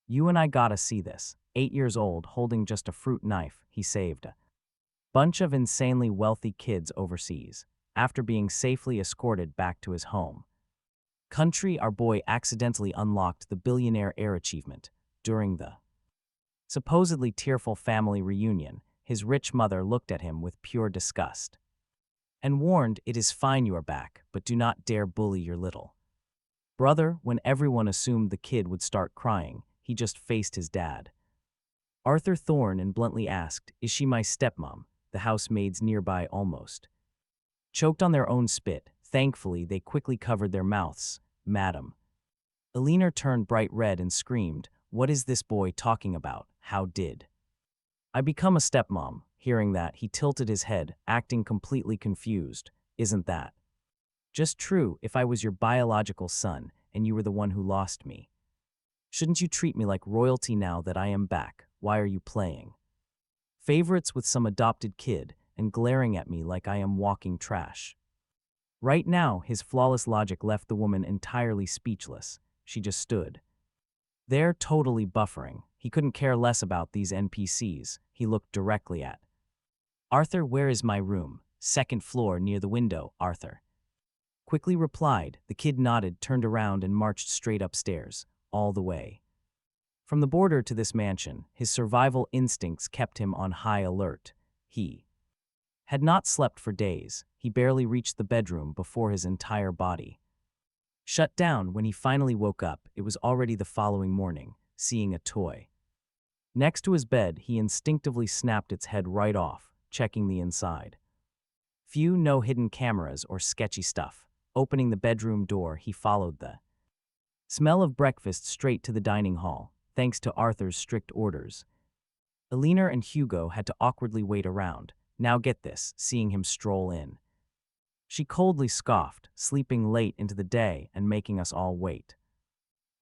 You and I gotta see this. 8 years old, holding just a fruit knife, he saved a bunch of insanely wealthy kids overseas, after being safely escorted back to his home country. Our boy accidentally unlocked the billionaire heir achievement during the supposedly tearful family reunion. His rich mother looked at him with pure disgust and warned, "It is fine you are back, but do not dare bully your little brother." When everyone assumed the kid would start crying, he just faced his dad, Arthur Thorne, and bluntly asked, "Is she my stepmom?" The housemaids nearby almost choked on their own spit. Thankfully, they quickly covered their mouths. "Madam." Alina turned bright red and screamed, "What is this boy talking about? How did I become a stepmom?" Hearing that, he tilted his head, acting completely confused. "Isn't that just true? If I was your biological son and you were the one who lost me, shouldn't you treat me like royalty now that I am back? Why are you playing favorites with some adopted kid and glaring at me like I am walking trash right now?" His flawless logic left the woman entirely speechless. She just stood there, totally buffering. He couldn't care less about these NPCs. He looked directly at Arthur. "Where is my room?" "Second floor, near the window," Arthur quickly replied. The kid nodded, turned around, and marched straight upstairs, all the way from the border to this mansion. His survival instincts kept him on high alert. He had not slept for days. He barely reached the bedroom before his entire body shut down. When he finally woke up, it was already the following morning. Seeing a toy next to his bed, he instinctively snapped its head right off, checking the inside. No hidden cameras or sketchy stuff. Opening the bedroom door, he followed the smell of breakfast straight to the dining hall. Thanks to Arthur's strict orders, Alina and Hugo had to awkwardly wait around. Now get this, seeing him stroll in, she coldly scoffed, "Sleeping late into the day and making us all wait.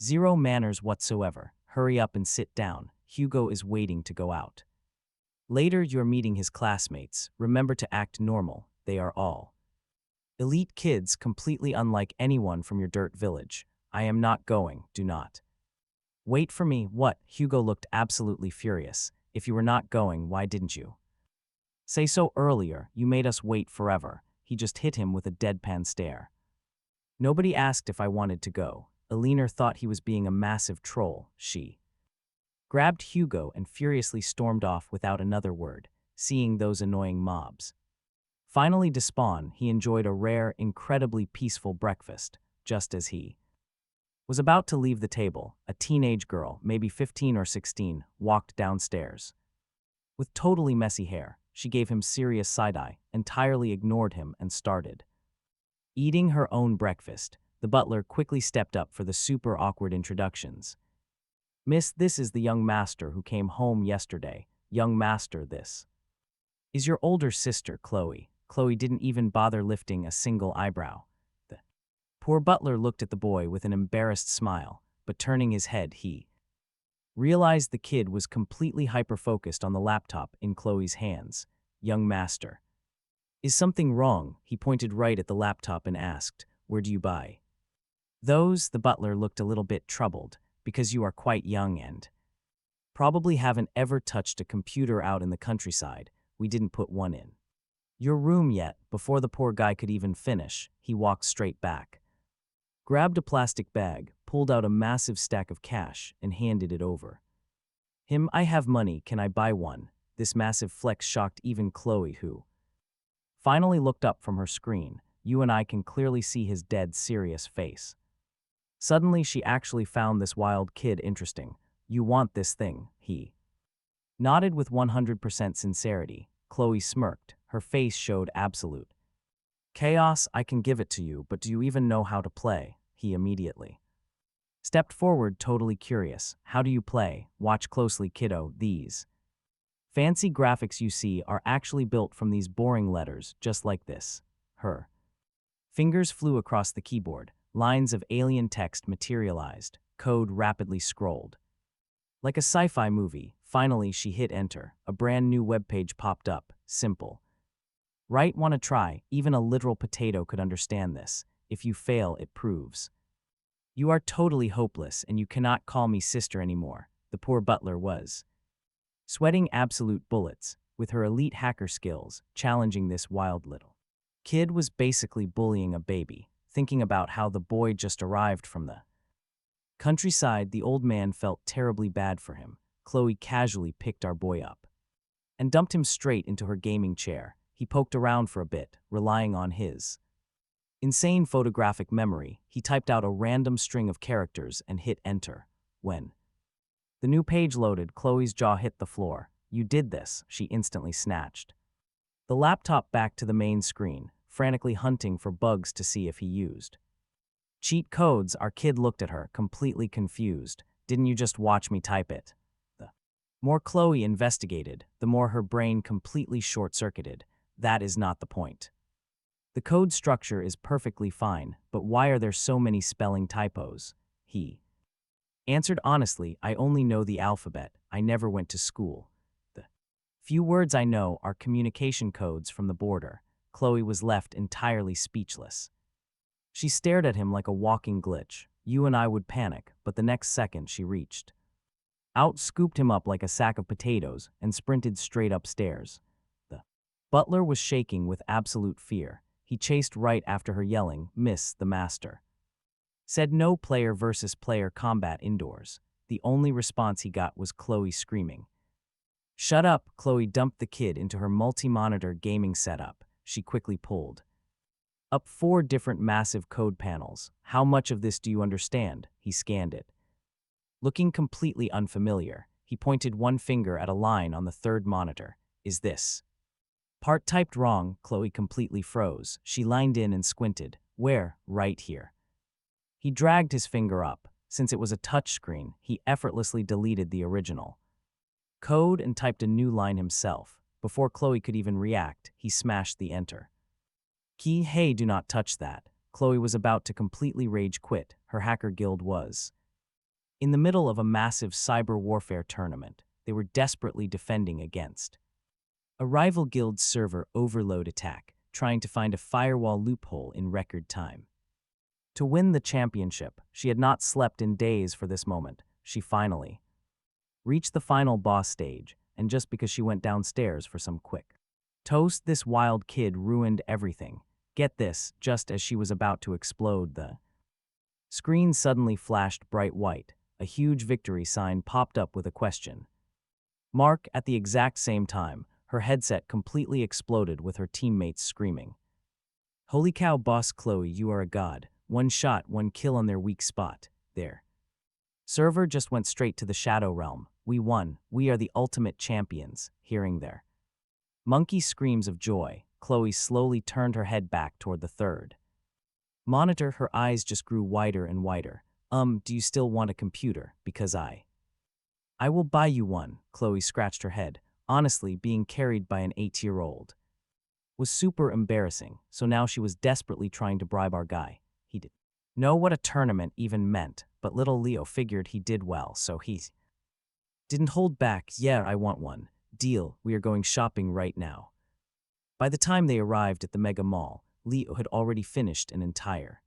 Zero manners whatsoever. Hurry up and sit down. Hugo is waiting to go out. Later you're meeting his classmates. Remember to act normal. They are all elite kids, completely unlike anyone from your dirt village. I am not going. Do not wait for me." "What?" Hugo looked absolutely furious. "If you were not going, why didn't you say so earlier? You made us wait forever." He just hit him with a deadpan stare. "Nobody asked if I wanted to go." Alina thought he was being a massive troll. She grabbed Hugo and furiously stormed off without another word, seeing those annoying mobs finally despawn. He enjoyed a rare, incredibly peaceful breakfast. Just as he was about to leave the table, a teenage girl, maybe 15 or 16, walked downstairs with totally messy hair. She gave him serious side-eye, entirely ignored him, and started eating her own breakfast. The butler quickly stepped up for the super awkward introductions. "Miss, this is the young master who came home yesterday. Young master, this is your older sister, Chloe." Chloe didn't even bother lifting a single eyebrow. The poor butler looked at the boy with an embarrassed smile, but turning his head, he realized the kid was completely hyper-focused on the laptop in Chloe's hands. "Young master, is something wrong?" He pointed right at the laptop and asked, "Where do you buy those?" The butler looked a little bit troubled. "Because you are quite young and probably haven't ever touched a computer out in the countryside. We didn't put one in your room yet." Before the poor guy could even finish, he walked straight back, grabbed a plastic bag, pulled out a massive stack of cash, and handed it over him. "I have money, can I buy one?" This massive flex shocked even Chloe, who finally looked up from her screen. You and I can clearly see his dead serious face. Suddenly she actually found this wild kid interesting. "You want this thing?" He nodded with 100% sincerity. Chloe smirked. Her face showed absolute chaos. "I can give it to you, but do you even know how to play?" He immediately stepped forward, totally curious. "How do you play?" "Watch closely, kiddo. These fancy graphics you see are actually built from these boring letters, just like this." Her fingers flew across the keyboard. Lines of alien text materialized. Code rapidly scrolled like a sci-fi movie. Finally, she hit enter. A brand new webpage popped up. Simple. Right? "Wanna try?" Even a literal potato could understand this. "If you fail, it proves you are totally hopeless and you cannot call me sister anymore." The poor butler was sweating absolute bullets, with her elite hacker skills challenging this wild little kid was basically bullying a baby, thinking about how the boy just arrived from the countryside. The old man felt terribly bad for him. Chloe casually picked our boy up and dumped him straight into her gaming chair. He poked around for a bit, relying on his insane photographic memory. He typed out a random string of characters and hit enter. When the new page loaded, Chloe's jaw hit the floor. "You did this," she instantly snatched the laptop back to the main screen, frantically hunting for bugs to see if he used cheat codes. Our kid looked at her, completely confused. "Didn't you just watch me type it?" The more Chloe investigated, the more her brain completely short-circuited. That is not the point. The code structure is perfectly fine, but why are there so many spelling typos? He answered honestly, "I only know the alphabet. I never went to school. The few words I know are communication codes from the border." Chloe was left entirely speechless. She stared at him like a walking glitch. You and I would panic, but the next second she reached out, scooped him up like a sack of potatoes, and sprinted straight upstairs. The butler was shaking with absolute fear. He chased right after her, yelling, "Miss, the master said no player versus player combat indoors." The only response he got was Chloe screaming, "Shut up!" Chloe dumped the kid into her multi-monitor gaming setup. She quickly pulled up 4 different massive code panels. "How much of this do you understand?" He scanned it, looking completely unfamiliar. He pointed one finger at a line on the 3rd monitor. "Is this part typed wrong?" Chloe completely froze. She lined in and squinted. "Where?" "Right here." He dragged his finger up. Since it was a touchscreen, he effortlessly deleted the original code and typed a new line himself. Before Chloe could even react, he smashed the enter key. "Hey, do not touch that." Chloe was about to completely rage quit. Her hacker guild was in the middle of a massive cyber warfare tournament. They were desperately defending against a rival guild's server overload attack, trying to find a firewall loophole in record time to win the championship. She had not slept in days for this moment. She finally reached the final boss stage, and just because she went downstairs for some quick toast, this wild kid ruined everything. Get this, just as she was about to explode, the screen suddenly flashed bright white. A huge victory sign popped up with a question mark. At the exact same time, her headset completely exploded with her teammates screaming, "Holy cow, boss Chloe, you are a god. One shot, one kill on their weak spot. Their server just went straight to the Shadow Realm. We won. We are the ultimate champions." Hearing their monkey screams of joy, Chloe slowly turned her head back toward the 3rd monitor. Her eyes just grew wider and wider. Do you still want a computer? Because I will buy you one." Chloe scratched her head. Honestly, being carried by an 8-year-old was super embarrassing, so now she was desperately trying to bribe our guy. He didn't know what a tournament even meant, but little Leo figured he did well, so he didn't hold back. "Yeah, I want one. Deal, we are going shopping right now." By the time they arrived at the mega mall, Leo had already finished an entire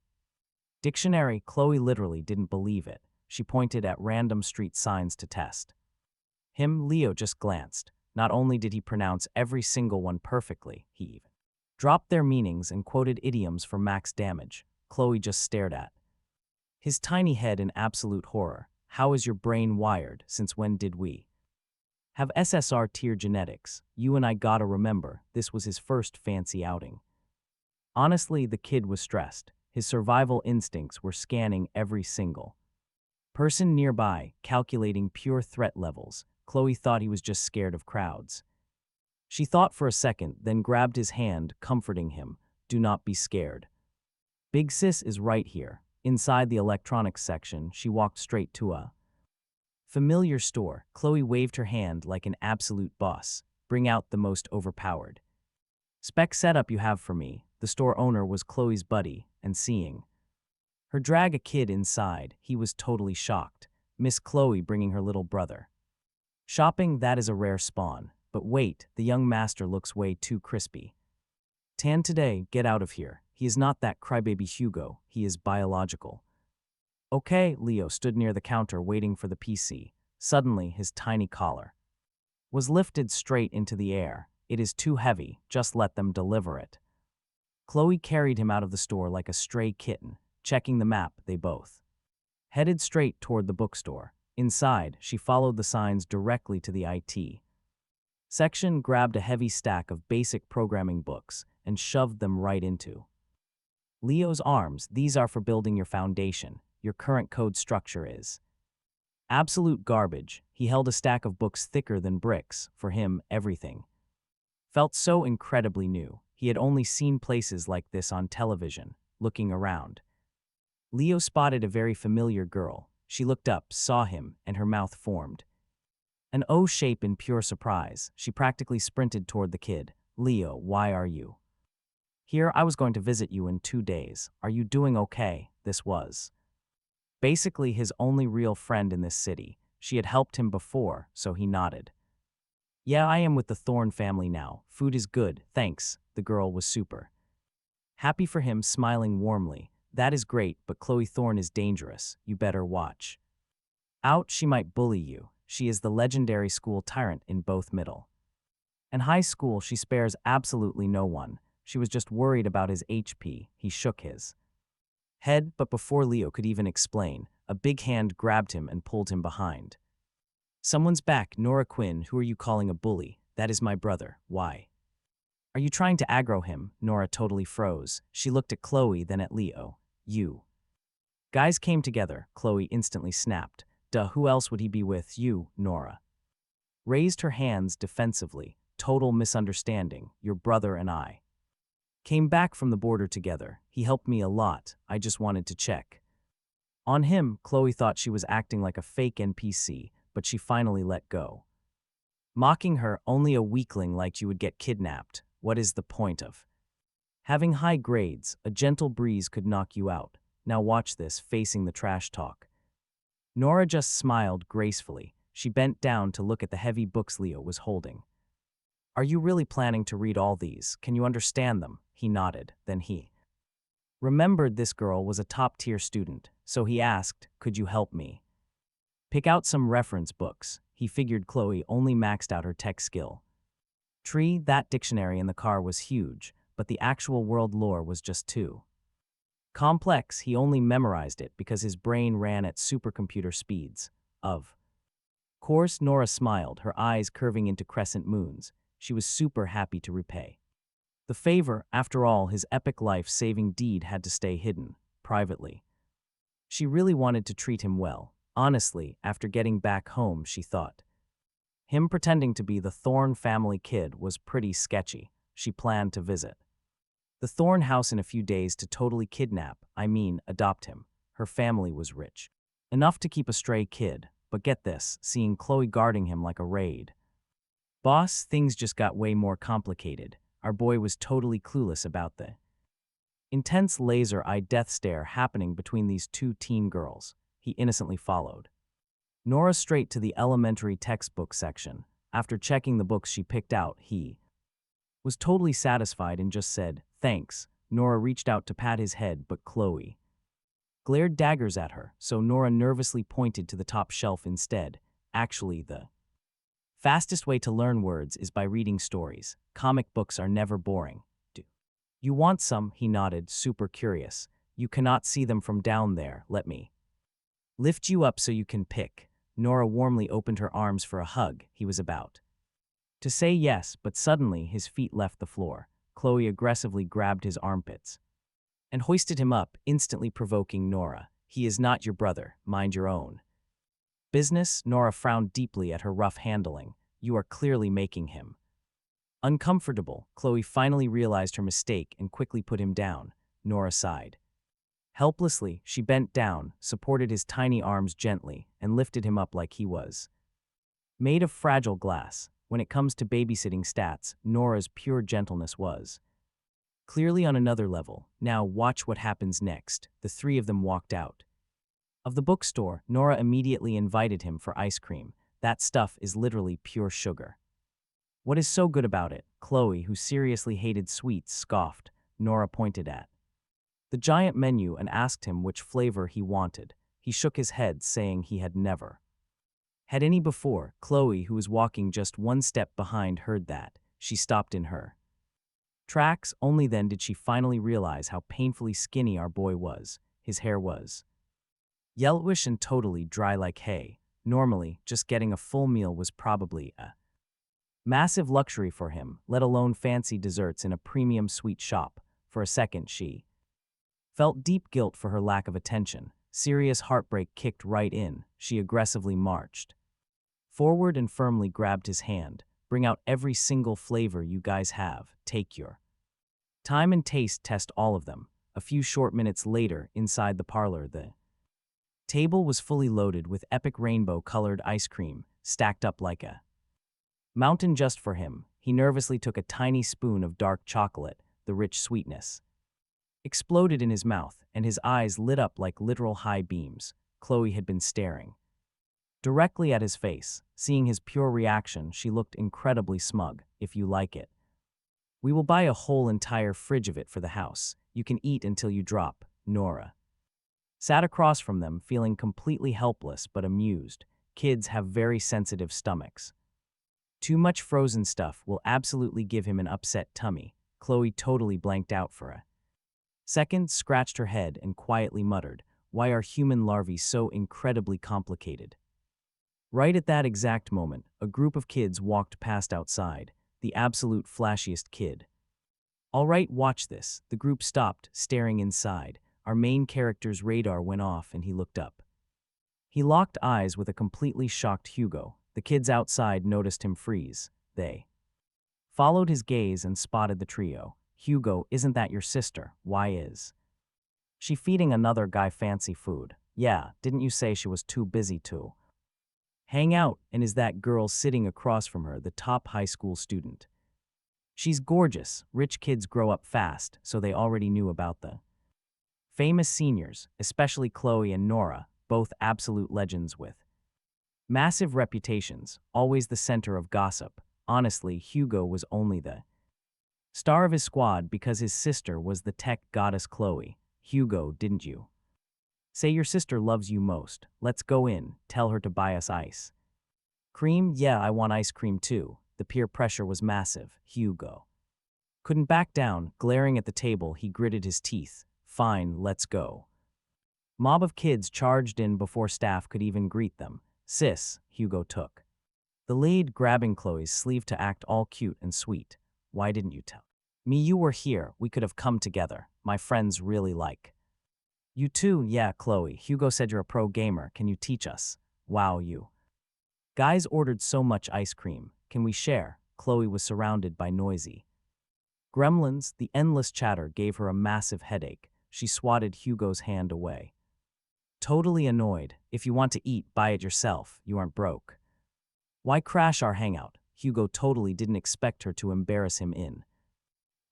dictionary. Chloe literally didn't believe it. She pointed at random street signs to test him. Leo just glanced. Not only did he pronounce every single one perfectly, he even dropped their meanings and quoted idioms for max damage. Chloe just stared at his tiny head in absolute horror. "How is your brain wired? Since when did we have SSR tier genetics? You and I gotta remember, this was his first fancy outing." Honestly, the kid was stressed. His survival instincts were scanning every single person nearby, calculating pure threat levels. Chloe thought he was just scared of crowds. She thought for a second, then grabbed his hand, comforting him. "Do not be scared. Big Sis is right here." Inside the electronics section, she walked straight to a familiar store. Chloe waved her hand like an absolute boss. "Bring out the most overpowered spec setup you have for me." The store owner was Chloe's buddy, and seeing her drag a kid inside, he was totally shocked. Miss Chloe bringing her little brother shopping? That is a rare spawn. But wait, the young master looks way too crispy tan today. Get out of here. He is not that crybaby Hugo. He is biological. Okay, Leo stood near the counter waiting for the PC. Suddenly, his tiny collar was lifted straight into the air. It is too heavy, just let them deliver it. Chloe carried him out of the store like a stray kitten. Checking the map, they both headed straight toward the bookstore. Inside, she followed the signs directly to the IT section, grabbed a heavy stack of basic programming books, and shoved them right into Leo's arms. These are for building your foundation. Your current code structure is absolute garbage. He held a stack of books thicker than bricks. For him, everything felt so incredibly new. He had only seen places like this on television. Looking around, Leo spotted a very familiar girl. She looked up, saw him, and her mouth formed an O shape in pure surprise. She practically sprinted toward the kid. Leo, why are you here? I was going to visit you in 2 days. Are you doing okay? This was basically his only real friend in this city. She had helped him before, so he nodded. Yeah, I am with the Thorne family now. Food is good, thanks. The girl was super happy for him, smiling warmly. That is great, but Chloe Thorne is dangerous. You better watch out. She might bully you. She is the legendary school tyrant in both middle and high school. She spares absolutely no one. She was just worried about his HP. He shook his head, but before Leo could even explain, a big hand grabbed him and pulled him behind. Someone's back. Nora Quinn, who are you calling a bully? That is my brother. Why are you trying to aggro him? Nora totally froze. She looked at Chloe, then at Leo. You guys came together. Chloe instantly snapped. Duh, who else would he be with? You. Nora raised her hands defensively. Total misunderstanding. Your brother and I came back from the border together. He helped me a lot. I just wanted to check on him. Chloe thought she was acting like a fake NPC, but she finally let go. Mocking her, only a weakling like you would get kidnapped. What is the point of having high grades? A gentle breeze could knock you out. Now watch this. Facing the trash talk, Nora just smiled gracefully. She bent down to look at the heavy books Leo was holding. Are you really planning to read all these? Can you understand them? He nodded. Then he remembered this girl was a top-tier student, so he asked, could you help me pick out some reference books? He figured Chloe only maxed out her tech skill tree. That dictionary in the car was huge, but the actual world lore was just too complex. He only memorized it because his brain ran at supercomputer speeds. Of course, Nora smiled, her eyes curving into crescent moons. She was super happy to repay the favor. After all, his epic life-saving deed had to stay hidden, privately. She really wanted to treat him well. Honestly, after getting back home, she thought him pretending to be the Thorne family kid was pretty sketchy. She planned to visit the Thorne house in a few days to totally adopt him. Her family was rich enough to keep a stray kid, but get this, seeing Chloe guarding him like a raid boss, things just got way more complicated. Our boy was totally clueless about the intense laser-eyed death stare happening between these two teen girls. He innocently followed Nora straight to the elementary textbook section. After checking the books she picked out, he was totally satisfied and just said, thanks. Nora reached out to pat his head, but Chloe glared daggers at her, so Nora nervously pointed to the top shelf instead. Actually, the fastest way to learn words is by reading stories. Comic books are never boring. Do you want some? He nodded, super curious. You cannot see them from down there. Let me lift you up so you can pick. Nora warmly opened her arms for a hug. He was about to say yes, but suddenly his feet left the floor. Chloe aggressively grabbed his armpits and hoisted him up, instantly provoking Nora. He is not your brother. Mind your own business. Nora frowned deeply at her rough handling. You are clearly making him uncomfortable. Chloe finally realized her mistake and quickly put him down. Nora sighed. Helplessly, she bent down, supported his tiny arms gently, and lifted him up like he was made of fragile glass. When it comes to babysitting stats, Nora's pure gentleness was clearly on another level. Now watch what happens next. The three of them walked out of the bookstore. Nora immediately invited him for ice cream. That stuff is literally pure sugar. What is so good about it? Chloe, who seriously hated sweets, scoffed. Nora pointed at the giant menu and asked him which flavor he wanted. He shook his head, saying he had never Had any before, Chloe, who was walking just one step behind, heard that. She stopped in her tracks. Only then did she finally realize how painfully skinny our boy was. His hair was yellowish and totally dry like hay. Normally, just getting a full meal was probably a massive luxury for him, let alone fancy desserts in a premium sweet shop. For a second, she felt deep guilt for her lack of attention. Serious heartbreak kicked right in. She aggressively marched forward and firmly grabbed his hand. Bring out every single flavor you guys have. Take your time and taste test all of them. A few short minutes later, inside the parlor, the table was fully loaded with epic rainbow-colored ice cream, stacked up like a mountain just for him. He nervously took a tiny spoon of dark chocolate. The rich sweetness exploded in his mouth, and his eyes lit up like literal high beams. Chloe had been staring directly at his face. Seeing his pure reaction, she looked incredibly smug. If you like it, we will buy a whole entire fridge of it for the house. You can eat until you drop. Nora sat across from them, feeling completely helpless but amused. Kids have very sensitive stomachs. Too much frozen stuff will absolutely give him an upset tummy. Chloe totally blanked out for a second, scratched her head, and quietly muttered, "Why are human larvae so incredibly complicated?" Right at that exact moment, a group of kids walked past outside. The absolute flashiest kid. "All right, watch this." The group stopped, staring inside. Our main character's radar went off and he looked up. He locked eyes with a completely shocked Hugo. The kids outside noticed him freeze. They followed his gaze and spotted the trio. "Hugo, isn't that your sister? Why is she feeding another guy fancy food?" "Yeah, didn't you say she was too busy to hang out? And is that girl sitting across from her the top high school student?" "She's gorgeous." Rich kids grow up fast, so they already knew about the famous seniors, especially Chloe and Nora, both absolute legends with massive reputations, always the center of gossip. Honestly, Hugo was only the star of his squad because his sister was the tech goddess Chloe. "Hugo, didn't you say your sister loves you most? Let's go in, tell her to buy us ice cream." "Yeah, I want ice cream too." The peer pressure was massive. Hugo couldn't back down. Glaring at the table, he gritted his teeth. "Fine, let's go." Mob of kids charged in before staff could even greet them. "Sis," Hugo took the lead, grabbing Chloe's sleeve to act all cute and sweet. "Why didn't you tell me you were here? We could have come together. My friends really like you too." "Yeah, Chloe, Hugo said you're a pro gamer. Can you teach us?" "Wow, you guys ordered so much ice cream. Can we share?" Chloe was surrounded by noisy gremlins. The endless chatter gave her a massive headache. She swatted Hugo's hand away, totally annoyed. "If you want to eat, buy it yourself. You aren't broke. Why crash our hangout?" Hugo totally didn't expect her to embarrass him in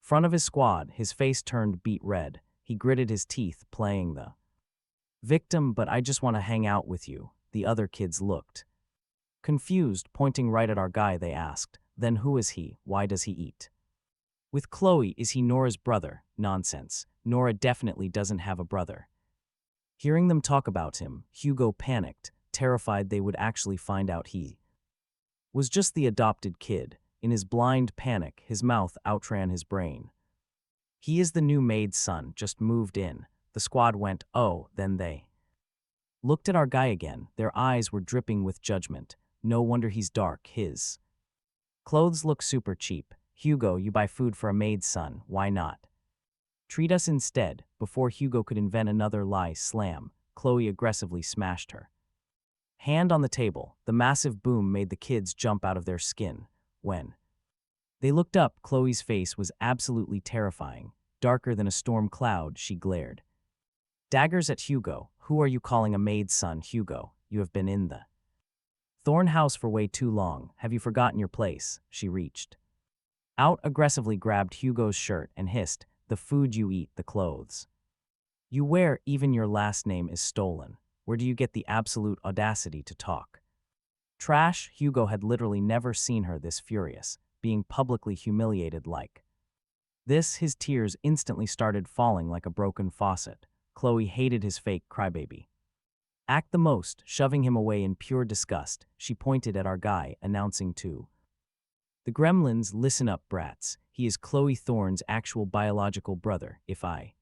front of his squad. His face turned beet red. He gritted his teeth, playing the victim. "But I just want to hang out with you." The other kids looked confused, pointing right at our guy. They asked, "Then who is he? Why does he eat with Chloe? Is he Nora's brother?" "Nonsense. Nora definitely doesn't have a brother." Hearing them talk about him, Hugo panicked, terrified they would actually find out he was just the adopted kid. In his blind panic, his mouth outran his brain. "He is the new maid's son, just moved in." The squad went, "Oh." Then they looked at our guy again. Their eyes were dripping with judgment. "No wonder he's dark. His clothes look super cheap." "Hugo, you buy food for a maid's son. Why not treat us instead?" Before Hugo could invent another lie, slam, Chloe aggressively smashed her hand on the table. The massive boom made the kids jump out of their skin. When they looked up, Chloe's face was absolutely terrifying. Darker than a storm cloud, she glared daggers at Hugo. "Who are you calling a maid's son? Hugo, you have been in the Thorn house for way too long. Have you forgotten your place?" She reached out, aggressively grabbed Hugo's shirt and hissed, "The food you eat, the clothes you wear, even your last name is stolen. Where do you get the absolute audacity to talk trash?" Hugo had literally never seen her this furious, being publicly humiliated like this. His tears instantly started falling like a broken faucet. Chloe hated his fake crybaby Act the most, shoving him away in pure disgust. She pointed at our guy, announcing to the gremlins, listen up, brats. He is Chloe Thorne's actual biological brother. If I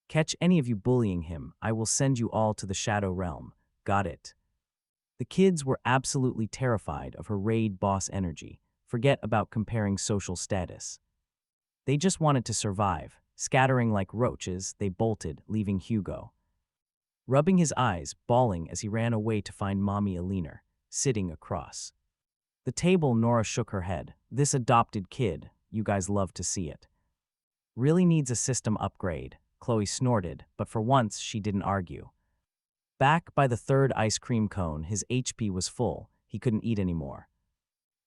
catch any of you bullying him, I will send you all to the Shadow Realm. Got it? The kids were absolutely terrified of her raid boss energy. Forget about comparing social status. They just wanted to survive. Scattering like roaches, they bolted, leaving Hugo rubbing his eyes, bawling as he ran away to find Mommy Alina, sitting across the table. Nora shook her head. This adopted kid, you guys love to see it, really needs a system upgrade. Chloe snorted, but for once she didn't argue. Back by the third ice cream cone, his HP was full. He couldn't eat anymore.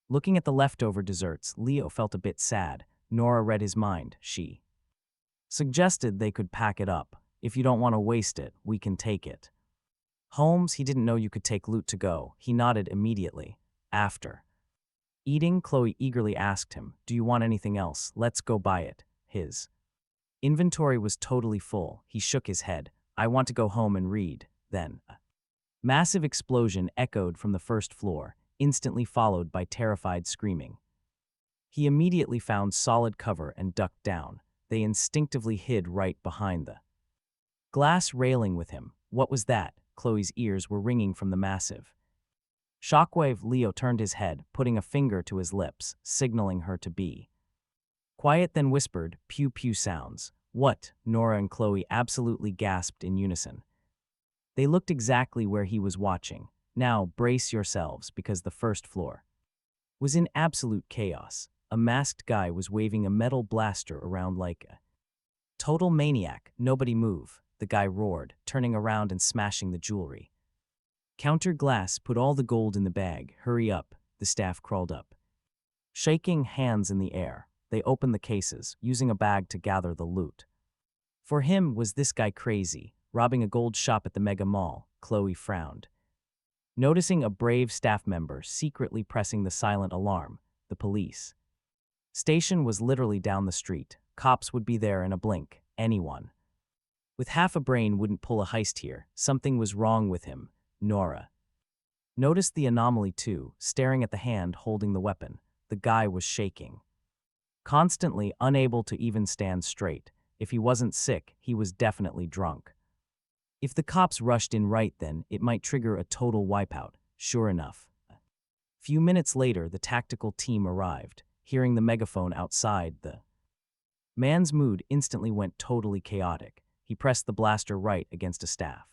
Looking at the leftover desserts, Leo felt a bit sad. Nora read his mind. She suggested they could pack it up. If you don't want to waste it, we can take it. Holmes, he didn't know you could take loot to go. He nodded immediately. After eating, Chloe eagerly asked him, do you want anything else? Let's go buy it. His inventory was totally full. He shook his head. I want to go home and read. Then a massive explosion echoed from the first floor, instantly followed by terrified screaming. He immediately found solid cover and ducked down. They instinctively hid right behind the glass railing with him. What was that? Chloe's ears were ringing from the massive shockwave. Leo turned his head, putting a finger to his lips, signaling her to be quiet, then whispered, pew pew sounds. What? Nora and Chloe absolutely gasped in unison. They looked exactly where he was watching. Now brace yourselves, because the first floor was in absolute chaos. A masked guy was waving a metal blaster around like a total maniac. Nobody move, the guy roared, turning around and smashing the jewelry. Counter glass, put all the gold in the bag. Hurry up, the staff crawled up, shaking hands in the air. They opened the cases, using a bag to gather the loot. For him, was this guy crazy? Robbing a gold shop at the mega mall? Chloe frowned, noticing a brave staff member secretly pressing the silent alarm. The police station was literally down the street. Cops would be there in a blink. Anyone with half a brain wouldn't pull a heist here. Something was wrong with him. Nora noticed the anomaly too, staring at the hand holding the weapon. The guy was shaking, constantly unable to even stand straight. If he wasn't sick, he was definitely drunk. If the cops rushed in right then, it might trigger a total wipeout. Sure enough, few minutes later, the tactical team arrived. Hearing the megaphone outside, the man's mood instantly went totally chaotic. He pressed the blaster right against a staff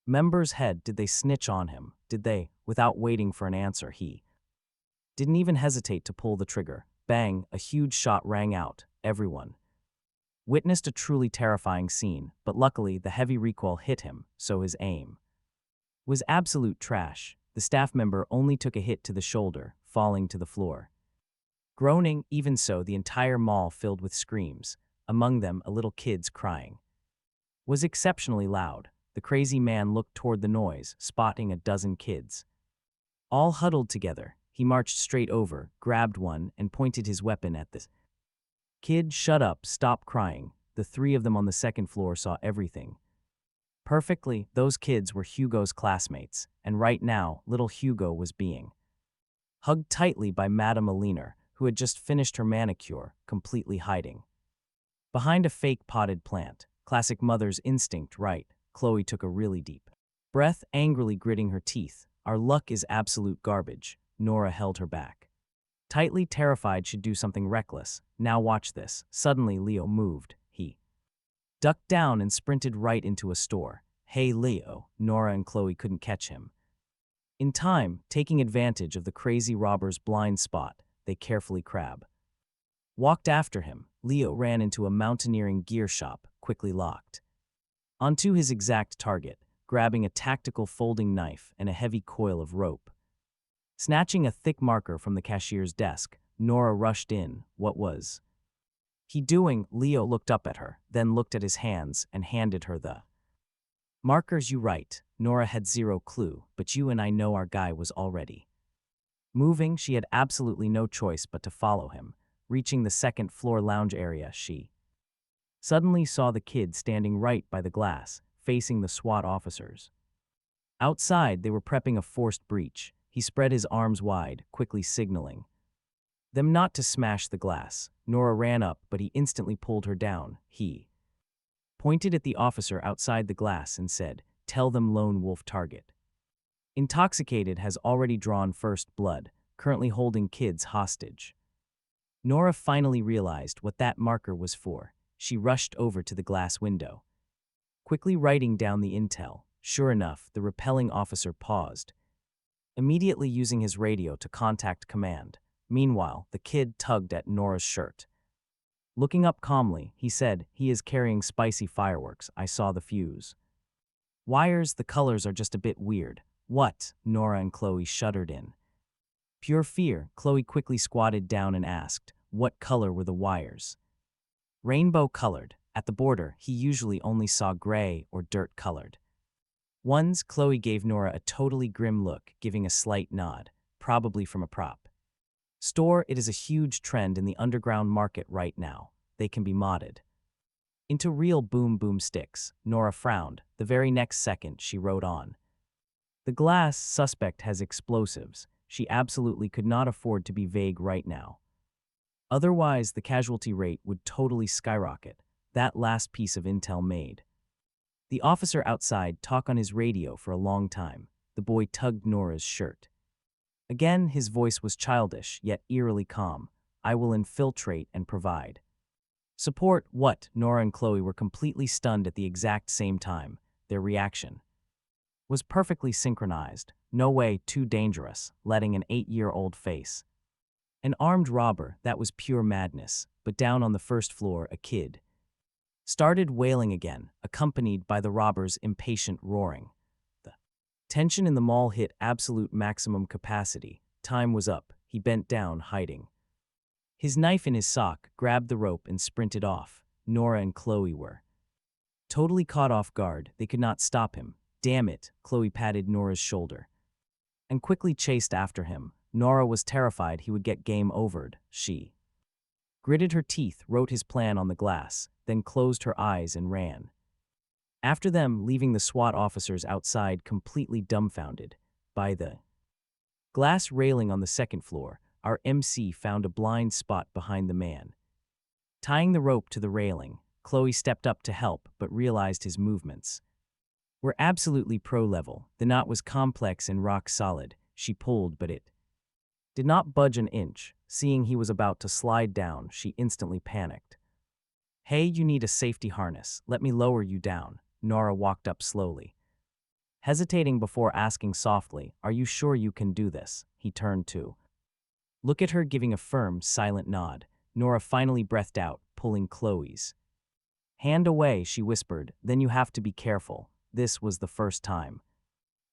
member's head. Did they snitch on him? Did they? Without waiting for an answer, he didn't even hesitate to pull the trigger. Bang, a huge shot rang out. Everyone witnessed a truly terrifying scene, but luckily the heavy recoil hit him, so his aim was absolute trash. The staff member only took a hit to the shoulder, falling to the floor, groaning. Even so, the entire mall filled with screams, among them a little kid's crying was exceptionally loud. The crazy man looked toward the noise, spotting a dozen kids all huddled together. He marched straight over, grabbed one, and pointed his weapon at the kid. Shut up, stop crying. The three of them on the second floor saw everything perfectly. Those kids were Hugo's classmates, and right now, little Hugo was being hugged tightly by Madame Alina, who had just finished her manicure, completely hiding behind a fake potted plant. Classic mother's instinct, right? Chloe took a really deep breath, angrily gritting her teeth. Our luck is absolute garbage. Nora held her back, tightly, terrified she'd do something reckless. Now watch this. Suddenly, Leo moved. He ducked down and sprinted right into a store. Hey, Leo. Nora and Chloe couldn't catch him in time. Taking advantage of the crazy robber's blind spot, they carefully walked after him. Leo ran into a mountaineering gear shop, quickly locked onto his exact target, grabbing a tactical folding knife and a heavy coil of rope. Snatching a thick marker from the cashier's desk, Nora rushed in. What was he doing? Leo looked up at her, then looked at his hands and handed her the markers. You right. Nora had zero clue, but you and I know our guy was already moving. She had absolutely no choice but to follow him. Reaching the second floor lounge area, she suddenly saw the kid standing right by the glass, facing the SWAT officers. Outside, they were prepping a forced breach. He spread his arms wide, quickly signaling them not to smash the glass. Nora ran up, but he instantly pulled her down. He pointed at the officer outside the glass and said, "Tell them lone wolf target. Intoxicated has already drawn first blood, currently holding kids hostage." Nora finally realized what that marker was for. She rushed over to the glass window, quickly writing down the intel. Sure enough, the repelling officer paused, immediately using his radio to contact command. Meanwhile, the kid tugged at Nora's shirt. Looking up calmly, he said, "He is carrying spicy fireworks. I saw the fuse. Wires, the colors are just a bit weird." "What?" Nora and Chloe shuddered in pure fear. Chloe quickly squatted down and asked, "What color were the wires?" "Rainbow-colored. At the border, he usually only saw gray or dirt-colored ones." Chloe gave Nora a totally grim look, giving a slight nod. "Probably from a prop store. It is a huge trend in the underground market right now. They can be modded into real boom sticks." Nora frowned. The very next second, she wrote on, "The glass suspect has explosives. She absolutely could not afford to be vague right now. Otherwise, the casualty rate would totally skyrocket." That last piece of intel made the officer outside talk on his radio for a long time. The boy tugged Nora's shirt. Again, his voice was childish, yet eerily calm. "I will infiltrate and provide support." "What?" Nora and Chloe were completely stunned at the exact same time. Their reaction was perfectly synchronized. No way, too dangerous, letting an 8-year-old face an armed robber. That was pure madness. But down on the first floor, a kid started wailing again, accompanied by the robber's impatient roaring. The tension in the mall hit absolute maximum capacity. Time was up. He bent down, hiding his knife in his sock, grabbed the rope, and sprinted off. Nora and Chloe were totally caught off guard. They could not stop him. "Damn it," Chloe patted Nora's shoulder and quickly chased after him. Nora was terrified he would get game overed. She gritted her teeth, wrote his plan on the glass, then closed her eyes and ran after them, leaving the SWAT officers outside completely dumbfounded. By the glass railing on the second floor, our MC found a blind spot behind the man. Tying the rope to the railing, Chloe stepped up to help but realized his movements were absolutely pro-level. The knot was complex and rock solid. She pulled, but it did not budge an inch. Seeing he was about to slide down, she instantly panicked. "Hey, you need a safety harness. Let me lower you down." Nora walked up slowly, hesitating before asking softly, "Are you sure you can do this?" He turned to look at her, giving a firm, silent nod. Nora finally breathed out, pulling Chloe's hand away. She whispered, "Then you have to be careful." This was the first time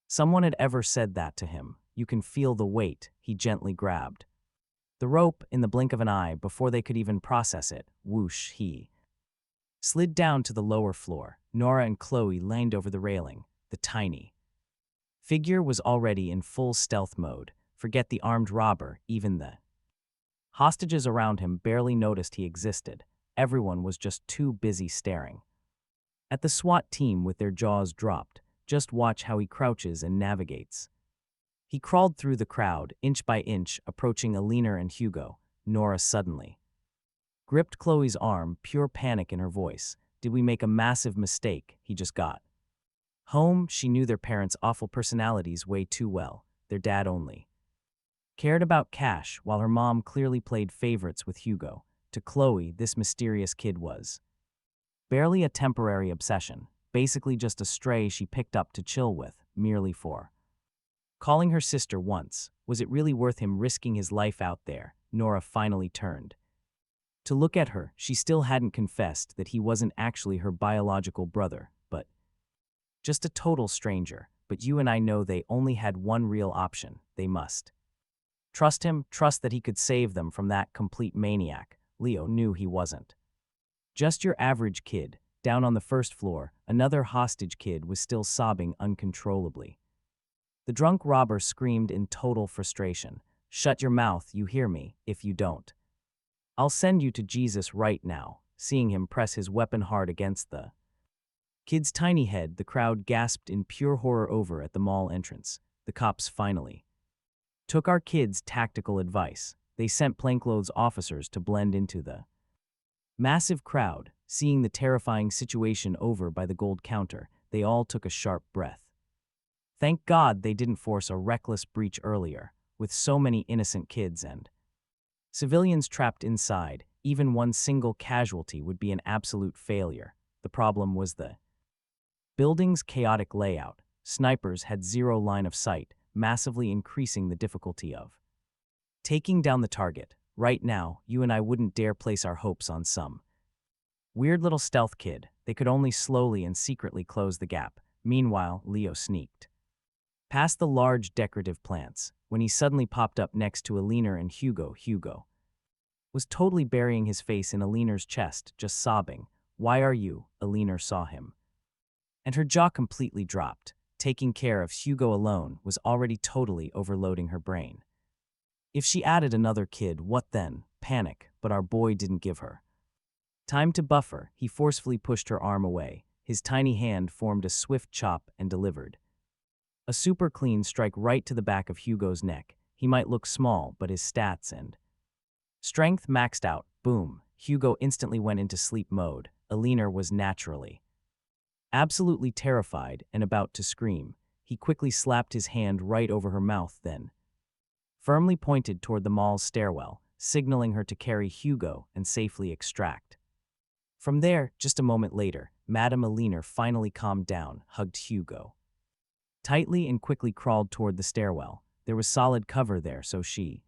someone had ever said that to him. "You can feel the weight." He gently grabbed the rope. In the blink of an eye, before they could even process it, whoosh, he slid down to the lower floor. Nora and Chloe leaned over the railing. The tiny figure was already in full stealth mode. Forget the armed robber, even the hostages around him barely noticed he existed. Everyone was just too busy staring at the SWAT team with their jaws dropped. Just watch how he crouches and navigates. He crawled through the crowd, inch by inch, approaching Alina and Hugo. Nora suddenly gripped Chloe's arm, pure panic in her voice. "Did we make a massive mistake?" He just got home. She knew their parents' awful personalities way too well. Their dad only cared about cash, while her mom clearly played favorites with Hugo. To Chloe, this mysterious kid was barely a temporary obsession, basically just a stray she picked up to chill with, merely for calling her sister once. Was it really worth him risking his life out there? Nora finally turned to look at her. She still hadn't confessed that he wasn't actually her biological brother, but just a total stranger. "But you and I know they only had one real option. They must trust him, trust that he could save them from that complete maniac." Leo knew he wasn't just your average kid. Down on the first floor, another hostage kid was still sobbing uncontrollably. The drunk robber screamed in total frustration. "Shut your mouth, you hear me? If you don't, I'll send you to Jesus right now." Seeing him press his weapon hard against the Kid's tiny head, the crowd gasped in pure horror over at the mall entrance. The cops finally took our kids' tactical advice. They sent plainclothes officers to blend into the massive crowd. Seeing the terrifying situation over by the gold counter, they all took a sharp breath. Thank God they didn't force a reckless breach earlier, with so many innocent kids and civilians trapped inside. Even one single casualty would be an absolute failure. The problem was the building's chaotic layout. Snipers had zero line of sight, massively increasing the difficulty of taking down the target. Right now, you and I wouldn't dare place our hopes on some weird little stealth kid. They could only slowly and secretly close the gap. Meanwhile, Leo sneaked past the large decorative plants. When he suddenly popped up next to Alina and Hugo, Hugo was totally burying his face in Alina's chest, just sobbing. "Why are you?" Alina saw him, and her jaw completely dropped. Taking care of Hugo alone was already totally overloading her brain. If she added another kid, what then? Panic, but our boy didn't give her time to buffer. He forcefully pushed her arm away. His tiny hand formed a swift chop and delivered a super clean strike right to the back of Hugo's neck. He might look small, but his stats and strength maxed out. Boom. Hugo instantly went into sleep mode. Alina was naturally absolutely terrified and about to scream. He quickly slapped his hand right over her mouth, then firmly pointed toward the mall's stairwell, signaling her to carry Hugo and safely extract. From there, just a moment later, Madame Alina finally calmed down, hugged Hugo tightly and quickly crawled toward the stairwell. There was solid cover there, so she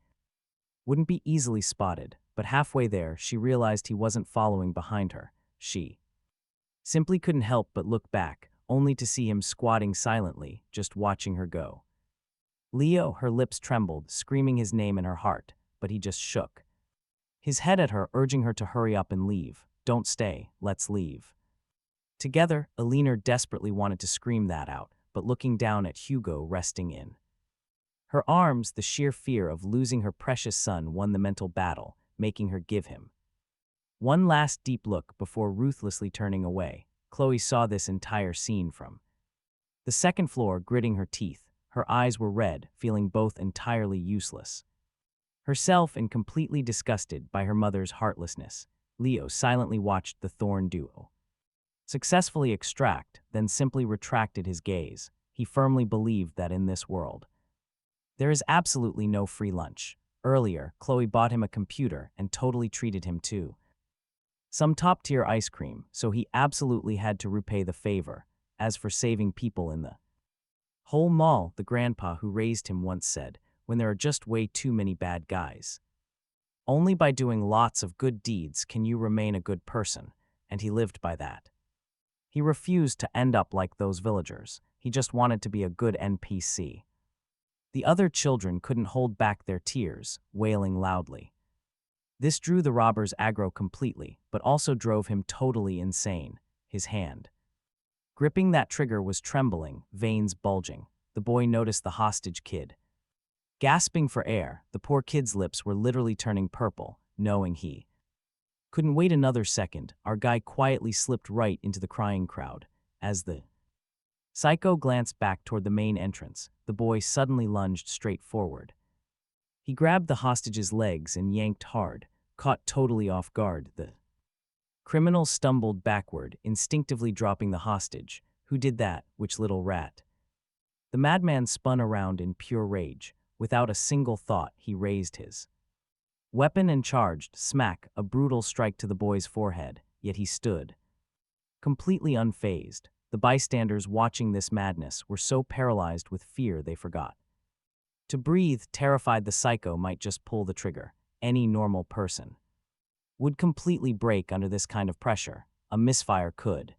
wouldn't be easily spotted, but halfway there, she realized he wasn't following behind her. She simply couldn't help but look back, only to see him squatting silently, just watching her go. Leo, her lips trembled, screaming his name in her heart, but he just shook his head at her, urging her to hurry up and leave. "Don't stay, let's leave." Together, Alina desperately wanted to scream that out, but looking down at Hugo resting in her arms, the sheer fear of losing her precious son won the mental battle, making her give him one last deep look before ruthlessly turning away. Chloe saw this entire scene from the second floor, gritting her teeth. Her eyes were red, feeling both entirely useless herself and completely disgusted by her mother's heartlessness. Leo silently watched the Thorn duo successfully extract, then simply retracted his gaze. He firmly believed that in this world, there is absolutely no free lunch. Earlier, Chloe bought him a computer and totally treated him to some top-tier ice cream, so he absolutely had to repay the favor. As for saving people in the whole mall, the grandpa who raised him once said, "When there are just way too many bad guys, only by doing lots of good deeds can you remain a good person," and he lived by that. He refused to end up like those villagers. He just wanted to be a good NPC. The other children couldn't hold back their tears, wailing loudly. This drew the robber's aggro completely, but also drove him totally insane. His hand gripping that trigger was trembling, veins bulging. The boy noticed the hostage kid gasping for air. The poor kid's lips were literally turning purple, knowing he couldn't wait another second. Our guy quietly slipped right into the crying crowd. As the psycho glanced back toward the main entrance, the boy suddenly lunged straight forward. He grabbed the hostage's legs and yanked hard, caught totally off guard. The criminal stumbled backward, instinctively dropping the hostage. "Who did that? Which little rat?" The madman spun around in pure rage. Without a single thought, he raised his weapon and charged. Smack, a brutal strike to the boy's forehead, yet he stood completely unfazed. The bystanders watching this madness were so paralyzed with fear they forgot to breathe, terrified the psycho might just pull the trigger. Any normal person would completely break under this kind of pressure. A misfire could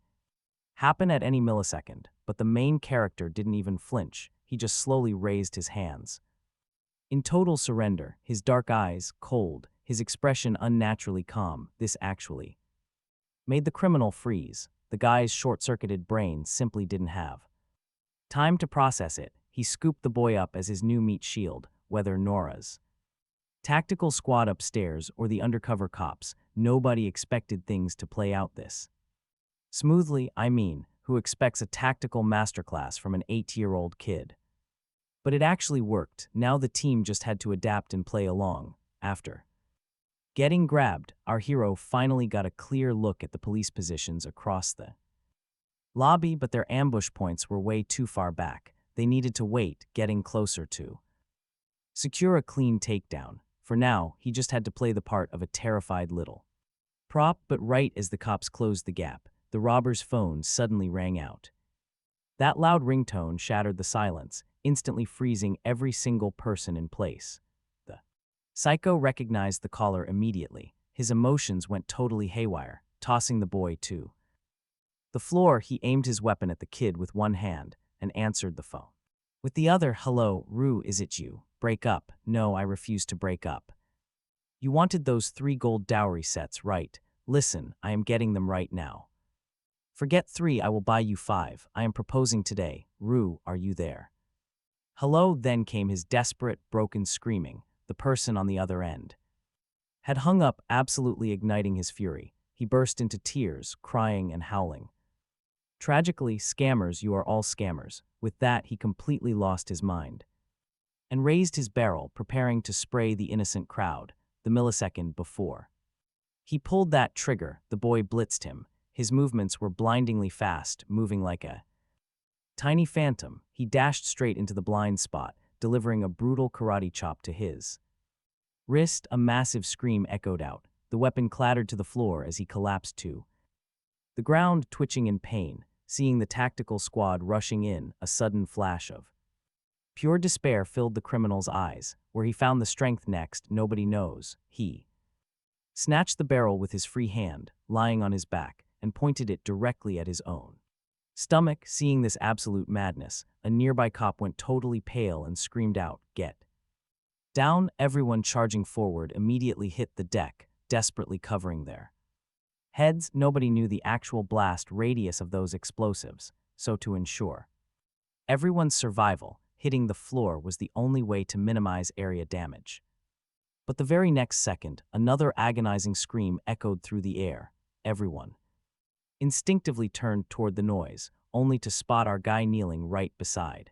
happen at any millisecond, but the main character didn't even flinch. He just slowly raised his hands in total surrender, his dark eyes cold, his expression unnaturally calm. This actually made the criminal freeze. The guy's short-circuited brain simply didn't have time to process it. He scooped the boy up as his new meat shield. Whether Nora's tactical squad upstairs or the undercover cops, nobody expected things to play out this smoothly. I mean, who expects a tactical masterclass from an 8-year-old kid. But it actually worked. Now the team just had to adapt and play along. After getting grabbed, our hero finally got a clear look at the police positions across the lobby, but their ambush points were way too far back. They needed to wait, getting closer to secure a clean takedown. For now, he just had to play the part of a terrified little prop, but right as the cops closed the gap, the robber's phone suddenly rang out. That loud ringtone shattered the silence, instantly freezing every single person in place. The psycho recognized the caller immediately. His emotions went totally haywire, tossing the boy to the floor. He aimed his weapon at the kid with one hand and answered the phone with the other. "Hello, Rue, is it you? Break up." "No, I refuse to break up." "You wanted those 3 gold dowry sets, right? Listen, I am getting them right now." "Forget 3, I will buy you 5. I am proposing today. Rue, are you there?" "Hello?" Then came his desperate, broken screaming. The person on the other end had hung up, absolutely igniting his fury. He burst into tears, crying and howling. Tragically, "Scammers, you are all scammers." With that, he completely lost his mind and raised his barrel, preparing to spray the innocent crowd. The millisecond before he pulled that trigger, the boy blitzed him. His movements were blindingly fast, moving like a tiny phantom. He dashed straight into the blind spot, delivering a brutal karate chop to his wrist. A massive scream echoed out. The weapon clattered to the floor as he collapsed to the ground, twitching in pain. Seeing the tactical squad rushing in, a sudden flash of pure despair filled the criminal's eyes. Where he found the strength next, nobody knows. He snatched the barrel with his free hand, lying on his back, and pointed it directly at his own stomach. Seeing this absolute madness, a nearby cop went totally pale and screamed out, "Get down!" Everyone charging forward immediately hit the deck, desperately covering their heads. Nobody knew the actual blast radius of those explosives, so to ensure everyone's survival, hitting the floor was the only way to minimize area damage. But the very next second, another agonizing scream echoed through the air. Everyone instinctively turned toward the noise, only to spot our guy kneeling right beside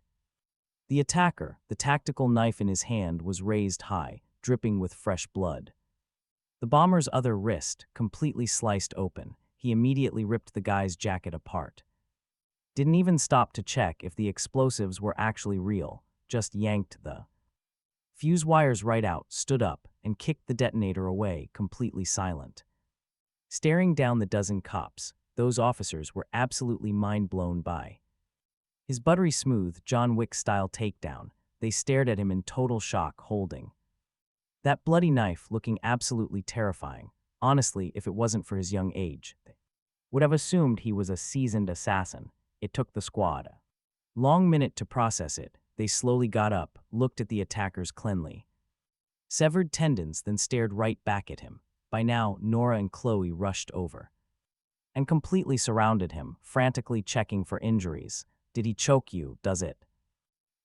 the attacker. The tactical knife in his hand was raised high, dripping with fresh blood. The bomber's other wrist, completely sliced open. He immediately ripped the guy's jacket apart. Didn't even stop to check if the explosives were actually real, just yanked the fuse wires right out, stood up, and kicked the detonator away, completely silent. Staring down the dozen cops, those officers were absolutely mind-blown by his buttery smooth, John Wick-style takedown. They stared at him in total shock, holding that bloody knife, looking absolutely terrifying. Honestly, if it wasn't for his young age, they would have assumed he was a seasoned assassin. It took the squad a long minute to process it. They slowly got up, looked at the attacker's cleanly severed tendons, then stared right back at him. By now, Nora and Chloe rushed over and completely surrounded him, frantically checking for injuries. "Did he choke you? Does it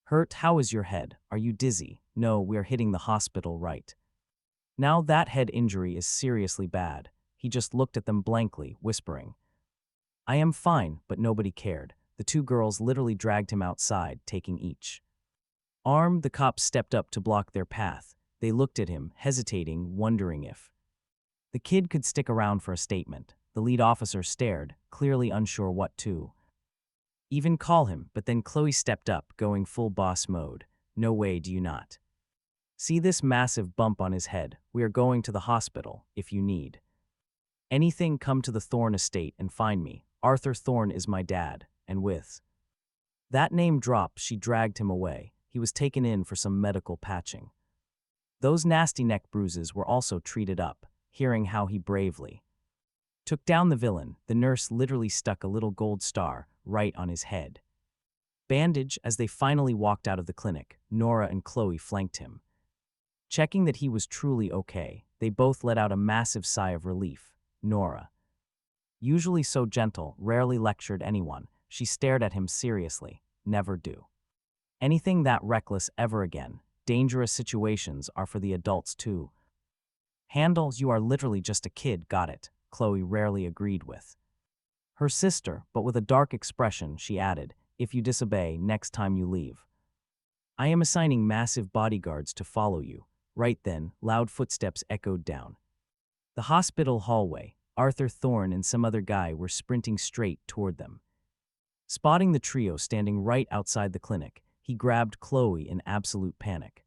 hurt? How is your head? Are you dizzy?" "No, we're hitting the hospital right now. That head injury is seriously bad." He just looked at them blankly, whispering, "I am fine," but nobody cared. The 2 girls literally dragged him outside, taking each arm. The cops stepped up to block their path. They looked at him, hesitating, wondering if the kid could stick around for a statement. The lead officer stared, clearly unsure what to even call him, but then Chloe stepped up, going full boss mode. "No way, do you not see this massive bump on his head? We are going to the hospital. If you need anything, come to the Thorne estate and find me. Arthur Thorne is my dad." And with that name drop, she dragged him away. He was taken in for some medical patching. Those nasty neck bruises were also treated up. Hearing how he bravely took down the villain, the nurse literally stuck a little gold star right on his head. Bandage. As they finally walked out of the clinic, Nora and Chloe flanked him. Checking that he was truly okay, they both let out a massive sigh of relief. Nora, usually so gentle, rarely lectured anyone. She stared at him seriously. "Never do anything that reckless ever again. Dangerous situations are for the adults too. Handle, you are literally just a kid, got it?" Chloe rarely agreed with Her sister, but with a dark expression, she added, "If you disobey, next time you leave, I am assigning massive bodyguards to follow you." Right then, loud footsteps echoed down the hospital hallway. Arthur Thorne and some other guy were sprinting straight toward them. Spotting the trio standing right outside the clinic, he grabbed Chloe in absolute panic.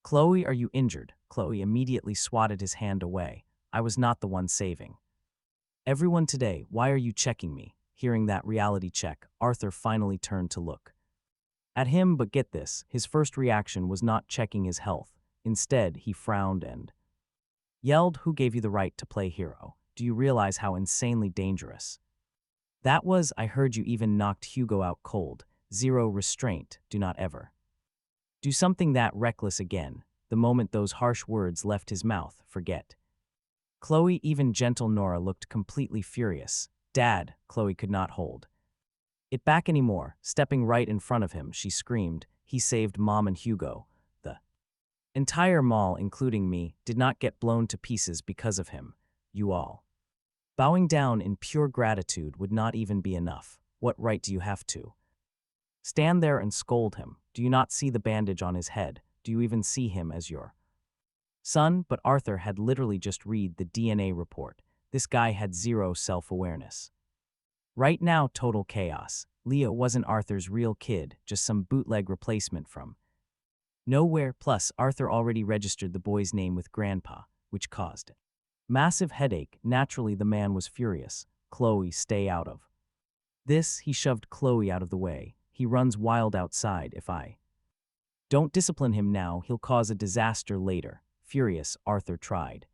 "Chloe, are you injured?" Chloe immediately swatted his hand away. "I was not the one saving everyone today. Why are you checking me?" Hearing that reality check, Arthur finally turned to look at him, but get this, his first reaction was not checking his health. Instead, he frowned and yelled, "Who gave you the right to play hero? Do you realize how insanely dangerous that was? I heard you even knocked Hugo out cold. Zero restraint. Do not ever do something that reckless again." The moment those harsh words left his mouth, forget Chloe, even gentle Nora looked completely furious. "Dad," Chloe could not hold it back anymore. Stepping right in front of him, she screamed, "He saved Mom and Hugo. The entire mall, including me, did not get blown to pieces because of him. You all." Bowing down in pure gratitude would not even be enough. What right do you have to stand there and scold him? Do you not see the bandage on his head? Do you even see him as your son? But Arthur had literally just read the DNA report. This guy had zero self-awareness. Right now, total chaos. Leo wasn't Arthur's real kid, just some bootleg replacement from nowhere. Plus, Arthur already registered the boy's name with Grandpa, which caused massive headache. Naturally, the man was furious. "Chloe, stay out of this." He shoved Chloe out of the way. "He runs wild outside. If I don't discipline him now, he'll cause a disaster later." Furious, Arthur tried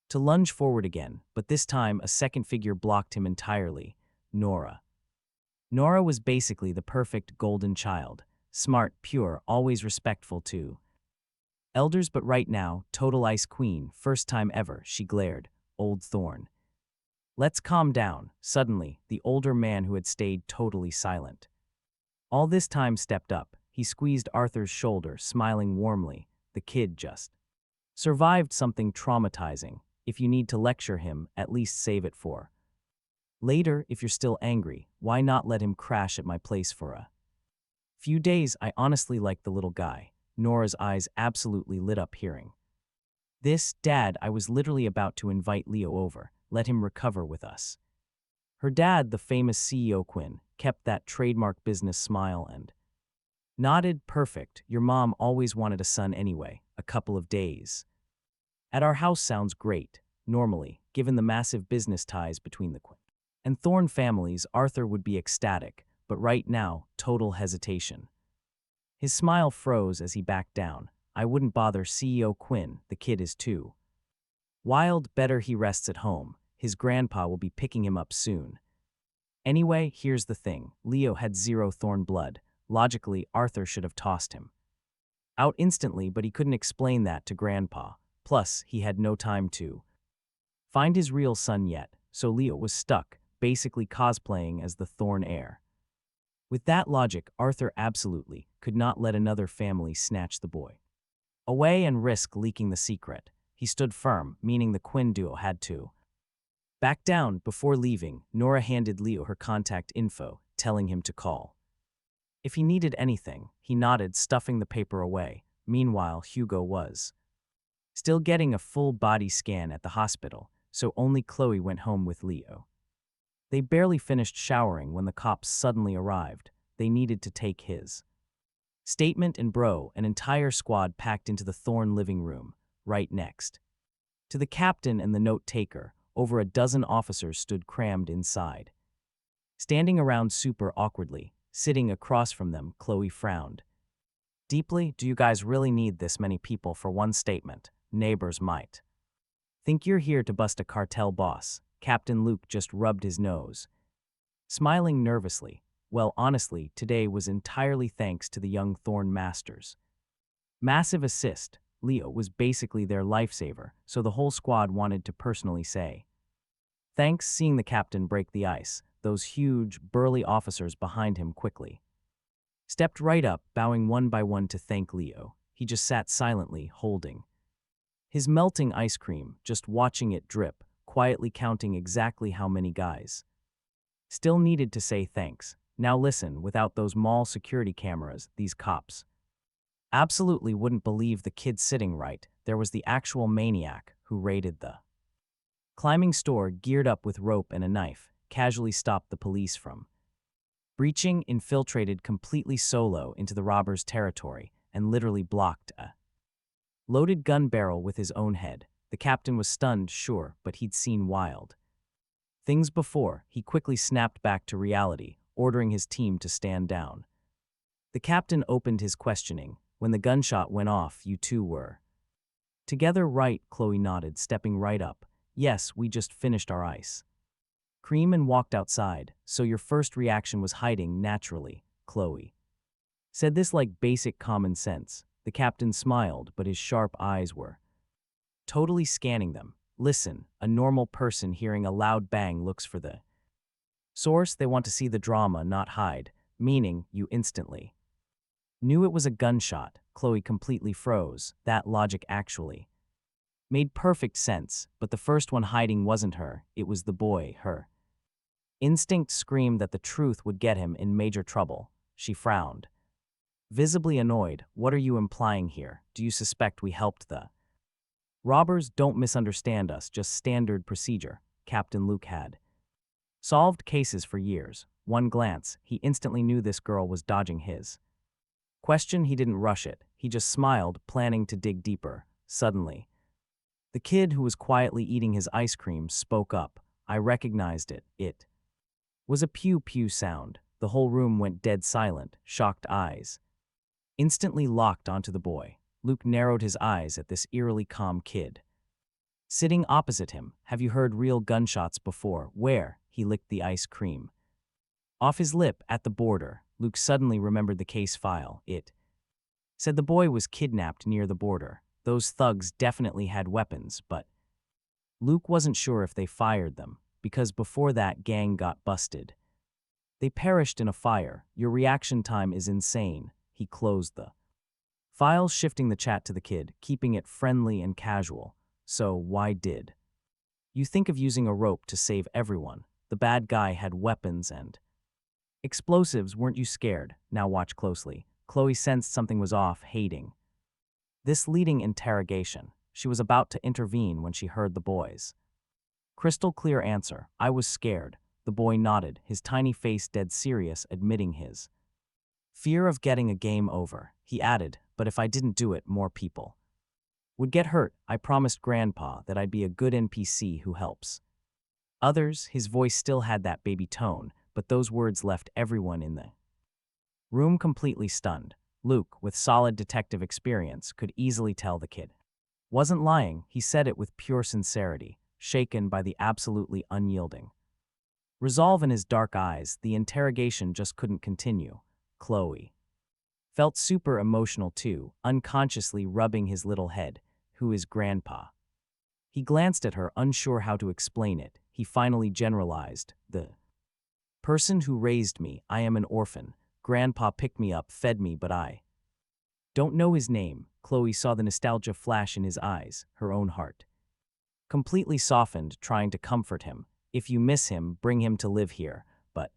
to lunge forward again, but this time a second figure blocked him entirely. Nora. Nora was basically the perfect golden child. Smart, pure, always respectful to elders, but right now, total ice queen. First time ever, she glared. "Old Thorne, let's calm down." Suddenly, the older man who had stayed totally silent all this time stepped up. He squeezed Arthur's shoulder, smiling warmly. "The kid just survived something traumatizing. If you need to lecture him, at least save it for later. If you're still angry, why not let him crash at my place for a few days?" I honestly like the little guy. Nora's eyes absolutely lit up hearing this. "Dad, I was literally about to invite Leo over. Let him recover with us." Her dad, the famous CEO Quinn, kept that trademark business smile and nodded. "Perfect. Your mom always wanted a son anyway. A couple of days at our house sounds great." Normally, given the massive business ties between the Quinn and Thorne families, Arthur would be ecstatic, but right now, total hesitation. His smile froze as he backed down. "I wouldn't bother CEO Quinn. The kid is too wild. Better he rests at home. His grandpa will be picking him up soon. Anyway, here's the thing. Leo had zero Thorne blood. Logically, Arthur should have tossed him out instantly, but he couldn't explain that to Grandpa. Plus, he had no time to find his real son yet, so Leo was stuck, basically cosplaying as the Thorne heir. With that logic, Arthur absolutely could not let another family snatch the boy away and risk leaking the secret. He stood firm, meaning the Quinn duo had to back down. Before leaving, Nora handed Leo her contact info, telling him to call if he needed anything. He nodded, stuffing the paper away. Meanwhile, Hugo was still getting a full body scan at the hospital, so only Chloe went home with Leo. They barely finished showering when the cops suddenly arrived. They needed to take his statement, and an entire squad packed into the Thorne living room, right next to the captain and the note taker. Over a dozen officers stood crammed inside, standing around super awkwardly. Sitting across from them, Chloe frowned deeply. "Do you guys really need this many people for one statement? Neighbors might think you're here to bust a cartel boss." Captain Luke just rubbed his nose, smiling nervously. "Well, honestly, today was entirely thanks to the young Thorne masters. Massive assist. Leo was basically their lifesaver, so the whole squad wanted to personally say thanks." Seeing the captain break the ice, those huge, burly officers behind him quickly stepped right up, bowing one by one to thank Leo. He just sat silently, holding his melting ice cream, just watching it drip, quietly counting exactly how many guys Still needed to say thanks. Now listen, without those mall security cameras, these cops absolutely wouldn't believe the kid sitting right. There was the actual maniac who raided the climbing store, geared up with rope and a knife, casually stopped the police from breaching, infiltrated completely solo into the robber's territory, and literally blocked a loaded gun barrel with his own head. The captain was stunned, sure, but he'd seen wild things before. He quickly snapped back to reality, ordering his team to stand down. The captain opened his questioning. When the gunshot went off, you two were together, right? Chloe nodded, stepping right up. Yes, we just finished our ice cream and walked outside. So your first reaction was hiding, naturally, Chloe said this like basic common sense. The captain smiled, but his sharp eyes were totally scanning them. Listen, a normal person hearing a loud bang looks for the source. They want to see the drama, not hide, meaning you instantly knew it was a gunshot. Chloe completely froze. That logic actually made perfect sense, but the first one hiding wasn't her, it was the boy. Her instinct screamed that the truth would get him in major trouble. She frowned, visibly annoyed. What are you implying here? Do you suspect we helped the robbers? Don't misunderstand us, just standard procedure. Captain Luke had solved cases for years. One glance, he instantly knew this girl was dodging his question. He didn't rush it. He just smiled, planning to dig deeper. Suddenly, the kid who was quietly eating his ice cream spoke up. I recognized it. It was a pew-pew sound. The whole room went dead silent, shocked eyes instantly locked onto the boy. Luke narrowed his eyes at this eerily calm kid sitting opposite him. Have you heard real gunshots before? Where? He licked the ice cream off his lip. At the border. Luke suddenly remembered the case file. It said the boy was kidnapped near the border. Those thugs definitely had weapons, but Luke wasn't sure if they fired them, because before that gang got busted, they perished in a fire. Your reaction time is insane. He closed the file, shifting the chat to the kid, keeping it friendly and casual. So why did you think of using a rope to save everyone? The bad guy had weapons and explosives. Weren't you scared? Now watch closely. Chloe sensed something was off, hating this leading interrogation. She was about to intervene when she heard the boy's crystal clear answer. I was scared. The boy nodded, his tiny face dead serious, admitting his fear of getting a game over. He added, but if I didn't do it, more people would get hurt. I promised Grandpa that I'd be a good NPC who helps others. His voice still had that baby tone, but those words left everyone in the room completely stunned. Luke, with solid detective experience, could easily tell the kid wasn't lying. He said it with pure sincerity, shaken by the absolutely unyielding resolve in his dark eyes. The interrogation just couldn't continue. Chloe felt super emotional too, unconsciously rubbing his little head. Who is Grandpa? He glanced at her, unsure how to explain it. He finally generalized, the person who raised me. I am an orphan. Grandpa picked me up, fed me, but I don't know his name. Chloe saw the nostalgia flash in his eyes, her own heart completely softened, trying to comfort him. If you miss him, bring him to live here. But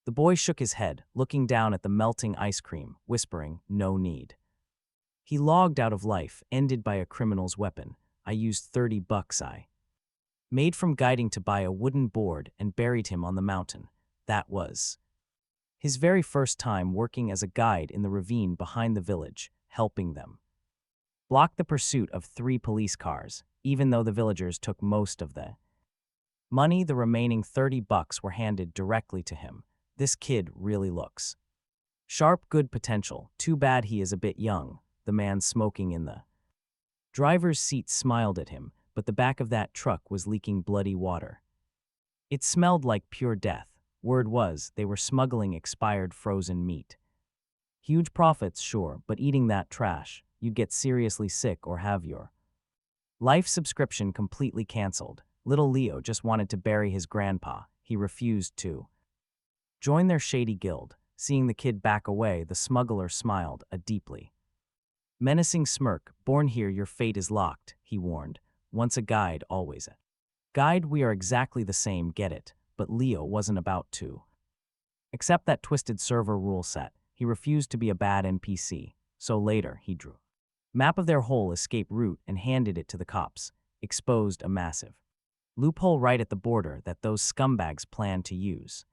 the boy shook his head, looking down at the melting ice cream, whispering, no need. He logged out of life, ended by a criminal's weapon. I used $30 I made from guiding to buy a wooden board and buried him on the mountain. That was his very first time working as a guide in the ravine behind the village, helping them block the pursuit of 3 police cars. Even though the villagers took most of the money, the remaining $30 were handed directly to him. This kid really looks sharp, good potential. Too bad he is a bit young. The man smoking in the driver's seat smiled at him, but the back of that truck was leaking bloody water. It smelled like pure death. Word was they were smuggling expired frozen meat. Huge profits, sure, but eating that trash, you'd get seriously sick or have your life subscription completely canceled. Little Leo just wanted to bury his grandpa. He refused to join their shady guild. Seeing the kid back away, the smuggler smiled, a deeply menacing smirk. Born here, your fate is locked, he warned. Once a guide, always a guide. We are exactly the same, get it? but Leo wasn't about to accept that twisted server rule set. He refused to be a bad NPC, so later he drew map of their whole escape route and handed it to the cops, exposed a massive loophole right at the border that those scumbags planned to use.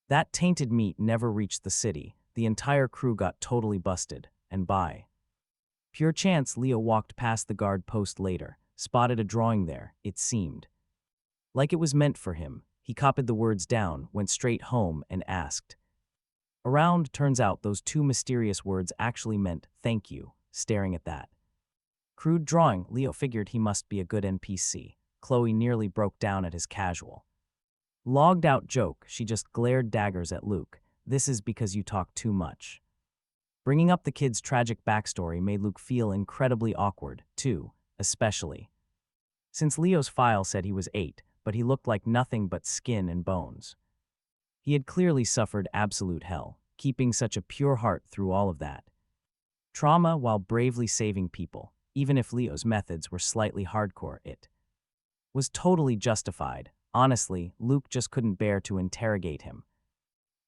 That tainted meat never reached the city. The entire crew got totally busted, and by pure chance Leo walked past the guard post later, spotted a drawing there, it seemed like it was meant for him. He copied the words down, went straight home, and asked around. Turns out those two mysterious words actually meant thank you. Staring at that crude drawing, Leo figured he must be a good NPC. Chloe nearly broke down at his casual, logged out joke. She just glared daggers at Luke. This is because you talk too much. Bringing up the kid's tragic backstory made Luke feel incredibly awkward, too, especially since Leo's file said he was 8, but he looked like nothing but skin and bones. He had clearly suffered absolute hell, keeping such a pure heart through all of that trauma while bravely saving people. Even if Leo's methods were slightly hardcore, it was totally justified. Honestly, Luke just couldn't bear to interrogate him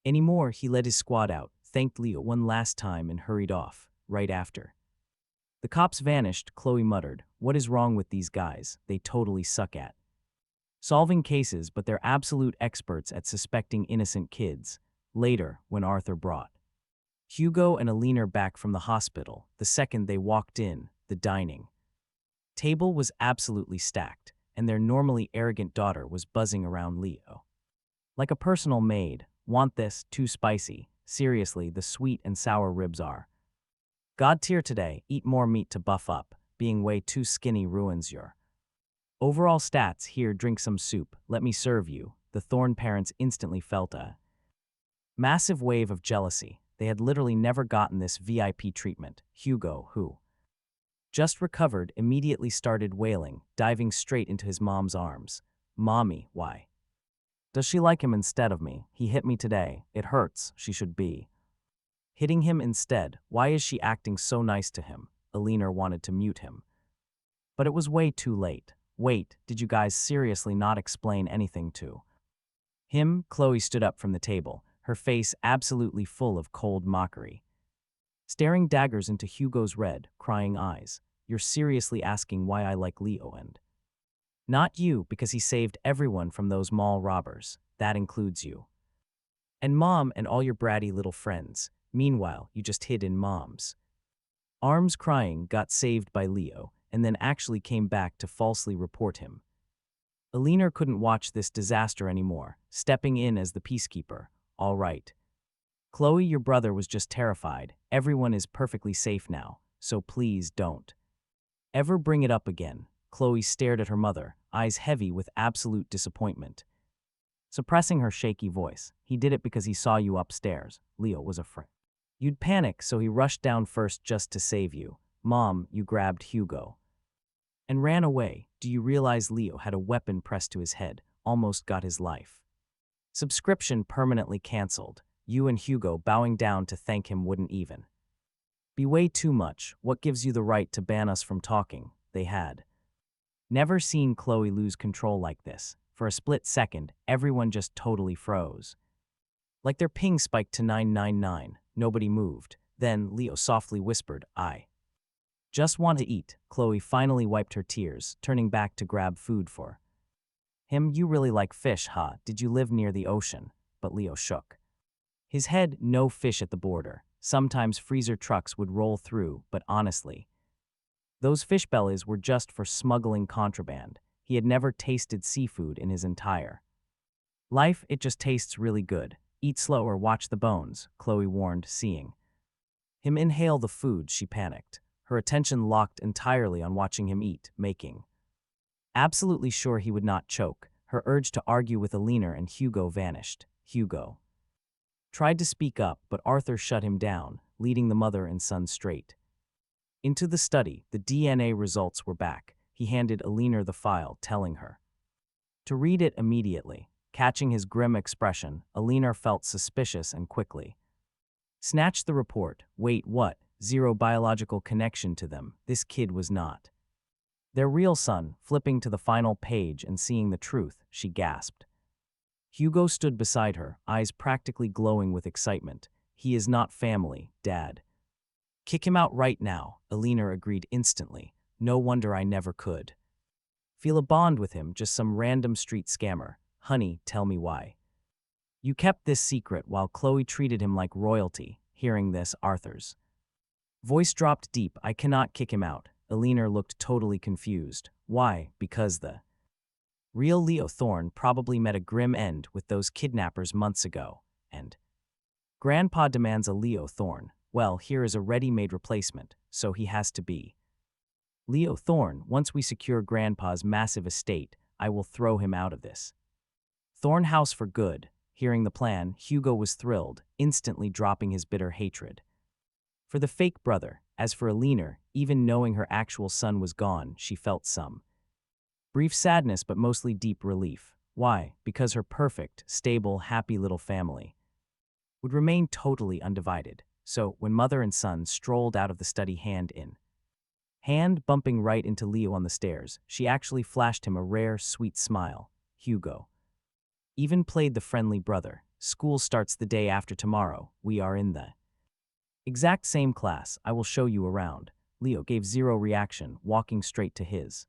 anymore. He led his squad out, thanked Leo one last time, and hurried off. Right after the cops vanished, Chloe muttered, "What is wrong with these guys? They totally suck at solving cases, but they're absolute experts at suspecting innocent kids." Later, when Arthur brought Hugo and Alina back from the hospital, the second they walked in, the dining table was absolutely stacked, and their normally arrogant daughter was buzzing around Leo like a personal maid. "Want this? Too spicy. Seriously, the sweet and sour ribs are god tier today. Eat more meat to buff up. Being way too skinny ruins your overall stats. Here, drink some soup. Let me serve you." The Thorne parents instantly felt a massive wave of jealousy. They had literally never gotten this VIP treatment. Hugo, who just recovered, immediately started wailing, diving straight into his mom's arms. "Mommy, why does she like him instead of me? He hit me today. It hurts. She should be hitting him instead. Why is she acting so nice to him?" Alina wanted to mute him, but it was way too late. "Wait, did you guys seriously not explain anything to him?" Chloe stood up from the table, her face absolutely full of cold mockery, staring daggers into Hugo's red, crying eyes. "You're seriously asking why I like Leo and not you, because he saved everyone from those mall robbers. That includes you and Mom and all your bratty little friends. Meanwhile, you just hid in Mom's arms crying, got saved by Leo, and then actually came back to falsely report him." Alina couldn't watch this disaster anymore, stepping in as the peacekeeper. "All right, Chloe, your brother was just terrified. Everyone is perfectly safe now, so please don't ever bring it up again." Chloe stared at her mother, eyes heavy with absolute disappointment. Suppressing her shaky voice, "He did it because he saw you upstairs. Leo was afraid you'd panic, so he rushed down first just to save you. Mom, you grabbed Hugo and ran away. Do you realize Leo had a weapon pressed to his head, almost got his life subscription permanently canceled. You and Hugo bowing down to thank him wouldn't even be way too much. What gives you the right to ban us from talking?" They had never seen Chloe lose control like this. For a split second, everyone just totally froze. Like their ping spiked to 999. Nobody moved. Then Leo softly whispered, "I just want to eat." Chloe finally wiped her tears, turning back to grab food for him. "You really like fish, huh? Did you live near the ocean?" But Leo shook his head. "No fish at the border. Sometimes freezer trucks would roll through, but honestly, those fish bellies were just for smuggling contraband." He had never tasted seafood in his entire life. "It just tastes really good. Eat slow or watch the bones," Chloe warned, seeing him inhale the food. She panicked, her attention locked entirely on watching him eat, making absolutely sure he would not choke. Her urge to argue with Alina and Hugo vanished. Hugo tried to speak up, but Arthur shut him down, leading the mother and son straight into the study. The DNA results were back. He handed Alina the file, telling her to read it immediately. Catching his grim expression, Alina felt suspicious and quickly snatched the report. "Wait, what? Zero biological connection to them. This kid was not their real son." Flipping to the final page and seeing the truth, she gasped. Hugo stood beside her, eyes practically glowing with excitement. He is not family, Dad. Kick him out right now, Alina agreed instantly. No wonder I never could. Feel a bond with him, just some random street scammer. Honey, tell me why. You kept this secret while Chloe treated him like royalty. Hearing this, Arthur's voice dropped deep. I cannot kick him out. Alina looked totally confused. Why? Because the real Leo Thorne probably met a grim end with those kidnappers months ago. And Grandpa demands a Leo Thorne. Well, here is a ready-made replacement, so he has to be Leo Thorne. Once we secure Grandpa's massive estate, I will throw him out of this Thorne house for good. Hearing the plan, Hugo was thrilled, instantly dropping his bitter hatred for the fake brother. As for Alina, even knowing her actual son was gone, she felt some brief sadness but mostly deep relief. Why? Because her perfect, stable, happy little family would remain totally undivided. So, when mother and son strolled out of the study hand in hand, bumping right into Leo on the stairs, she actually flashed him a rare, sweet smile. Hugo even played the friendly brother. School starts the day after tomorrow. We are in the exact same class. I will show you around. Leo gave zero reaction, walking straight to his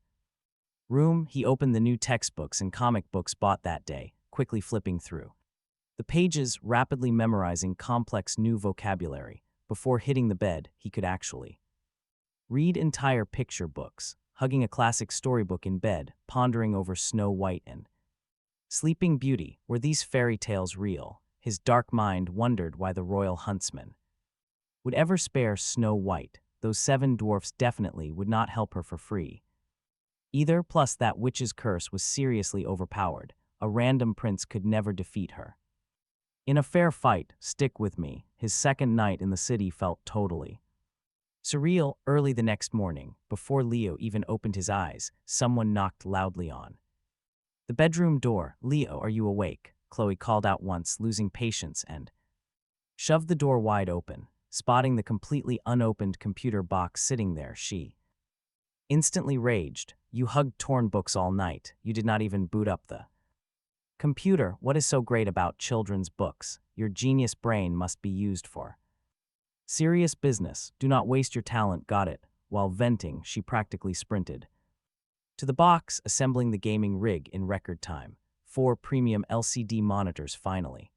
room. He opened the new textbooks and comic books bought that day, quickly flipping through the pages, rapidly memorizing complex new vocabulary. Before hitting the bed, he could actually read entire picture books, hugging a classic storybook in bed, pondering over Snow White and Sleeping Beauty. Were these fairy tales real? His dark mind wondered why the royal huntsman would ever spare Snow White. Those 7 dwarfs definitely would not help her for free either, plus that witch's curse was seriously overpowered. A random prince could never defeat her in a fair fight. Stick with me. His second night in the city felt totally surreal. Early the next morning, before Leo even opened his eyes, someone knocked loudly on the bedroom door. Leo, are you awake? Chloe called out once, losing patience, and shoved the door wide open. Spotting the completely unopened computer box sitting there, she instantly raged. You hugged torn books all night. You did not even boot up the computer. What is so great about children's books? Your genius brain must be used for serious business. Do not waste your talent. Got it. While venting, she practically sprinted to the box, assembling the gaming rig in record time. 4 premium LCD monitors finally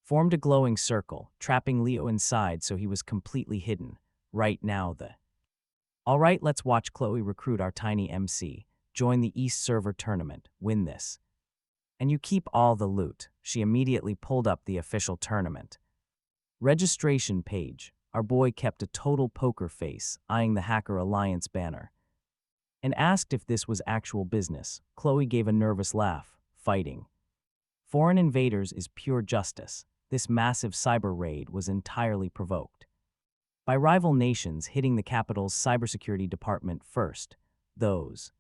formed a glowing circle, trapping Leo inside so he was completely hidden. Right now all right, let's watch Chloe recruit our tiny MC. Join the East Server tournament. Win this and you keep all the loot. She immediately pulled up the official tournament registration page. Our boy kept a total poker face, eyeing the Hacker Alliance banner, and asked if this was actual business. Chloe gave a nervous laugh. Fighting foreign invaders is pure justice. This massive cyber raid was entirely provoked by rival nations hitting the capital's cybersecurity department first. Those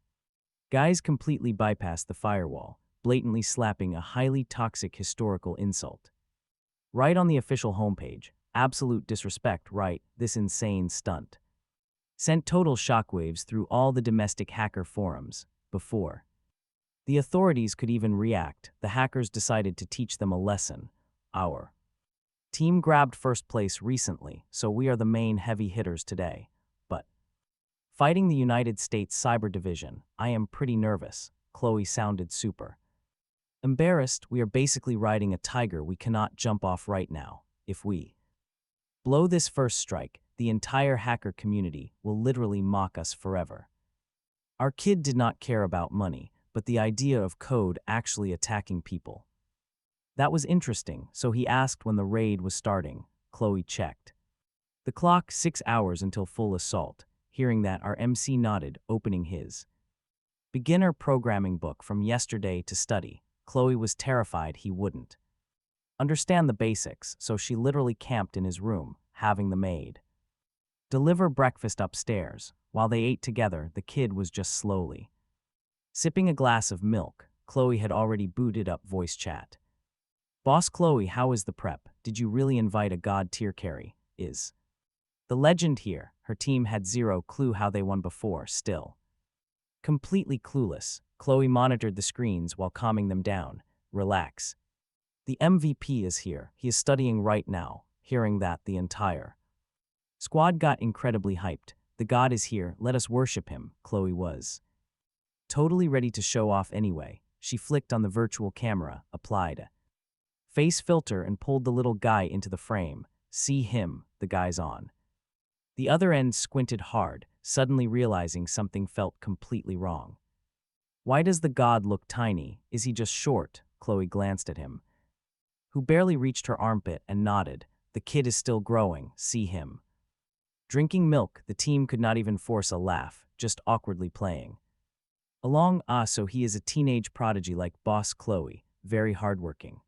guys completely bypassed the firewall, blatantly slapping a highly toxic historical insult right on the official homepage. Absolute disrespect, right? This insane stunt sent total shockwaves through all the domestic hacker forums. Before the authorities could even react, the hackers decided to teach them a lesson. Our team grabbed first place recently, so we are the main heavy hitters today. But fighting the United States Cyber Division, I am pretty nervous. Chloe sounded super embarrassed. We are basically riding a tiger we cannot jump off right now. If we blow this first strike, the entire hacker community will literally mock us forever. Our kid did not care about money, but the idea of code actually attacking people, that was interesting, so he asked when the raid was starting. Chloe checked the clock. 6 hours until full assault. Hearing that, our MC nodded, opening his beginner programming book from yesterday to study. Chloe was terrified he wouldn't understand the basics, so she literally camped in his room, having the maid deliver breakfast upstairs. While they ate together, the kid was just slowly sipping a glass of milk. Chloe had already booted up voice chat. Boss Chloe, how is the prep? Did you really invite a god-tier carry? Is the legend here? Her team had zero clue how they won before. Still completely clueless, Chloe monitored the screens while calming them down. Relax. The MVP is here. He is studying right now. Hearing that, the entire squad got incredibly hyped. The god is here. Let us worship him. Chloe was totally ready to show off anyway. She flicked on the virtual camera, applied a face filter and pulled the little guy into the frame. See him, the guy's on. The other end squinted hard, suddenly realizing something felt completely wrong. Why does the god look tiny? Is he just short? Chloe glanced at him, who barely reached her armpit, and nodded. The kid is still growing. See him. Drinking milk, the team could not even force a laugh, just awkwardly playing along. So he is a teenage prodigy like boss Chloe, very hardworking.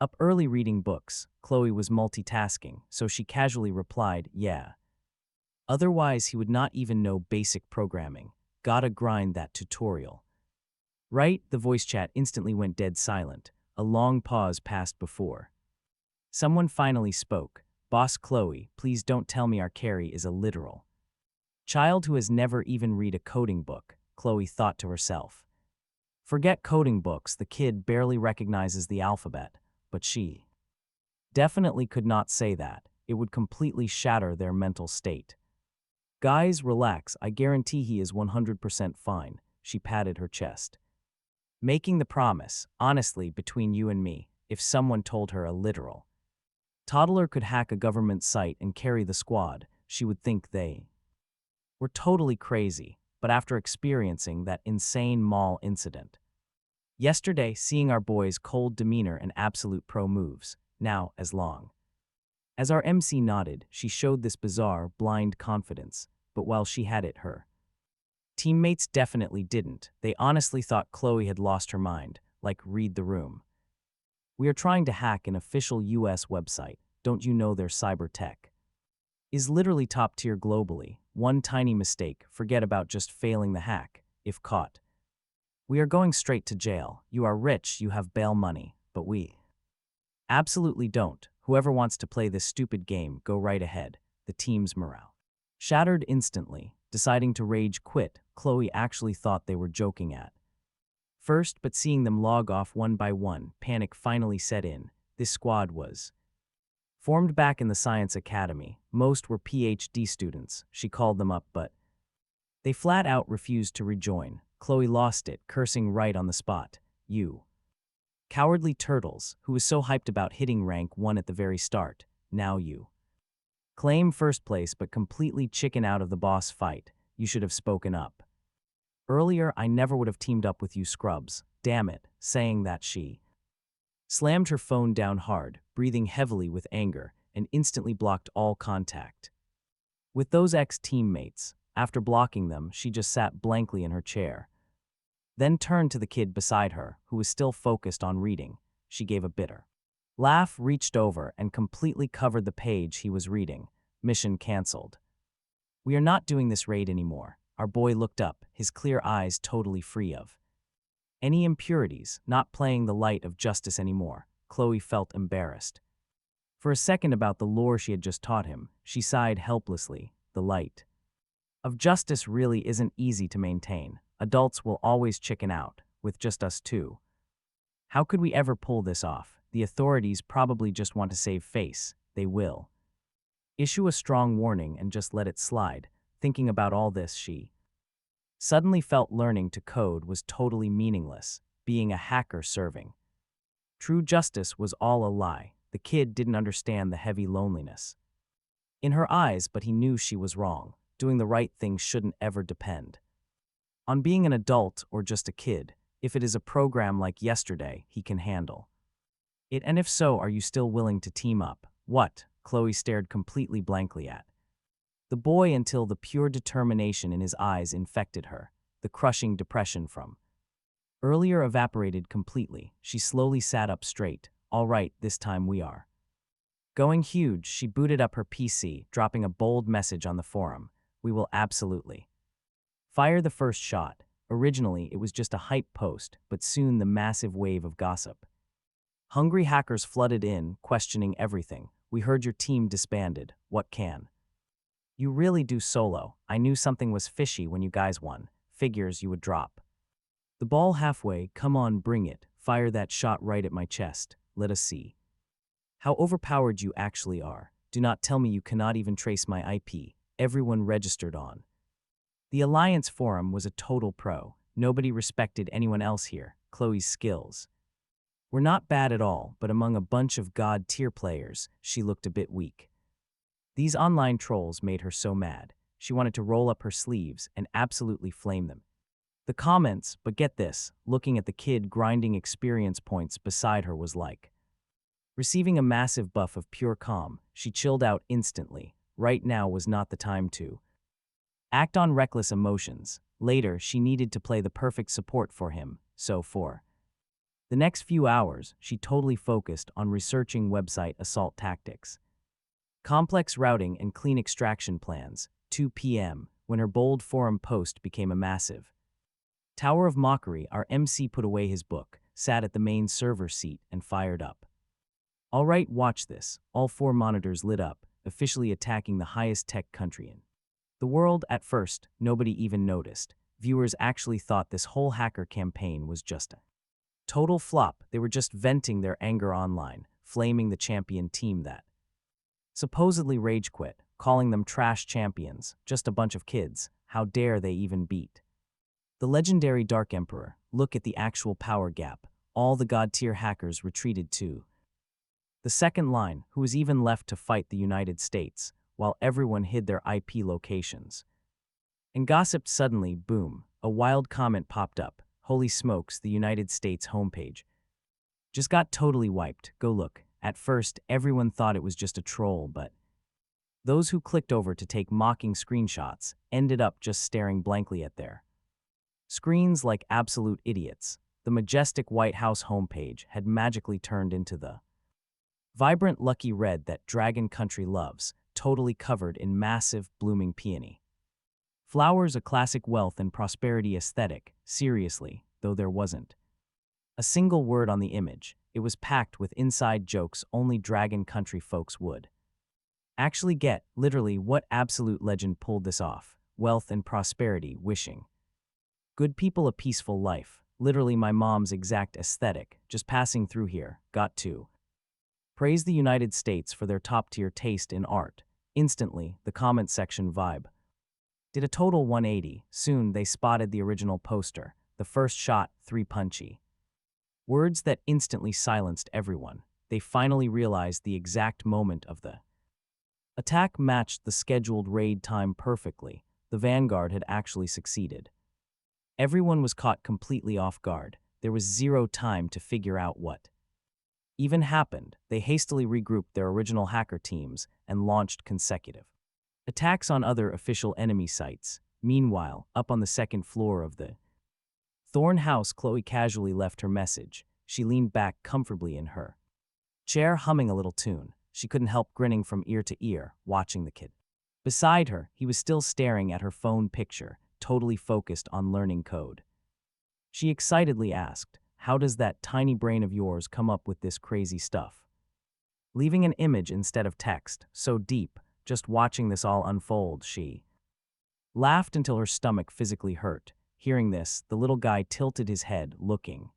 Up early reading books. Chloe was multitasking, so she casually replied, yeah. Otherwise he would not even know basic programming. Gotta grind that tutorial. Right? The voice chat instantly went dead silent. A long pause passed before someone finally spoke. Boss Chloe, please don't tell me our carry is a literal child who has never even read a coding book, Chloe thought to herself. Forget coding books, the kid barely recognizes the alphabet, but she definitely could not say that. It would completely shatter their mental state. Guys, relax, I guarantee he is 100% fine, she patted her chest. Making the promise, honestly, between you and me, if someone told her a literal toddler could hack a government site and carry the squad, she would think they were totally crazy. But after experiencing that insane mall incident yesterday, seeing our boys' cold demeanor and absolute pro moves, now, as long as our MC nodded, she showed this bizarre, blind confidence. But while she had it, her teammates definitely didn't. They honestly thought Chloe had lost her mind, like read the room. We are trying to hack an official US website. Don't you know their cyber tech is literally top tier globally? One tiny mistake, forget about just failing the hack, if caught. We are going straight to jail. You are rich, you have bail money, but we absolutely don't. Whoever wants to play this stupid game, go right ahead. The team's morale shattered instantly. Deciding to rage quit, Chloe actually thought they were joking at first, but seeing them log off one by one, panic finally set in. This squad was formed back in the Science Academy. Most were PhD students. She called them up, but they flat out refused to rejoin. Chloe lost it, cursing right on the spot. You cowardly turtles, who was so hyped about hitting rank 1 at the very start. Now you claim first place but completely chicken out of the boss fight. You should have spoken up earlier. I never would have teamed up with you scrubs. Damn it. Saying that, she slammed her phone down hard, breathing heavily with anger, and instantly blocked all contact with those ex-teammates. After blocking them, she just sat blankly in her chair, then turned to the kid beside her, who was still focused on reading. She gave a bitter laugh, reached over, and completely covered the page he was reading. Mission canceled. We are not doing this raid anymore. Our boy looked up, his clear eyes totally free of any impurities, not playing the light of justice anymore. Chloe felt embarrassed for a second about the lore she had just taught him. She sighed helplessly. The light of justice really isn't easy to maintain. Adults will always chicken out, with just us two. How could we ever pull this off? The authorities probably just want to save face. They will issue a strong warning and just let it slide. Thinking about all this, she suddenly felt learning to code was totally meaningless. Being a hacker serving true justice was all a lie. The kid didn't understand the heavy loneliness in her eyes, but he knew she was wrong. Doing the right thing shouldn't ever depend on being an adult or just a kid. If it is a program like yesterday, he can handle it. And if so, are you still willing to team up? What? Chloe stared completely blankly at the boy until the pure determination in his eyes infected her. The crushing depression from earlier evaporated completely. She slowly sat up straight. All right, this time we are going huge. She booted up her PC, dropping a bold message on the forum. We will absolutely fire the first shot. Originally, it was just a hype post, but soon the massive wave of gossip. Hungry hackers flooded in, questioning everything. We heard your team disbanded. What can you really do solo? I knew something was fishy when you guys won. Figures you would drop the ball halfway. Come on, bring it. Fire that shot right at my chest. let us see how overpowered you actually are. Do not tell me you cannot even trace my IP. Everyone registered on. The Alliance forum was a total pro. Nobody respected anyone else here. Chloe's skills were not bad at all, but among a bunch of god-tier players, she looked a bit weak. These online trolls made her so mad. She wanted to roll up her sleeves and absolutely flame them. The comments, but get this, looking at the kid grinding experience points beside her was like receiving a massive buff of pure calm. She chilled out instantly. Right now was not the time to act on reckless emotions. Later, she needed to play the perfect support for him, so for the next few hours, she totally focused on researching website assault tactics, complex routing and clean extraction plans. 2 p.m., when her bold forum post became a massive tower of mockery, our MC put away his book, sat at the main server seat, and fired up. All right, watch this. All 4 monitors lit up, officially attacking the highest tech country in the world. At first, nobody even noticed. Viewers actually thought this whole hacker campaign was just a total flop. They were just venting their anger online, flaming the champion team that supposedly rage quit, calling them trash champions, just a bunch of kids. How dare they even beat the legendary Dark Emperor? Look at the actual power gap. All the god-tier hackers retreated to the second line, who was even left to fight the United States, while everyone hid their IP locations. And gossiped. Suddenly, boom, a wild comment popped up. Holy smokes, the United States homepage just got totally wiped. Go look. At first, everyone thought it was just a troll, but those who clicked over to take mocking screenshots ended up just staring blankly at their screens like absolute idiots. The majestic White House homepage had magically turned into the vibrant lucky red that Dragon Country loves, totally covered in massive, blooming peony flowers, a classic wealth and prosperity aesthetic. Seriously, though, there wasn't a single word on the image. It was packed with inside jokes only Dragon Country folks would actually get. Literally, what absolute legend pulled this off? Wealth and prosperity, wishing good people a peaceful life. Literally my mom's exact aesthetic. Just passing through here, got to praise the United States for their top-tier taste in art. Instantly, the comment section vibe did a total 180. Soon they spotted the original poster. The first shot, 3 punchy words that instantly silenced everyone. They finally realized the exact moment of the attack matched the scheduled raid time perfectly. The Vanguard had actually succeeded. Everyone was caught completely off guard. There was zero time to figure out what even happened. They hastily regrouped their original hacker teams and launched consecutive attacks on other official enemy sites. Meanwhile, up on the second floor of the Thorn House, Chloe casually left her message. She leaned back comfortably in her chair, humming a little tune. She couldn't help grinning from ear to ear, watching the kid beside her. He was still staring at her phone picture, totally focused on learning code. She excitedly asked, "How does that tiny brain of yours come up with this crazy stuff?" Leaving an image instead of text, so deep, just watching this all unfold. She laughed until her stomach physically hurt. Hearing this, the little guy tilted his head, looking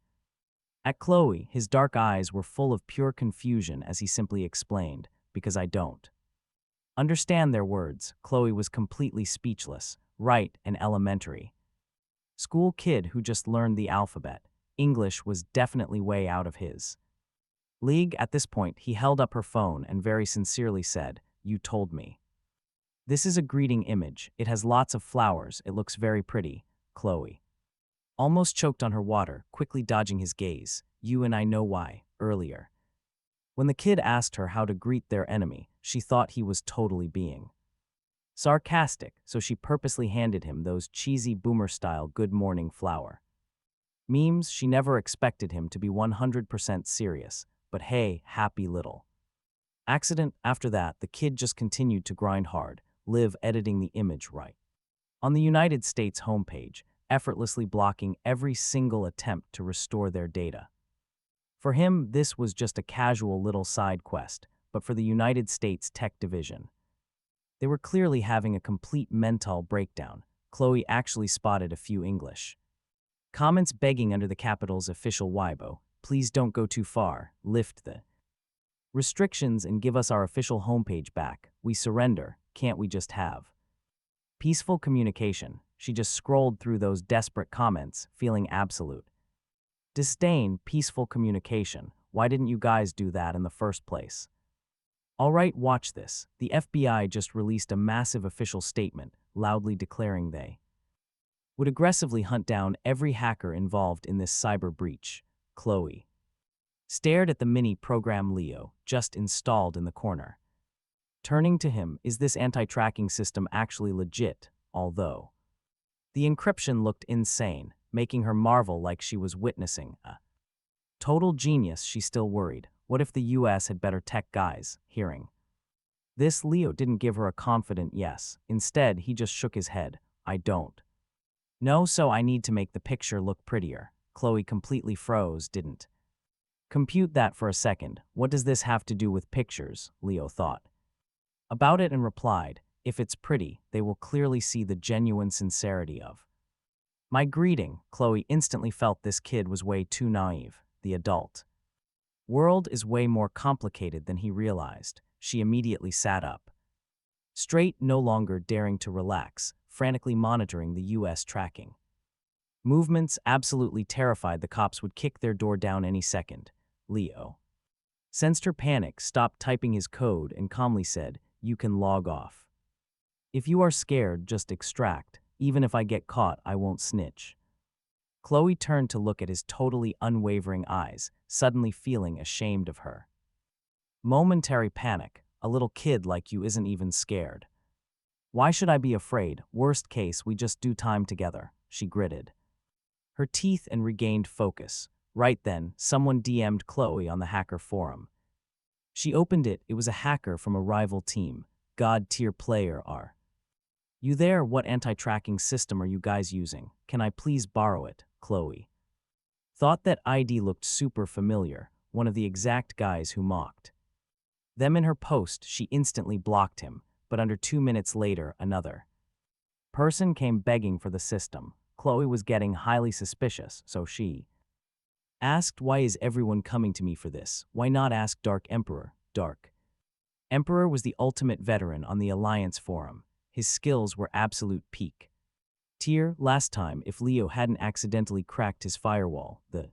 at Chloe. His dark eyes were full of pure confusion as he simply explained, "Because I don't understand their words." Chloe was completely speechless. Right, an elementary school kid who just learned the alphabet. English was definitely way out of his league. At this point, he held up her phone and very sincerely said, "You told me. This is a greeting image. It has lots of flowers. It looks very pretty." Chloe almost choked on her water, quickly dodging his gaze. "You and I know why." Earlier, when the kid asked her how to greet their enemy, she thought he was totally being sarcastic, so she purposely handed him those cheesy boomer-style good morning flower memes. She never expected him to be 100% serious, but hey, happy little accident. After that, the kid just continued to grind hard, live editing the image right on the United States homepage, effortlessly blocking every single attempt to restore their data. For him, this was just a casual little side quest, but for the United States tech division, they were clearly having a complete mental breakdown. Chloe actually spotted a few English comments begging under the Capitol's official Weibo. Please don't go too far. Lift the restrictions and give us our official homepage back. We surrender. Can't we just have peaceful communication? She just scrolled through those desperate comments, feeling absolute disdain. Peaceful communication. Why didn't you guys do that in the first place? All right, watch this. The FBI just released a massive official statement, loudly declaring they would aggressively hunt down every hacker involved in this cyber breach. Chloe stared at the mini program Leo just installed in the corner. Turning to him, is this anti-tracking system actually legit? Although the encryption looked insane, making her marvel like she was witnessing a total genius. She still worried. What if the US had better tech guys? Hearing this, Leo didn't give her a confident yes. Instead, he just shook his head. I don't know, so I need to make the picture look prettier. Chloe completely froze, didn't compute that for a second. What does this have to do with pictures? Leo thought about it and replied, if it's pretty, they will clearly see the genuine sincerity of my greeting. Chloe instantly felt this kid was way too naive. The adult world is way more complicated than he realized. She immediately sat up straight, no longer daring to relax, frantically monitoring the US tracking movements, absolutely terrified the cops would kick their door down any second. Leo sensed her panic, stopped typing his code, and calmly said, you can log off. If you are scared, just extract. Even if I get caught, I won't snitch. Chloe turned to look at his totally unwavering eyes, suddenly feeling ashamed of her momentary panic. A little kid like you isn't even scared. Why should I be afraid? Worst case, we just do time together, she gritted her teeth and regained focus. Right then, someone DM'd Chloe on the hacker forum. She opened it. It was a hacker from a rival team. God-tier player. Are you there? What anti-tracking system are you guys using? Can I please borrow it? Chloe thought that ID looked super familiar, one of the exact guys who mocked them in her post. She instantly blocked him, but under 2 minutes later, another person came begging for the system. Chloe was getting highly suspicious, so she asked, why is everyone coming to me for this? Why not ask Dark Emperor? Dark Emperor was the ultimate veteran on the Alliance forum. His skills were absolute peak tier. Last time, if Leo hadn't accidentally cracked his firewall, the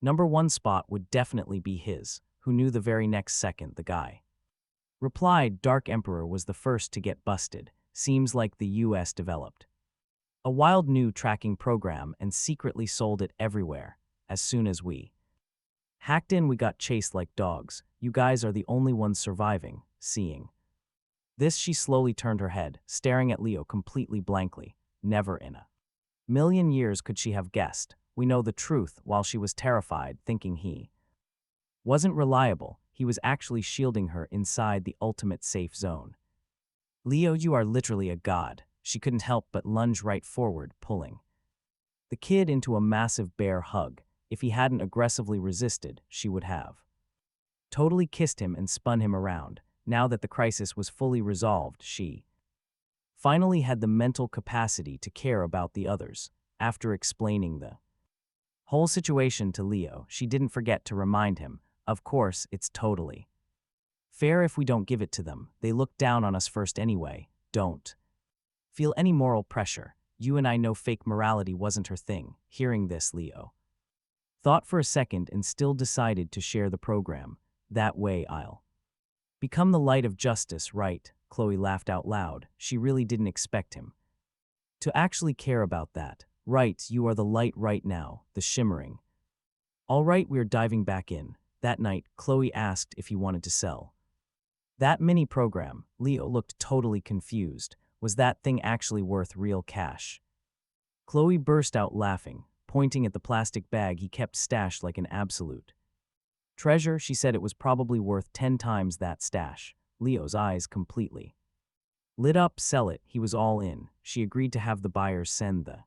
#1 spot would definitely be his. Who knew the very next second? The guy replied. Dark Emperor was the first to get busted. Seems like the US developed a wild new tracking program and secretly sold it everywhere. As soon as we hacked in, we got chased like dogs. You guys are the only ones surviving. Seeing this, she slowly turned her head, staring at Leo completely blankly. Never in a million years could she have guessed. We know the truth. While she was terrified, thinking he wasn't reliable, he was actually shielding her inside the ultimate safe zone. Leo, you are literally a god. She couldn't help but lunge right forward, pulling the kid into a massive bear hug. If he hadn't aggressively resisted, she would have totally kissed him and spun him around. Now that the crisis was fully resolved, she finally had the mental capacity to care about the others. After explaining the whole situation to Leo, she didn't forget to remind him, of course, it's totally fair if we don't give it to them. They look down on us first anyway. Don't feel any moral pressure. You and I know fake morality wasn't her thing. Hearing this, Leo thought for a second and still decided to share the program. That way I'll become the light of justice, right? Chloe laughed out loud. She really didn't expect him to actually care about that. Right, you are the light right now, the shimmering. All right, we're diving back in. That night, Chloe asked if he wanted to sell that mini program. Leo looked totally confused. Was that thing actually worth real cash? Chloe burst out laughing, pointing at the plastic bag he kept stashed like an absolute treasure. She said it was probably worth 10 times that stash. Leo's eyes completely lit up. Sell it. He was all in. She agreed to have the buyers send the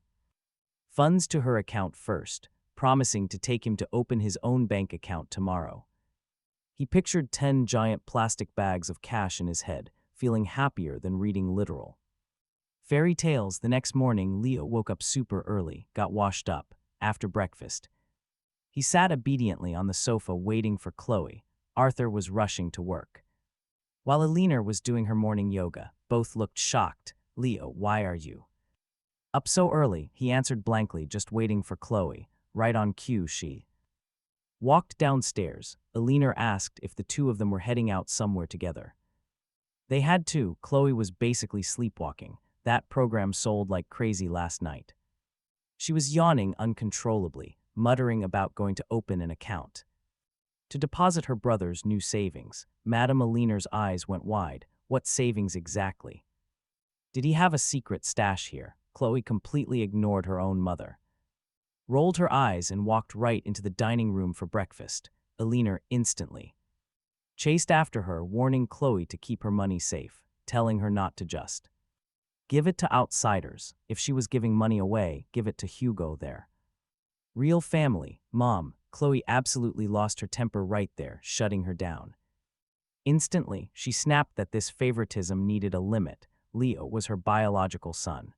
funds to her account first, promising to take him to open his own bank account tomorrow. He pictured 10 giant plastic bags of cash in his head, feeling happier than reading literal fairy tales. The next morning, Leo woke up super early, got washed up. After breakfast, He sat obediently on the sofa waiting for Chloe. Arthur was rushing to work. While Alina was doing her morning yoga, both looked shocked. Leo, why are you up so early? He answered blankly, just waiting for Chloe. Right on cue, she walked downstairs. Alina asked if the two of them were heading out somewhere together. They had to. Chloe was basically sleepwalking. That program sold like crazy last night. She was yawning uncontrollably, muttering about going to open an account to deposit her brother's new savings. Madame Alina's eyes went wide. What savings exactly? Did he have a secret stash here? Chloe completely ignored her own mother, rolled her eyes and walked right into the dining room for breakfast. Alina instantly chased after her, warning Chloe to keep her money safe, telling her not to just give it to outsiders. If she was giving money away, give it to Hugo there. Real family, Mom. Chloe absolutely lost her temper right there, shutting her down. Instantly, she snapped that this favoritism needed a limit. Leo was her biological son,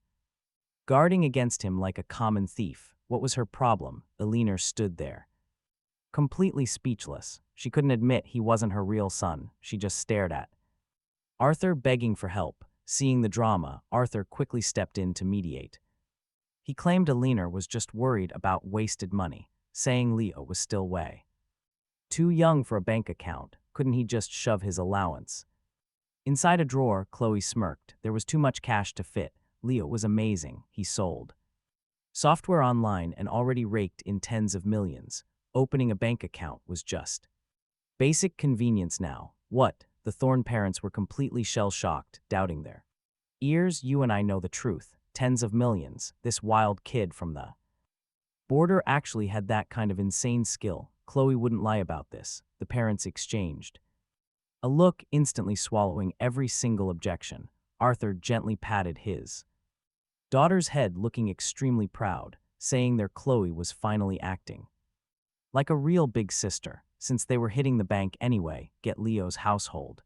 guarding against him like a common thief. What was her problem? Alina stood there, completely speechless. She couldn't admit he wasn't her real son. She just stared at Arthur, begging for help. Seeing the drama, Arthur quickly stepped in to mediate. He claimed Alina was just worried about wasted money, saying Leo was still way too young for a bank account. Couldn't he just shove his allowance inside a drawer? Chloe smirked. There was too much cash to fit. Leo was amazing. He sold software online and already raked in tens of millions. Opening a bank account was just basic convenience now. What? The Thorne parents were completely shell-shocked, doubting their ears. You and I know the truth. Tens of millions. This wild kid from the border actually had that kind of insane skill. Chloe wouldn't lie about this. The parents exchanged a look, instantly swallowing every single objection. Arthur gently patted his daughter's head, looking extremely proud, saying their Chloe was finally acting like a real big sister. Since they were hitting the bank anyway, get Leo's household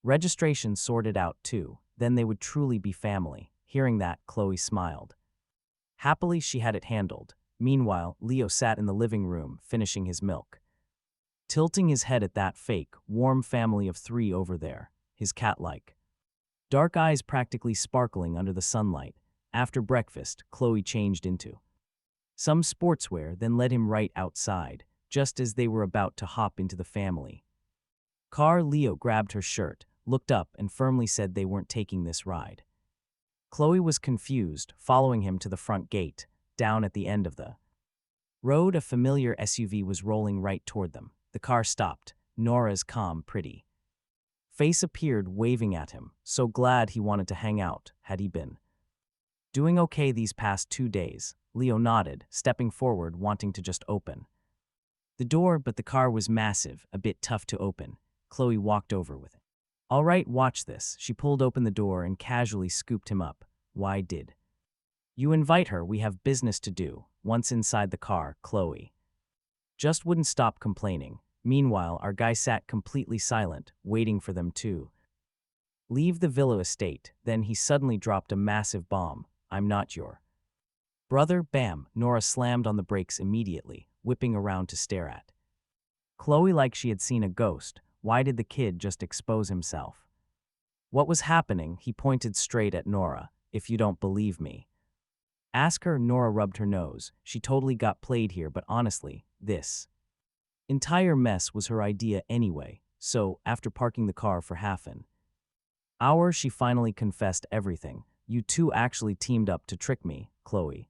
registration sorted out too, then they would truly be family. Hearing that, Chloe smiled. Happily, she had it handled. Meanwhile, Leo sat in the living room, finishing his milk, tilting his head at that fake, warm family of three over there, his cat-like dark eyes practically sparkling under the sunlight. After breakfast, Chloe changed into some sportswear, then led him right outside. Just as they were about to hop into the family car, Leo grabbed her shirt, looked up, and firmly said they weren't taking this ride. Chloe was confused, following him to the front gate. Down at the end of the road, a familiar SUV was rolling right toward them. The car stopped. Nora's calm, pretty face appeared, waving at him. So glad he wanted to hang out. Had he been doing okay these past 2 days? Leo nodded, stepping forward, wanting to just open the door, but the car was massive, a bit tough to open. Chloe walked over with it. All right, watch this. She pulled open the door and casually scooped him up. Why did you invite her? We have business to do. Once inside the car, Chloe just wouldn't stop complaining. Meanwhile, our guy sat completely silent, waiting for them to leave the villa estate. Then he suddenly dropped a massive bomb. I'm not your brother. Bam! Nora slammed on the brakes immediately, whipping around to stare at Chloe like she had seen a ghost. Why did the kid just expose himself? What was happening? He pointed straight at Nora. If you don't believe me, ask her. Nora rubbed her nose. She totally got played here, but honestly, this entire mess was her idea anyway. So, after parking the car for half an hour, she finally confessed everything. You two actually teamed up to trick me. Chloe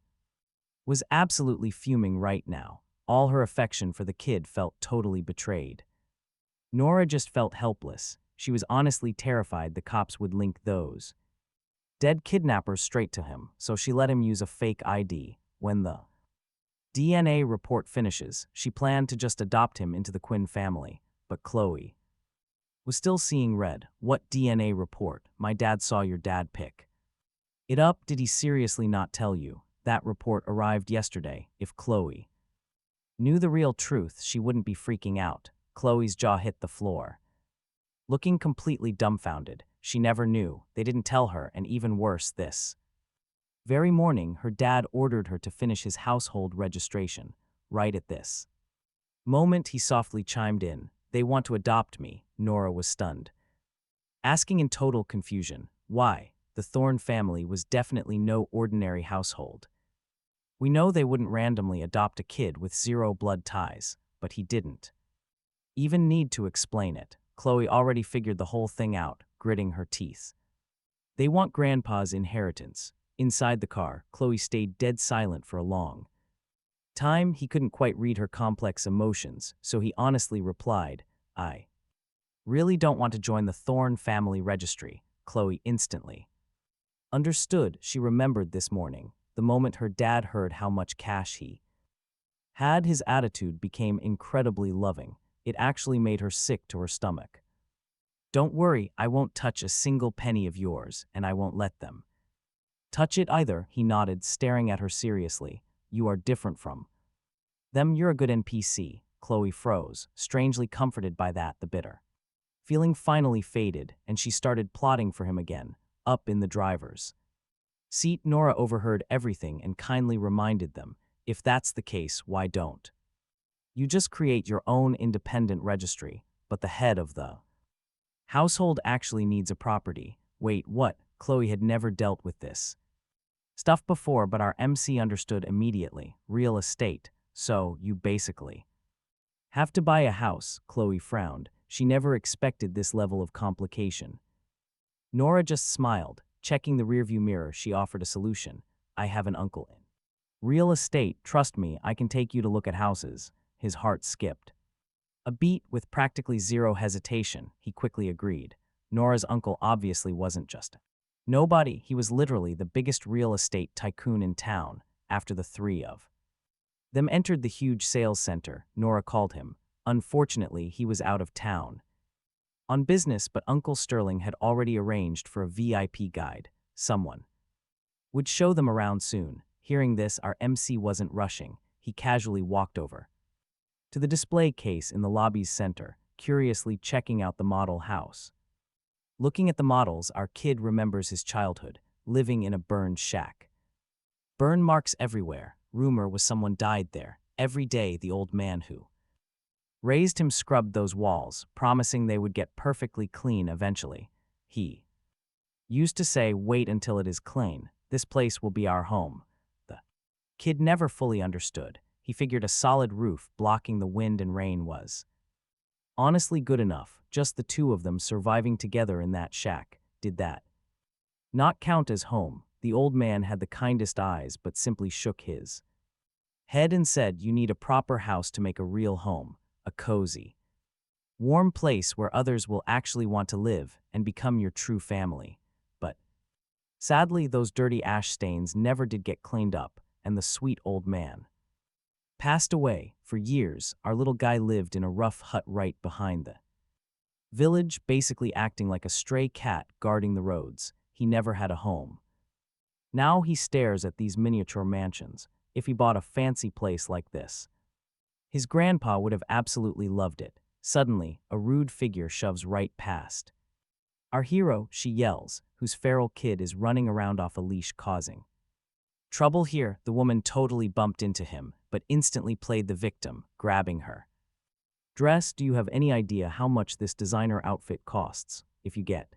was absolutely fuming right now. All her affection for the kid felt totally betrayed. Nora just felt helpless. She was honestly terrified the cops would link those dead kidnappers straight to him, so she let him use a fake ID. When the DNA report finishes, she planned to just adopt him into the Quinn family, but Chloe was still seeing red. What DNA report? My dad saw your dad pick it up. Did he seriously not tell you? That report arrived yesterday. If Chloe knew the real truth, she wouldn't be freaking out. Chloe's jaw hit the floor, looking completely dumbfounded. She never knew. They didn't tell her, and even worse, this very morning, her dad ordered her to finish his household registration. Right at this Moment he softly chimed in, "They want to adopt me." Nora was stunned, asking in total confusion, why? The Thorne family was definitely no ordinary household. We know they wouldn't randomly adopt a kid with zero blood ties, but he didn't even need to explain it. Chloe already figured the whole thing out, gritting her teeth. They want Grandpa's inheritance. Inside the car, Chloe stayed dead silent for a long time. He couldn't quite read her complex emotions, so he honestly replied, "I really don't want to join the Thorne family registry." Chloe instantly understood. She remembered this morning, the moment her dad heard how much cash he had. His attitude became incredibly loving. It actually made her sick to her stomach. "Don't worry, I won't touch a single penny of yours, and I won't let them touch it either," he nodded, staring at her seriously. "You are different from them. You're a good NPC." Chloe froze, strangely comforted by that. The bitter feeling finally faded, and she started plotting for him again. Up in the driver's seat, Nora overheard everything and kindly reminded them, "If that's the case, why don't you just create your own independent registry?" But the head of the household actually needs a property. Wait, what? Chloe had never dealt with this stuff before, but our MC understood immediately. Real estate. So, you basically have to buy a house. Chloe frowned. She never expected this level of complication. Nora just smiled. Checking the rearview mirror, she offered a solution. "I have an uncle in real estate. Trust me, I can take you to look at houses." His heart skipped a beat. With practically zero hesitation, he quickly agreed. Nora's uncle obviously wasn't just nobody. He was literally the biggest real estate tycoon in town. After the three of them entered the huge sales center, Nora called him. Unfortunately, he was out of town on business, but Uncle Sterling had already arranged for a VIP guide. Someone would show them around soon. Hearing this, our MC wasn't rushing. He casually walked over to the display case in the lobby's center, curiously checking out the model house. Looking at the models, our kid remembers his childhood, living in a burned shack. Burn marks everywhere. Rumor was someone died there. Every day, the old man who raised him scrubbed those walls, promising they would get perfectly clean eventually. He used to say, "Wait until it is clean. This place will be our home." The kid never fully understood. He figured a solid roof blocking the wind and rain was honestly good enough. Just the two of them surviving together in that shack. Did that not count as home? The old man had the kindest eyes, but simply shook his head and said, "You need a proper house to make a real home. A cozy, warm place where others will actually want to live and become your true family." But sadly, those dirty ash stains never did get cleaned up, and the sweet old man passed away. For years, our little guy lived in a rough hut right behind the village, basically acting like a stray cat guarding the roads. He never had a home. Now he stares at these miniature mansions. If he bought a fancy place like this, his grandpa would have absolutely loved it. Suddenly, a rude figure shoves right past our hero, she yells, whose feral kid is running around off a leash causing trouble here. The woman totally bumped into him, but instantly played the victim, grabbing her dress. "Do you have any idea how much this designer outfit costs? If you get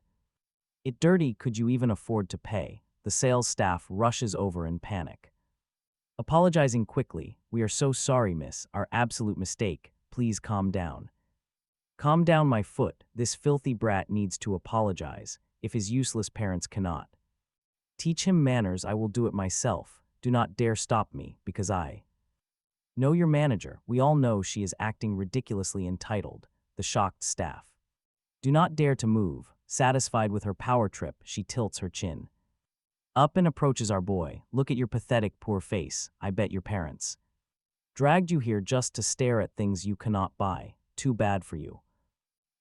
it dirty, could you even afford to pay?" The sales staff rushes over in panic, apologizing quickly. "We are so sorry, miss. Our absolute mistake. Please calm down." "Calm down my foot. This filthy brat needs to apologize. If his useless parents cannot teach him manners, I will do it myself. Do not dare stop me, because I know your manager." We all know she is acting ridiculously entitled. The shocked staff do not dare to move. Satisfied with her power trip, she tilts her chin up and approaches our boy. "Look at your pathetic poor face. I bet your parents dragged you here just to stare at things you cannot buy. Too bad for you.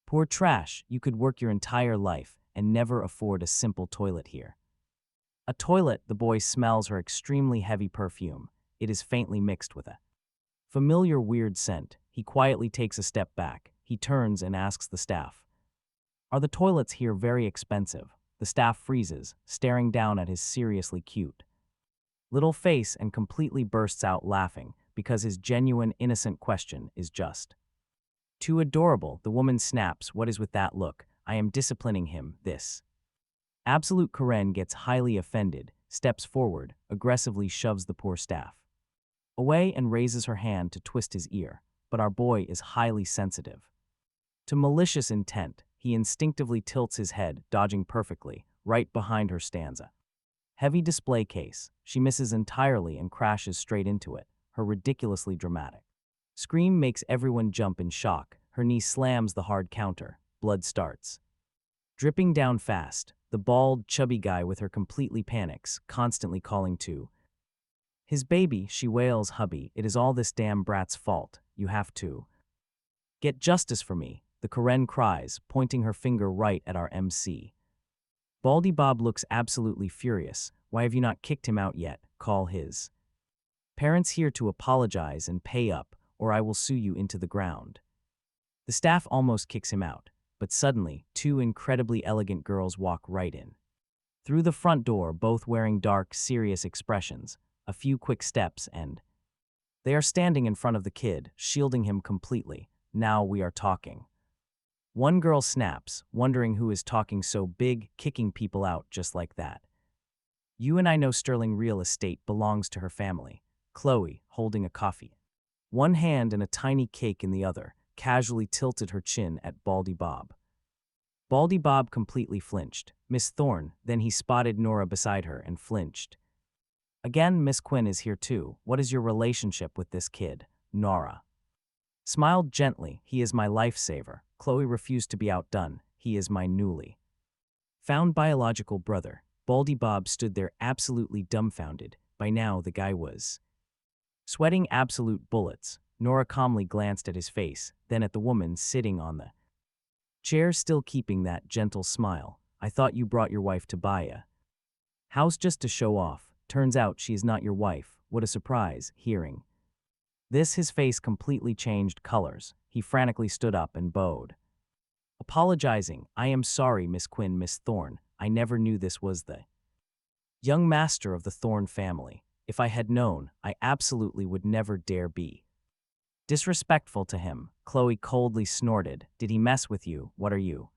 Poor trash. You could work your entire life and never afford a simple toilet here." A toilet. The boy smells her extremely heavy perfume. It is faintly mixed with a familiar weird scent. He quietly takes a step back. He turns and asks the staff, "Are the toilets here very expensive?" The staff freezes, staring down at his seriously cute little face, and completely bursts out laughing. because his genuine, innocent question is just too adorable. The woman snaps, "What is with that look? I am disciplining him, this." Absolute Karen gets highly offended, steps forward, aggressively shoves the poor staff away and raises her hand to twist his ear, but our boy is highly sensitive to malicious intent. He instinctively tilts his head, dodging perfectly. Right behind her stands a heavy display case. She misses entirely and crashes straight into it. Her ridiculously dramatic scream makes everyone jump in shock. Her knee slams the hard counter. Blood starts dripping down fast. The bald, chubby guy with her completely panics, constantly calling to his baby. She wails, "Hubby, it is all this damn brat's fault. You have to get justice for me." The Karen cries, pointing her finger right at our MC. Baldy Bob looks absolutely furious. "Why have you not kicked him out yet? Call his parents here to apologize and pay up, or I will sue you into the ground." The staff almost kicks him out, but suddenly, two incredibly elegant girls walk right in through the front door, both wearing dark, serious expressions. A few quick steps and they are standing in front of the kid, shielding him completely. "Now we are talking." One girl snaps, wondering who is talking so big, kicking people out just like that. "You and I know Sterling Real Estate belongs to her family." Chloe, holding a coffee, one hand and a tiny cake in the other, casually tilted her chin at Baldy Bob. Baldy Bob completely flinched. "Miss Thorne," then he spotted Nora beside her and flinched. "Again, Miss Quinn is here too. What is your relationship with this kid?" Nora smiled gently. "He is my lifesaver." Chloe refused to be outdone. "He is my newly found biological brother." Baldy Bob stood there absolutely dumbfounded. By now, the guy was sweating absolute bullets. Nora calmly glanced at his face, then at the woman sitting on the chair, still keeping that gentle smile. "I thought you brought your wife to buy a house just to show off. Turns out she is not your wife." What a surprise. Hearing this, his face completely changed colors. He frantically stood up and bowed, apologizing. "I am sorry, Miss Quinn, Miss Thorne. I never knew this was the young master of the Thorne family. If I had known, I absolutely would never dare be disrespectful to him." Chloe coldly snorted. "Did he mess with you? What are you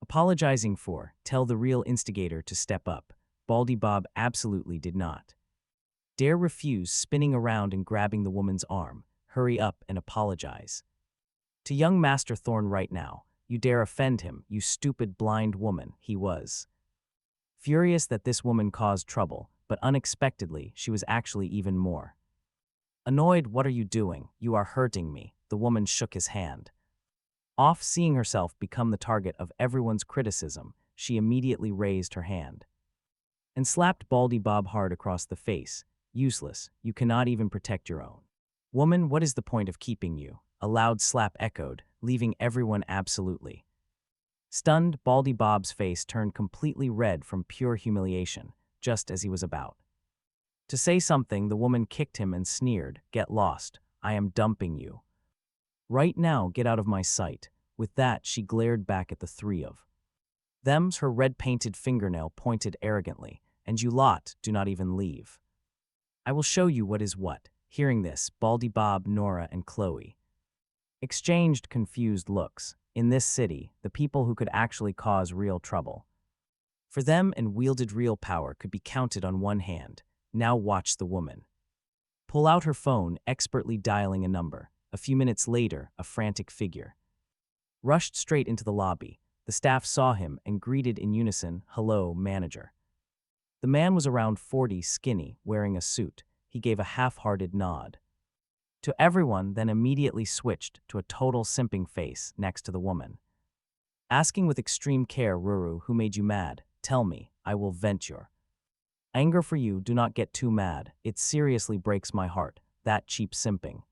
apologizing for? Tell the real instigator to step up." Baldy Bob absolutely did not dare refuse, spinning around and grabbing the woman's arm. "Hurry up and apologize to young Master Thorne right now. You dare offend him, you stupid blind woman." He was furious that this woman caused trouble, but unexpectedly, she was actually even more annoyed. "What are you doing? You are hurting me." The woman shook his hand off, seeing herself become the target of everyone's criticism. She immediately raised her hand and slapped Baldy Bob hard across the face. "Useless. You cannot even protect your own woman. What is the point of keeping you?" A loud slap echoed, leaving everyone absolutely stunned. Baldy Bob's face turned completely red from pure humiliation. Just as he was about to say something, the woman kicked him and sneered, "Get lost. I am dumping you right now. Get out of my sight." With that, she glared back at the three of them, her red-painted fingernail pointed arrogantly. "And you lot, do not even leave. I will show you what is what." Hearing this, Baldy Bob, Nora, and Chloe exchanged confused looks. In this city, the people who could actually cause real trouble for them and wielded real power could be counted on one hand. Now watch the woman pull out her phone, expertly dialing a number. A few minutes later, a frantic figure rushed straight into the lobby. The staff saw him and greeted in unison, "Hello, manager." The man was around 40, skinny, wearing a suit. He gave a half-hearted nod to everyone, then immediately switched to a total simping face next to the woman, asking with extreme care, "Ruru, who made you mad? Tell me, I will vent your anger for you. Do not get too mad. It seriously breaks my heart, that cheap simping."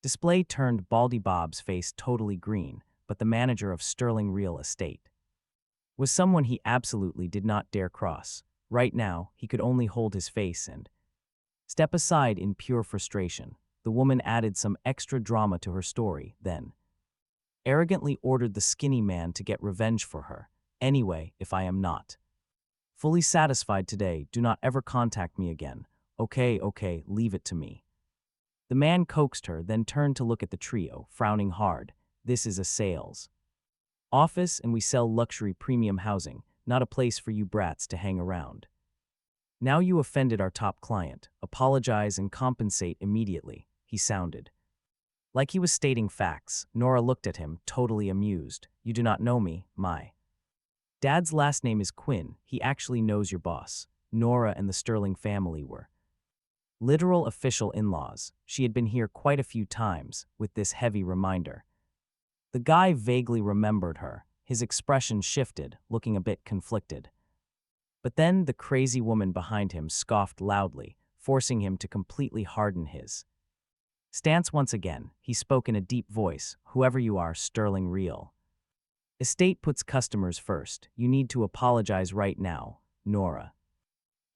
Display turned Baldy Bob's face totally green, but the manager of Sterling Real Estate was someone he absolutely did not dare cross. Right now, he could only hold his face and step aside in pure frustration. The woman added some extra drama to her story, then arrogantly ordered the skinny man to get revenge for her. "Anyway, if I am not fully satisfied today, do not ever contact me again. Okay, leave it to me." The man coaxed her, then turned to look at the trio, frowning hard. This is a sales office and we sell luxury premium housing, not a place for you brats to hang around. Now you offended our top client. Apologize and compensate immediately, he sounded. Like he was stating facts. Nora looked at him, totally amused. You do not know me, my dad's last name is Quinn. He actually knows your boss. Nora and the Sterling family were literal official in-laws. She had been here quite a few times, with this heavy reminder. The guy vaguely remembered her. His expression shifted, looking a bit conflicted. But then the crazy woman behind him scoffed loudly, forcing him to completely harden his stance once again. He spoke in a deep voice. Whoever you are, Sterling real estate puts customers first. You need to apologize right now. Nora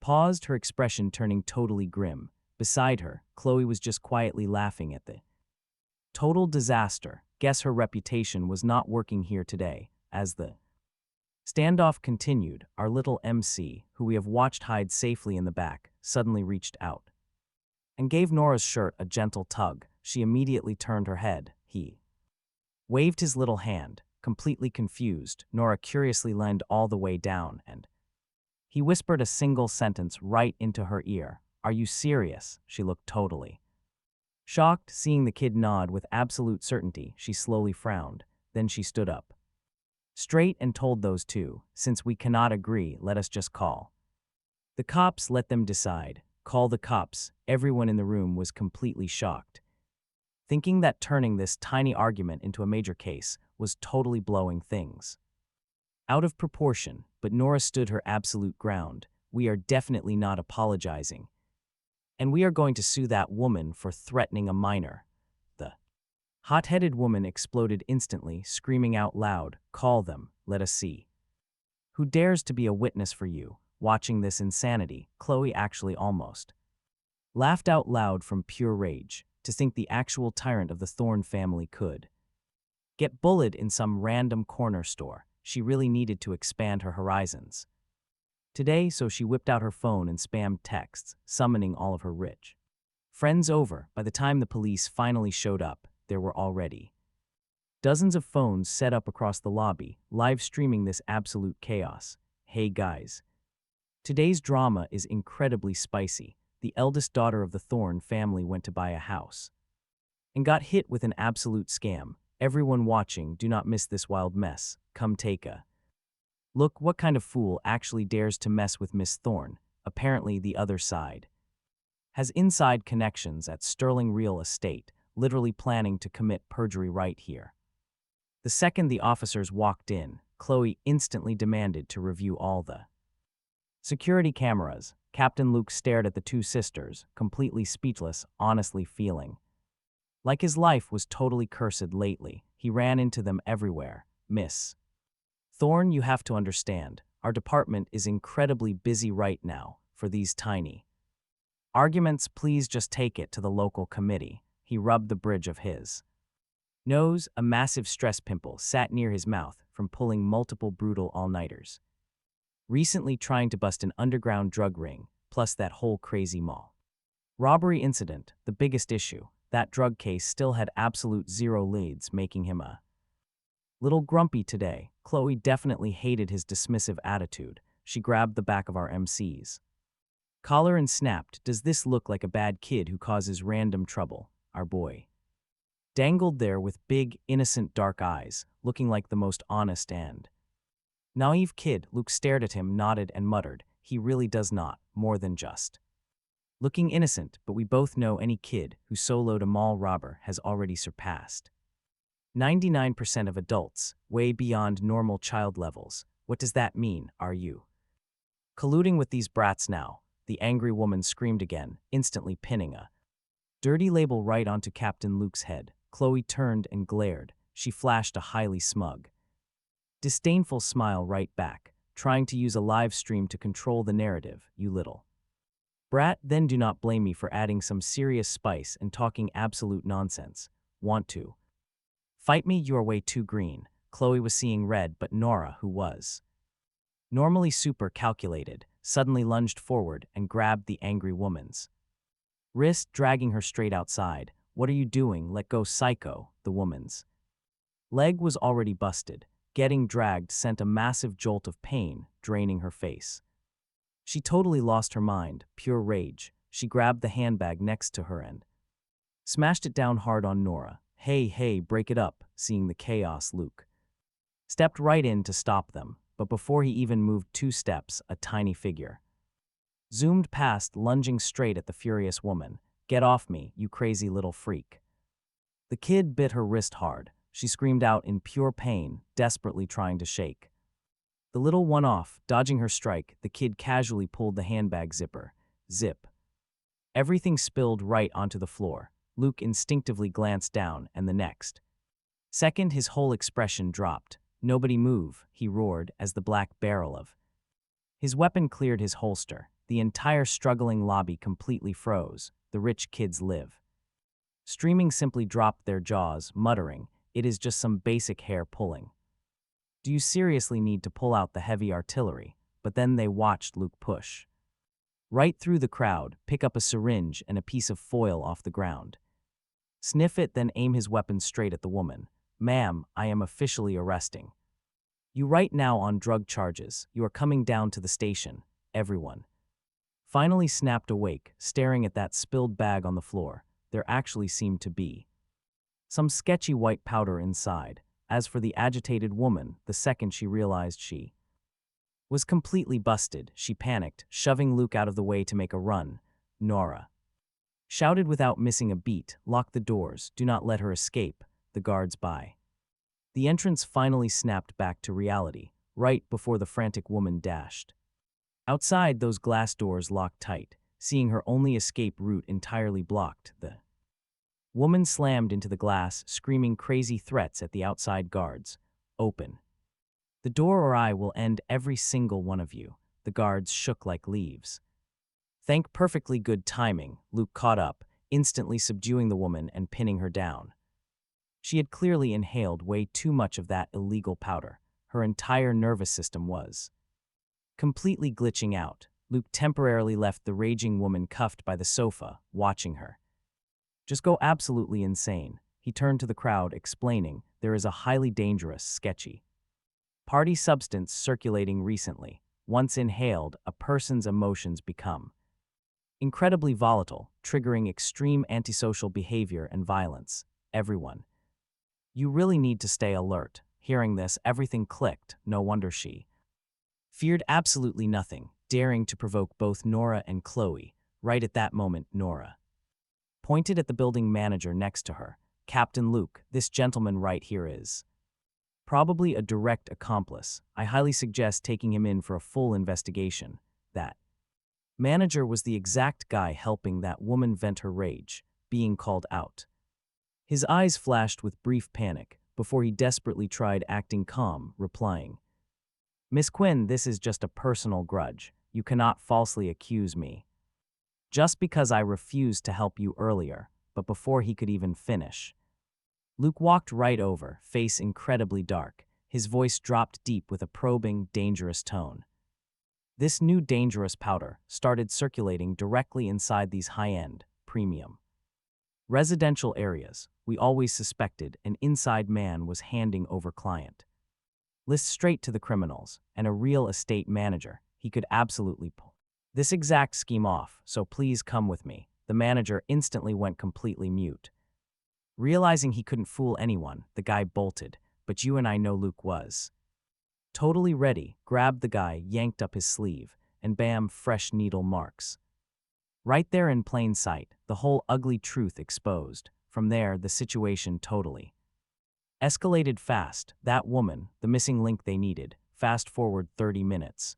paused, her expression turning totally grim. Beside her, Chloe was just quietly laughing at the total disaster. Guess her reputation was not working here today. As the standoff continued, our little MC, who we have watched hide safely in the back, suddenly reached out and gave Nora's shirt a gentle tug. She immediately turned her head. He waved his little hand, completely confused. Nora curiously leaned all the way down and he whispered a single sentence right into her ear. Are you serious? She looked totally shocked. Seeing the kid nod with absolute certainty, she slowly frowned. Then she stood up straight and told those two, since we cannot agree, let us just call the cops. Let them decide. Call the cops. Everyone in the room was completely shocked, thinking that turning this tiny argument into a major case was totally blowing things out of proportion. But Nora stood her absolute ground. We are definitely not apologizing. And we are going to sue that woman for threatening a minor. The hot-headed woman exploded instantly, screaming out loud, call them, let us see who dares to be a witness for you. Watching this insanity, Chloe actually almost laughed out loud from pure rage. To think the actual tyrant of the Thorne family could get bullied in some random corner store. She really needed to expand her horizons today, so she whipped out her phone and spammed texts, summoning all of her rich friends over. By the time the police finally showed up, there were already dozens of phones set up across the lobby, live streaming this absolute chaos. Hey guys. Today's drama is incredibly spicy. The eldest daughter of the Thorne family went to buy a house and got hit with an absolute scam. Everyone watching, do not miss this wild mess. Come take a look. What kind of fool actually dares to mess with Miss Thorne? Apparently the other side has inside connections at Sterling Real Estate, literally planning to commit perjury right here. The second the officers walked in, Chloe instantly demanded to review all the security cameras. Captain Luke stared at the two sisters, completely speechless, honestly feeling like his life was totally cursed lately. He ran into them everywhere. Miss Thorne, you have to understand, our department is incredibly busy right now. For these tiny arguments, please just take it to the local committee. He rubbed the bridge of his nose. A massive stress pimple sat near his mouth from pulling multiple brutal all-nighters, recently trying to bust an underground drug ring, plus that whole crazy mall robbery incident. The biggest issue, that drug case still had absolute zero leads, making him a little grumpy today. Chloe definitely hated his dismissive attitude. She grabbed the back of our MC's collar and snapped, does this look like a bad kid who causes random trouble? Our boy dangled there with big, innocent dark eyes, looking like the most honest and naive kid. Luke stared at him, nodded, and muttered, he really does not, more than just looking innocent, but we both know any kid who soloed a mall robber has already surpassed 99% of adults, way beyond normal child levels. What does that mean? Are you colluding with these brats now? The angry woman screamed again, instantly pinning a dirty label right onto Captain Luke's head. Chloe turned and glared. She flashed a highly smug, disdainful smile right back, trying to use a live stream to control the narrative. You little brat, then do not blame me for adding some serious spice and talking absolute nonsense. Want to fight me? You are way too green. Chloe was seeing red, but Nora, who was normally super calculated, suddenly lunged forward and grabbed the angry woman's wrist dragging her straight outside. "What are you doing? Let go, psycho," the woman's leg was already busted. Getting dragged sent a massive jolt of pain, draining her face. She totally lost her mind, pure rage. She grabbed the handbag next to her and smashed it down hard on Nora. "Hey, hey, break it up." Seeing the chaos, Luke stepped right in to stop them, but before he even moved 2 steps, a tiny figure zoomed past, lunging straight at the furious woman. "Get off me, you crazy little freak." The kid bit her wrist hard. She screamed out in pure pain, desperately trying to shake the little one off. Dodging her strike, the kid casually pulled the handbag zipper. Zip. Everything spilled right onto the floor. Luke instinctively glanced down, and the next second his whole expression dropped. "Nobody move," he roared as the black barrel of his weapon cleared his holster. The entire struggling lobby completely froze. The rich kids live streaming simply dropped their jaws, muttering, "It is just some basic hair pulling. Do you seriously need to pull out the heavy artillery?" But then they watched Luke push right through the crowd, pick up a syringe and a piece of foil off the ground, sniff it, then aim his weapon straight at the woman. "Ma'am, I am officially arresting you right now on drug charges. You are coming down to the station." Everyone finally snapped awake, staring at that spilled bag on the floor. There actually seemed to be some sketchy white powder inside. As for the agitated woman, the second she realized she was completely busted, she panicked, shoving Luke out of the way to make a run. Nora shouted without missing a beat, "Lock the doors, do not let her escape." The guards by the entrance finally snapped back to reality, right before the frantic woman dashed outside. Those glass doors locked tight. Seeing her only escape route entirely blocked, the woman slammed into the glass, screaming crazy threats at the outside guards. "Open the door or I will end every single one of you." The guards shook like leaves. Thank perfectly good timing, Luke caught up, instantly subduing the woman and pinning her down. She had clearly inhaled way too much of that illegal powder. Her entire nervous system was completely glitching out. Luke temporarily left the raging woman cuffed by the sofa, watching her just go absolutely insane. He turned to the crowd, explaining, "There is a highly dangerous, sketchy party substance circulating recently. Once inhaled, a person's emotions become incredibly volatile, triggering extreme antisocial behavior and violence. Everyone, you really need to stay alert." Hearing this, everything clicked. No wonder she feared absolutely nothing, daring to provoke both Nora and Chloe. Right at that moment, Nora pointed at the building manager next to her. "Captain Luke, this gentleman right here is probably a direct accomplice. I highly suggest taking him in for a full investigation." That manager was the exact guy helping that woman vent her rage, being called out. His eyes flashed with brief panic, before he desperately tried acting calm, replying, "Miss Quinn, this is just a personal grudge. You cannot falsely accuse me just because I refused to help you earlier." But before he could even finish, Luke walked right over, face incredibly dark. His voice dropped deep with a probing, dangerous tone. This new dangerous powder started circulating directly inside these high-end, premium residential areas. We always suspected an inside man was handing over client lists straight to the criminals, and a real estate manager. He could absolutely pull this exact scheme off, so please come with me. The manager instantly went completely mute. Realizing he couldn't fool anyone, the guy bolted, but you and I know Luke was totally ready, grabbed the guy, yanked up his sleeve, and bam, fresh needle marks. Right there in plain sight, the whole ugly truth exposed. From there, the situation totally escalated fast. That woman, the missing link they needed. Fast forward 30 minutes.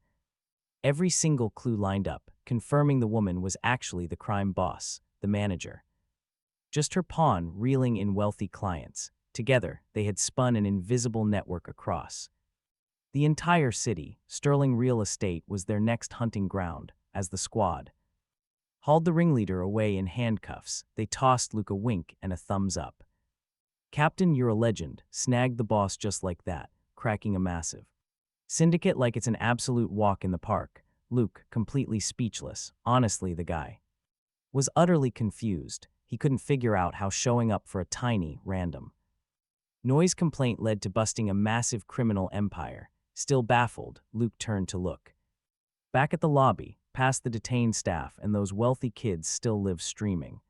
Every single clue lined up, confirming the woman was actually the crime boss, the manager. Just her pawn reeling in wealthy clients. Together, they had spun an invisible network across the entire city. Sterling Real Estate was their next hunting ground. As the squad hauled the ringleader away in handcuffs, they tossed Luke a wink and a thumbs up. "Captain, you're a legend. Snagged the boss just like that," cracking a massive syndicate like it's an absolute walk in the park. Luke, completely speechless. Honestly, the guy was utterly confused. He couldn't figure out how showing up for a tiny, random noise complaint led to busting a massive criminal empire. Still baffled, Luke turned to look. Back at the lobby, past the detained staff and those wealthy kids still live streaming.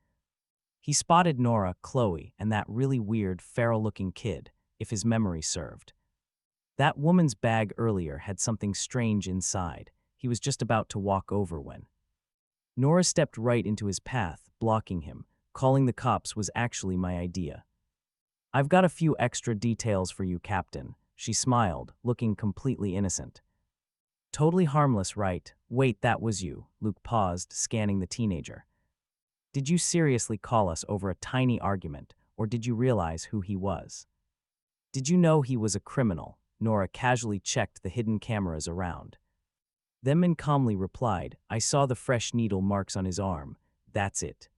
He spotted Nora, Chloe, and that really weird, feral-looking kid, if his memory served. That woman's bag earlier had something strange inside. He was just about to walk over when Nora stepped right into his path, blocking him. Calling the cops was actually my idea. I've got a few extra details for you, Captain. She smiled, looking completely innocent. Totally harmless, right? Wait, that was you. Luke paused, scanning the teenager. Did you seriously call us over a tiny argument, or did you realize who he was? Did you know he was a criminal? Nora casually checked the hidden cameras around. Then calmly replied, I saw the fresh needle marks on his arm. That's it.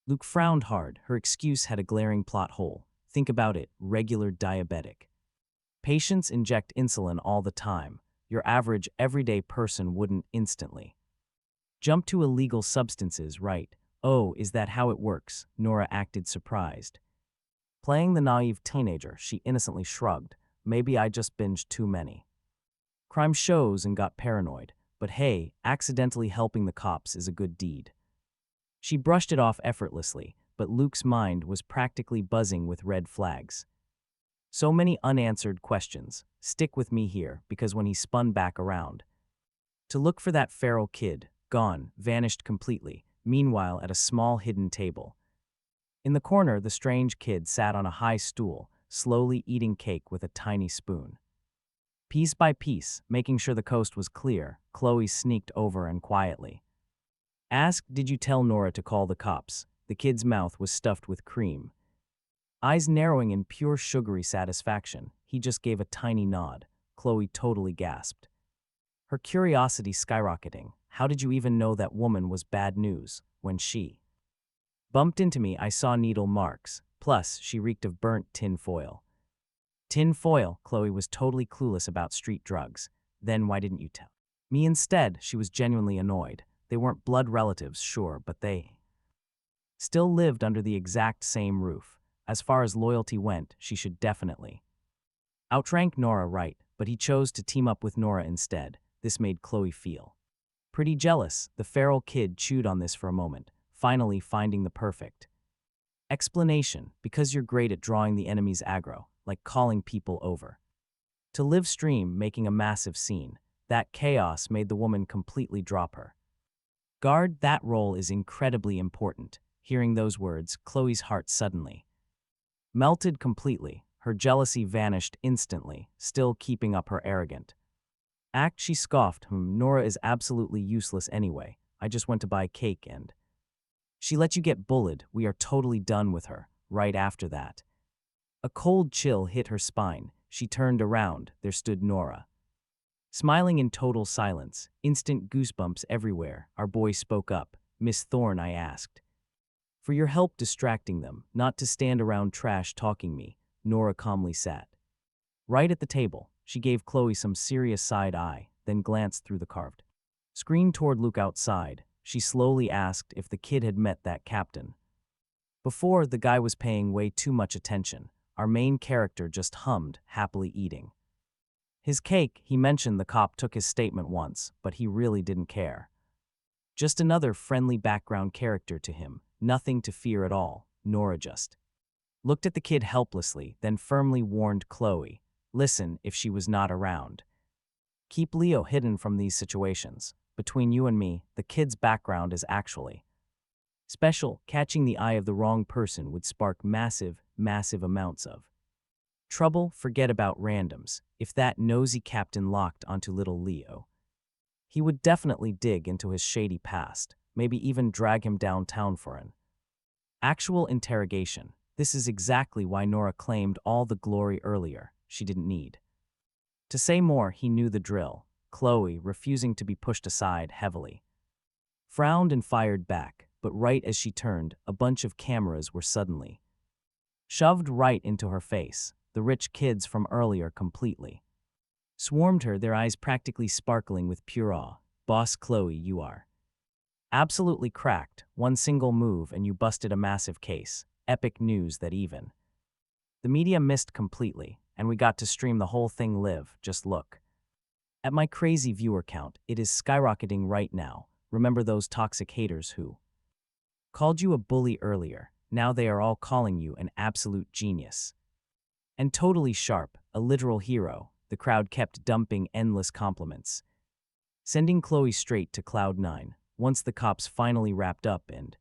Luke frowned hard. Her excuse had a glaring plot hole. Think about it, regular diabetic. Patients inject insulin all the time. Your average, everyday person wouldn't instantly jump to illegal substances, right? Oh, is that how it works? Nora acted surprised. Playing the naive teenager, she innocently shrugged. Maybe I just binged too many crime shows and got paranoid. But hey, accidentally helping the cops is a good deed. She brushed it off effortlessly, but Luke's mind was practically buzzing with red flags. So many unanswered questions. Stick with me here, because when he spun back around to look for that feral kid, gone, vanished completely. Meanwhile, at a small hidden table in the corner, the strange kid sat on a high stool, slowly eating cake with a tiny spoon. Piece by piece, making sure the coast was clear, Chloe sneaked over and quietly asked, Did you tell Nora to call the cops? The kid's mouth was stuffed with cream, eyes narrowing in pure sugary satisfaction. He just gave a tiny nod. Chloe totally gasped, her curiosity skyrocketing. How did you even know that woman was bad news? When she bumped into me, I saw needle marks. Plus, she reeked of burnt tin foil. Tin foil? Chloe was totally clueless about street drugs. Then why didn't you tell me instead? She was genuinely annoyed. They weren't blood relatives, sure, but they still lived under the exact same roof. As far as loyalty went, she should definitely outrank Nora, right? But he chose to team up with Nora instead. This made Chloe feel pretty jealous. The feral kid chewed on this for a moment, finally finding the perfect explanation. Because you're great at drawing the enemy's aggro, like calling people over to live stream, making a massive scene. That chaos made the woman completely drop her guard. That role is incredibly important. Hearing those words, Chloe's heart suddenly melted completely. Her jealousy vanished instantly, still keeping up her arrogant act. She scoffed, Nora is absolutely useless anyway. I just went to buy cake and she let you get bullied. We are totally done with her. Right after that, a cold chill hit her spine. She turned around. There stood Nora, smiling in total silence. Instant goosebumps everywhere. Our boy spoke up. Miss Thorne, I asked for your help distracting them, not to stand around trash talking me. Nora calmly sat right at the table. She gave Chloe some serious side eye, then glanced through the carved screen toward Luke outside. She slowly asked if the kid had met that captain before. The guy was paying way too much attention. Our main character just hummed, happily eating his cake. He mentioned the cop took his statement once, but he really didn't care. Just another friendly background character to him. Nothing to fear at all. Nora just looked at the kid helplessly, then firmly warned Chloe, listen, if she was not around, keep Leo hidden from these situations. Between you and me, the kid's background is actually special. Catching the eye of the wrong person would spark massive amounts of trouble. Forget about randoms. If that nosy captain locked onto little Leo, he would definitely dig into his shady past, maybe even drag him downtown for an actual interrogation. This is exactly why Nora claimed all the glory earlier. She didn't need to say more. He knew the drill. Chloe, refusing to be pushed aside heavily, frowned and fired back, but right as she turned, a bunch of cameras were suddenly shoved right into her face. The rich kids from earlier completely swarmed her, their eyes practically sparkling with pure awe. Boss Chloe, you are Absolutely cracked. One single move and you busted a massive case. Epic news that even the media missed completely, and we got to stream the whole thing live. Just look at my crazy viewer count. It is skyrocketing right now. Remember those toxic haters who called you a bully earlier? Now they are all calling you an absolute genius. And totally sharp, a literal hero. The crowd kept dumping endless compliments, sending Chloe straight to Cloud 9. Once the cops finally wrapped up and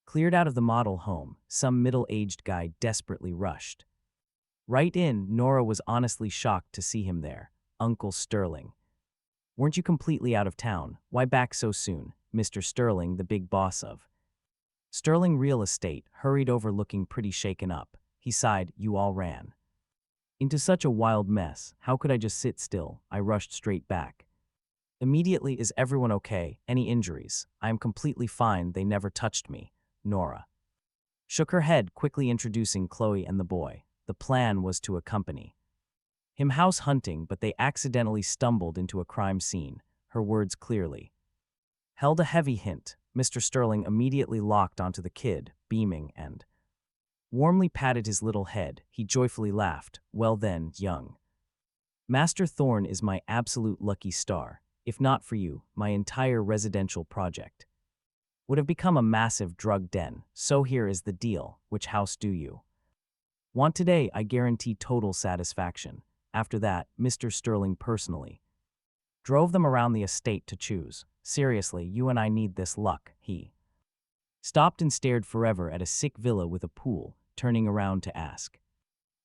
cleared out of the model home, some middle-aged guy desperately rushed right in. Nora was honestly shocked to see him there. Uncle Sterling. Weren't you completely out of town? Why back so soon? Mr. Sterling, the big boss of Sterling Real Estate, hurried over looking pretty shaken up. He sighed. You all ran into such a wild mess. How could I just sit still? I rushed straight back immediately. Is everyone okay? Any injuries? I am completely fine. They never touched me. Nora shook her head, quickly introducing Chloe and the boy. The plan was to accompany him house hunting, but they accidentally stumbled into a crime scene. Her words clearly held a heavy hint. Mr. Sterling immediately locked onto the kid, beaming, and warmly patted his little head. He joyfully laughed. Well then, young Master Thorne is my absolute lucky star. If not for you, my entire residential project would have become a massive drug den. So here is the deal. Which house do you want today? I guarantee total satisfaction. After that, Mr. Sterling personally drove them around the estate to choose. Seriously, you and I need this luck. He stopped and stared forever at a sick villa with a pool, turning around to ask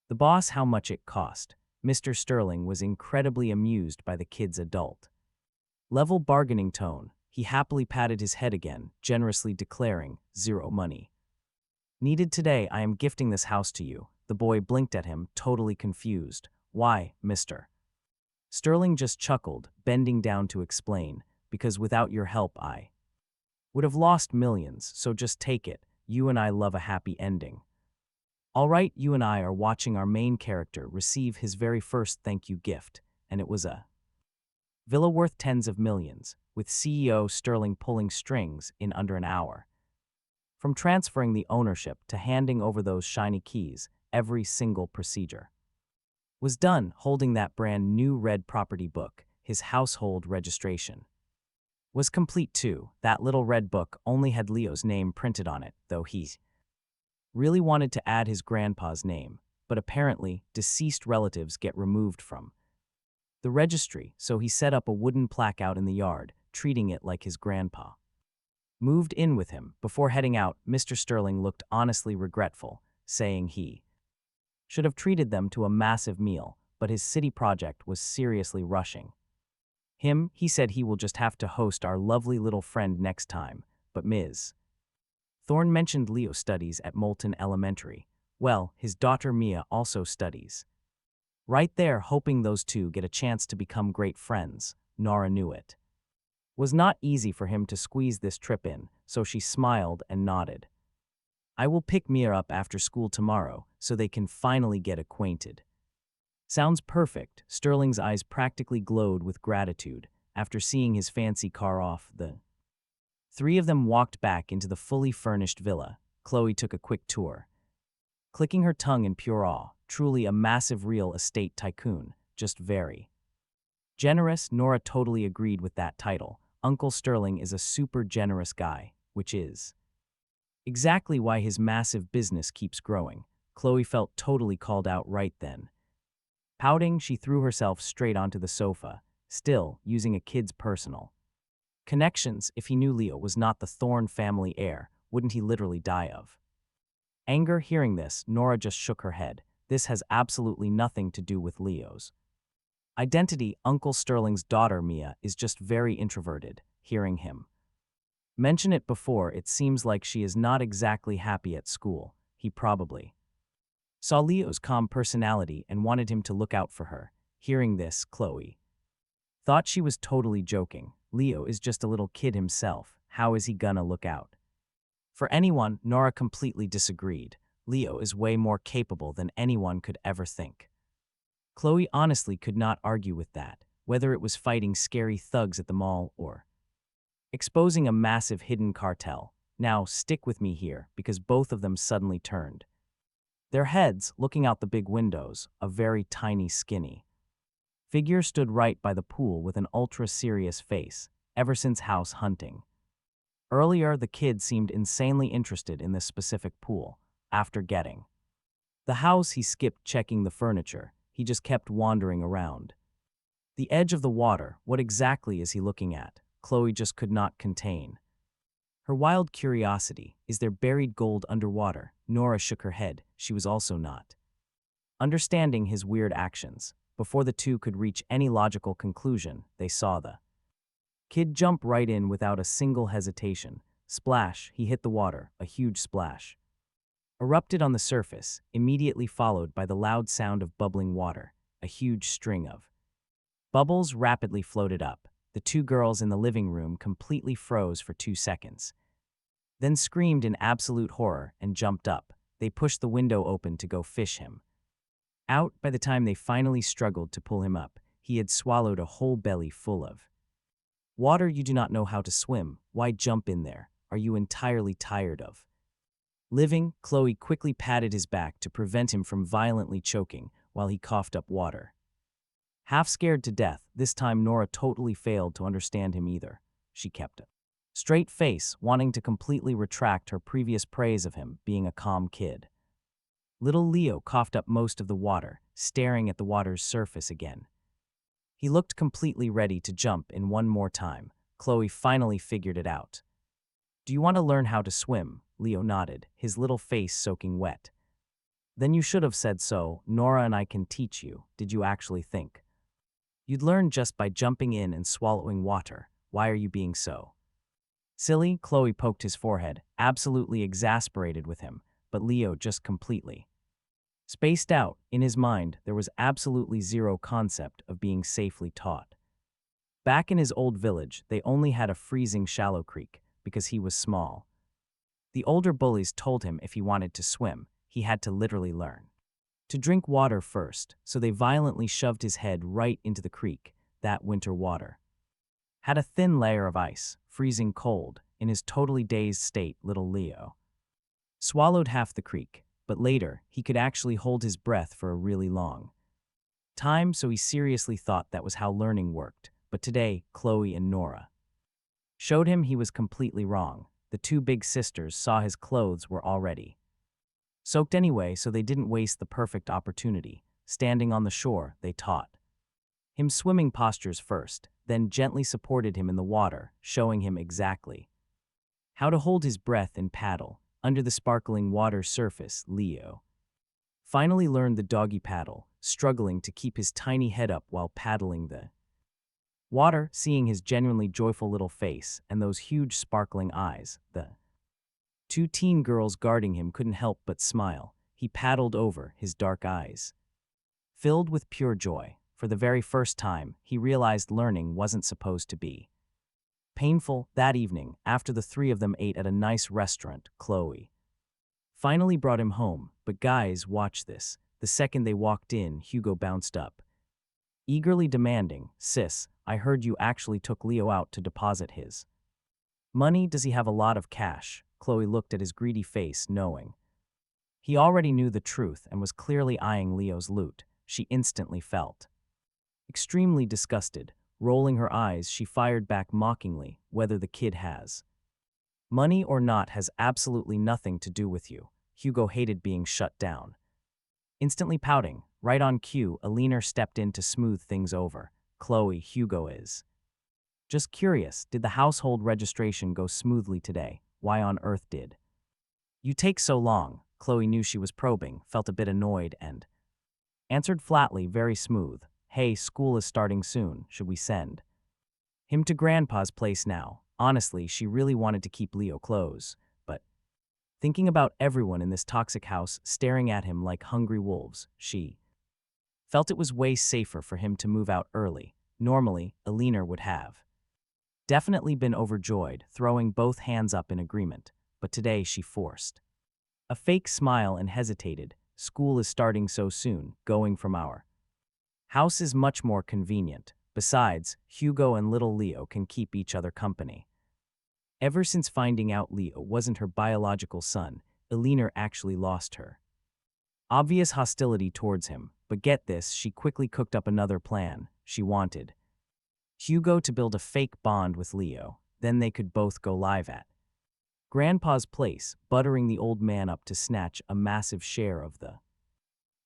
the boss how much it cost. Mr. Sterling was incredibly amused by the kid's adult level bargaining tone. He happily patted his head again, generously declaring, zero money needed today. I am gifting this house to you. The boy blinked at him, totally confused. Why, Mr. Sterling just chuckled, bending down to explain, because without your help I would have lost millions, so just take it. You and I love a happy ending. All right, you and I are watching our main character receive his very first thank you gift, and it was a villa worth tens of millions, with CEO Sterling pulling strings in under an hour. From transferring the ownership to handing over those shiny keys, every single procedure was done. Holding that brand new red property book, his household registration was complete too. That little red book only had Leo's name printed on it, though he really wanted to add his grandpa's name, but apparently deceased relatives get removed from the registry, so he set up a wooden plaque out in the yard, treating it like his grandpa moved in with him. Before heading out, Mr. Sterling looked honestly regretful, saying he should have treated them to a massive meal, but his city project was seriously rushing him. He said he will just have to host our lovely little friend next time. But Ms. Thorne mentioned Leo studies at Moulton Elementary. Well, his daughter Mia also studies right there, hoping those two get a chance to become great friends. Nora knew it was not easy for him to squeeze this trip in, so she smiled and nodded. I will pick Mia up after school tomorrow, so they can finally get acquainted. Sounds perfect. Sterling's eyes practically glowed with gratitude. After seeing his fancy car off, the three of them walked back into the fully furnished villa. Chloe took a quick tour, clicking her tongue in pure awe. Truly a massive real estate tycoon, just very generous. Nora totally agreed with that title. Uncle Sterling is a super generous guy, which is exactly why his massive business keeps growing. Chloe felt totally called out right then. Pouting, she threw herself straight onto the sofa, still using a kid's personal connections. If he knew Leo was not the Thorne family heir, wouldn't he literally die of anger? Hearing this, Nora just shook her head. This has absolutely nothing to do with Leo's identity. Uncle Sterling's daughter Mia is just very introverted. Hearing him mention it before, it seems like she is not exactly happy at school. He probably saw Leo's calm personality and wanted him to look out for her. Hearing this, Chloe thought she was totally joking. Leo is just a little kid himself. How is he gonna look out for anyone? Nora completely disagreed. Leo is way more capable than anyone could ever think. Chloe honestly could not argue with that, whether it was fighting scary thugs at the mall or exposing a massive hidden cartel. Now, stick with me here, because both of them suddenly turned. Their heads, looking out the big windows, a very tiny skinny figure stood right by the pool with an ultra-serious face, ever since house hunting. Earlier, the kid seemed insanely interested in this specific pool. After getting the house, he skipped checking the furniture. He just kept wandering around. The edge of the water, what exactly is he looking at? Chloe just could not contain her wild curiosity. Is there buried gold underwater? Nora shook her head. She was also not understanding his weird actions. Before the two could reach any logical conclusion, they saw the kid jump right in without a single hesitation. Splash, he hit the water, a huge splash erupted on the surface, immediately followed by the loud sound of bubbling water. A huge string of bubbles rapidly floated up. The two girls in the living room completely froze for 2 seconds, then screamed in absolute horror and jumped up. They pushed the window open to go fish him out. By the time they finally struggled to pull him up, he had swallowed a whole belly full of water. You do not know how to swim. Why jump in there? Are you entirely tired of living? Chloe quickly patted his back to prevent him from violently choking while he coughed up water. Half scared to death, this time Nora totally failed to understand him either. She kept a straight face, wanting to completely retract her previous praise of him being a calm kid. Little Leo coughed up most of the water, staring at the water's surface again. He looked completely ready to jump in one more time. Chloe finally figured it out. Do you want to learn how to swim? Leo nodded, his little face soaking wet. Then you should have said so. Nora and I can teach you. Did you actually think you'd learn just by jumping in and swallowing water? Why are you being so silly? Chloe poked his forehead, absolutely exasperated with him, but Leo just completely spaced out. In his mind, there was absolutely zero concept of being safely taught. Back in his old village, they only had a freezing shallow creek because he was small. The older bullies told him if he wanted to swim, he had to literally learn to drink water first, so they violently shoved his head right into the creek. That winter water had a thin layer of ice, freezing cold. In his totally dazed state, little Leo swallowed half the creek, but later he could actually hold his breath for a really long time, so he seriously thought that was how learning worked. But today, Chloe and Nora showed him he was completely wrong. The two big sisters saw his clothes were already soaked anyway, so they didn't waste the perfect opportunity. Standing on the shore, they taught him swimming postures first, then gently supported him in the water, showing him exactly how to hold his breath and paddle. Under the sparkling water surface, Leo finally learned the doggy paddle, struggling to keep his tiny head up while paddling the water. Seeing his genuinely joyful little face and those huge sparkling eyes, the two teen girls guarding him couldn't help but smile. He paddled over, his dark eyes filled with pure joy. For the very first time, he realized learning wasn't supposed to be painful. That evening, after the three of them ate at a nice restaurant, Chloe finally brought him home. But guys, watch this. The second they walked in, Hugo bounced up, eagerly demanding, "Sis, I heard you actually took Leo out to deposit his money. Does he have a lot of cash?" Chloe looked at his greedy face, knowing he already knew the truth and was clearly eyeing Leo's loot. She instantly felt extremely disgusted. Rolling her eyes, she fired back mockingly, "Whether the kid has money or not has absolutely nothing to do with you." Hugo hated being shut down. Instantly pouting, right on cue, a leaner stepped in to smooth things over. "Chloe, Hugo is just curious. Did the household registration go smoothly today? Why on earth did you take so long?" Chloe knew she was probing, felt a bit annoyed, and answered flatly, very smooth. "Hey, school is starting soon. Should we send him to Grandpa's place now?" Honestly, she really wanted to keep Leo close, but thinking about everyone in this toxic house staring at him like hungry wolves, she felt it was way safer for him to move out early. Normally, Alina would have definitely been overjoyed, throwing both hands up in agreement, but today she forced a fake smile and hesitated. "School is starting so soon. Going from our house is much more convenient. Besides, Hugo and little Leo can keep each other company." Ever since finding out Leo wasn't her biological son, Eleanor actually lost her. Obvious hostility towards him, but get this, she quickly cooked up another plan. She wanted Hugo to build a fake bond with Leo, then they could both go live at Grandpa's place, buttering the old man up to snatch a massive share of the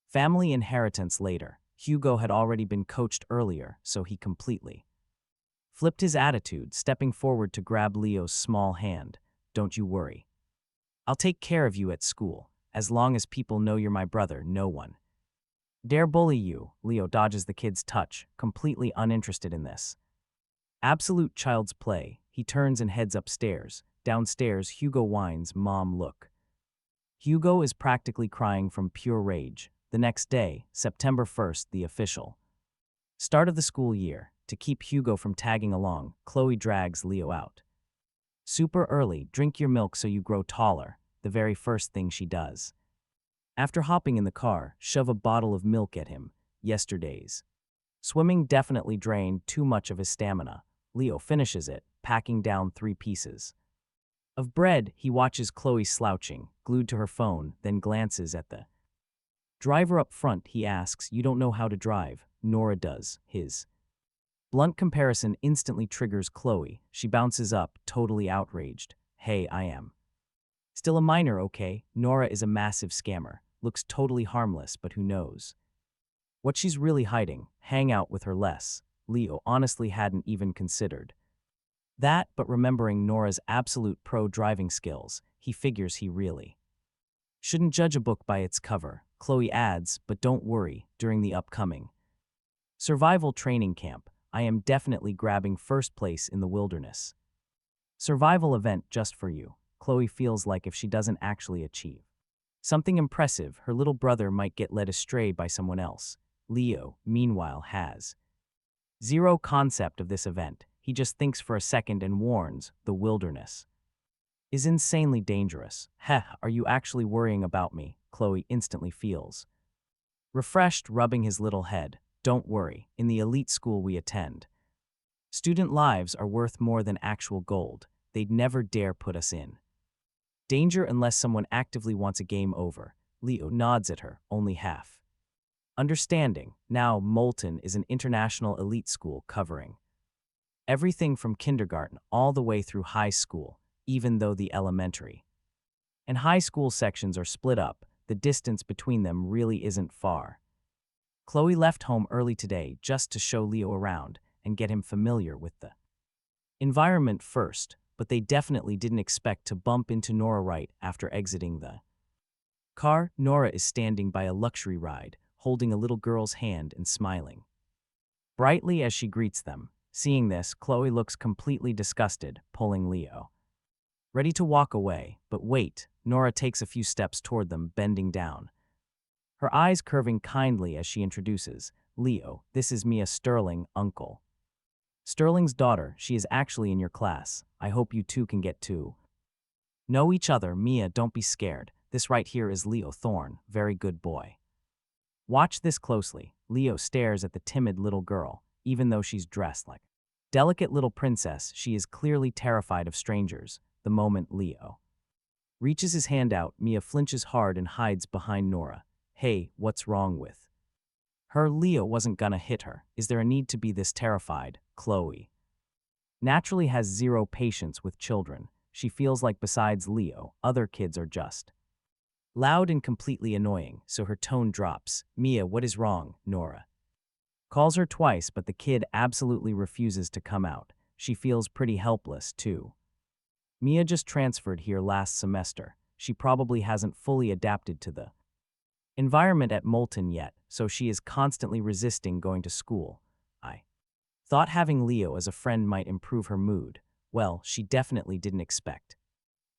family inheritance later. Hugo had already been coached earlier, so he completely flipped his attitude, stepping forward to grab Leo's small hand. Don't you worry. I'll take care of you at school. As long as people know you're my brother, no one dare bully you. Leo dodges the kid's touch, completely uninterested in this absolute child's play. He turns and heads upstairs. Downstairs, Hugo whines, "Mom, look." Hugo is practically crying from pure rage. The next day, September 1st, the official start of the school year. To keep Hugo from tagging along, Chloe drags Leo out. Super early, drink your milk so you grow taller, the very first thing she does. After hopping in the car, shove a bottle of milk at him. Yesterday's swimming definitely drained too much of his stamina. Leo finishes it, packing down 3 pieces of bread. He watches Chloe slouching, glued to her phone, then glances at the driver up front. He asks, "You don't know how to drive?" Nora does. His blunt comparison instantly triggers Chloe. She bounces up, totally outraged. "Hey, I am still a minor, okay?" Nora is a massive scammer. Looks totally harmless, but who knows what she's really hiding. Hang out with her less. Leo honestly hadn't even considered that, but remembering Nora's absolute pro driving skills, he figures he really shouldn't judge a book by its cover. Chloe adds, "But don't worry, during the upcoming survival training camp, I am definitely grabbing first place in the wilderness survival event just for you." Chloe feels like if she doesn't actually achieve something impressive, her little brother might get led astray by someone else. Leo, meanwhile, has zero concept of this event. He just thinks for a second and warns, the wilderness is insanely dangerous. "Heh, are you actually worrying about me?" Chloe instantly feels refreshed, rubbing his little head. "Don't worry, in the elite school we attend, student lives are worth more than actual gold. They'd never dare put us in danger unless someone actively wants a game over." Leo nods at her, only half understanding. Now, Moulton is an international elite school covering everything from kindergarten all the way through high school, even though the elementary and high school sections are split up, the distance between them really isn't far. Chloe left home early today just to show Leo around and get him familiar with the environment first, but they definitely didn't expect to bump into Nora right after exiting the car. Nora is standing by a luxury ride, holding a little girl's hand and smiling brightly as she greets them. Seeing this, Chloe looks completely disgusted, pulling Leo ready to walk away. But wait, Nora takes a few steps toward them, bending down, her eyes curving kindly as she introduces, "Leo, this is Mia Sterling, uncle Sterling's daughter. She is actually in your class. I hope you two can get to know each other." "Mia, don't be scared. This right here is Leo Thorne, very good boy. Watch this closely." Leo stares at the timid little girl. Even though she's dressed like delicate little princess, she is clearly terrified of strangers. The moment Leo reaches his hand out, Mia flinches hard and hides behind Nora. "Hey, what's wrong with her?" Leo wasn't gonna hit her. Is there a need to be this terrified? Chloe naturally has zero patience with children. She feels like besides Leo, other kids are just loud and completely annoying, so her tone drops. "Mia, what is wrong?" Nora calls her twice, but the kid absolutely refuses to come out. She feels pretty helpless, too. Mia just transferred here last semester. She probably hasn't fully adapted to the environment at Moulton yet, so she is constantly resisting going to school. I thought having Leo as a friend might improve her mood. Well, she definitely didn't expect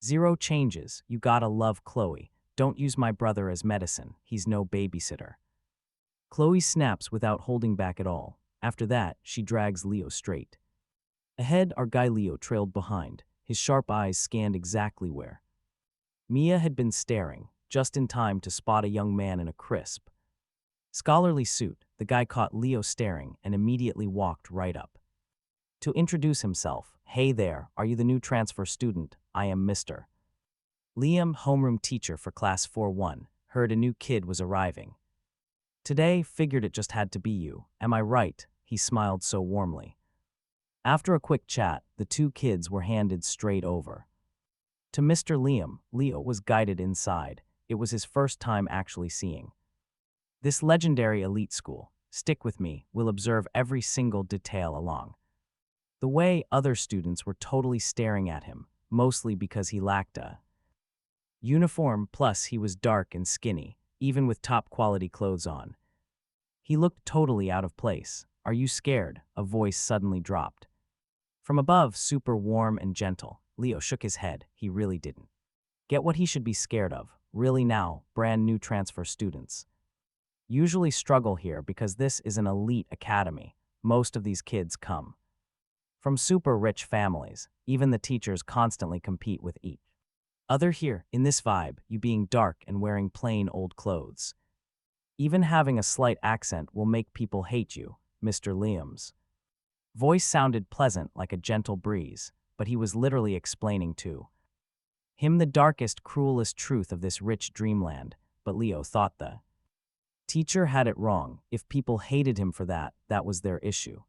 zero changes. "You gotta love Chloe. Don't use my brother as medicine. He's no babysitter." Chloe snaps without holding back at all. After that, she drags Leo straight ahead. Our guy Leo trailed behind. His sharp eyes scanned exactly where Mia had been staring, just in time to spot a young man in a crisp, scholarly suit. The guy caught Leo staring and immediately walked right up to introduce himself. Hey there, are you the new transfer student? I am Mr. Liam, homeroom teacher for class 4-1. Heard a new kid was arriving. Today, figured it just had to be you. Am I right? He smiled so warmly. After a quick chat, the two kids were handed straight over to Mr. Liam. Leo was guided inside. It was his first time actually seeing this legendary elite school. Stick with me, we'll observe every single detail along the way. Other students were totally staring at him, mostly because he lacked a uniform, plus he was dark and skinny, even with top quality clothes on. He looked totally out of place. Are you scared? A voice suddenly dropped from above, super warm and gentle. Leo shook his head. He really didn't get what he should be scared of. Really now, brand new transfer students usually struggle here because this is an elite academy. Most of these kids come from super rich families. Even the teachers constantly compete with each other here. In this vibe, you being dark and wearing plain old clothes, even having a slight accent, will make people hate you. Mr. Liam's voice sounded pleasant like a gentle breeze, but he was literally explaining to him the darkest, cruelest truth of this rich dreamland. But Leo thought the teacher had it wrong. If people hated him for that, that was their issue.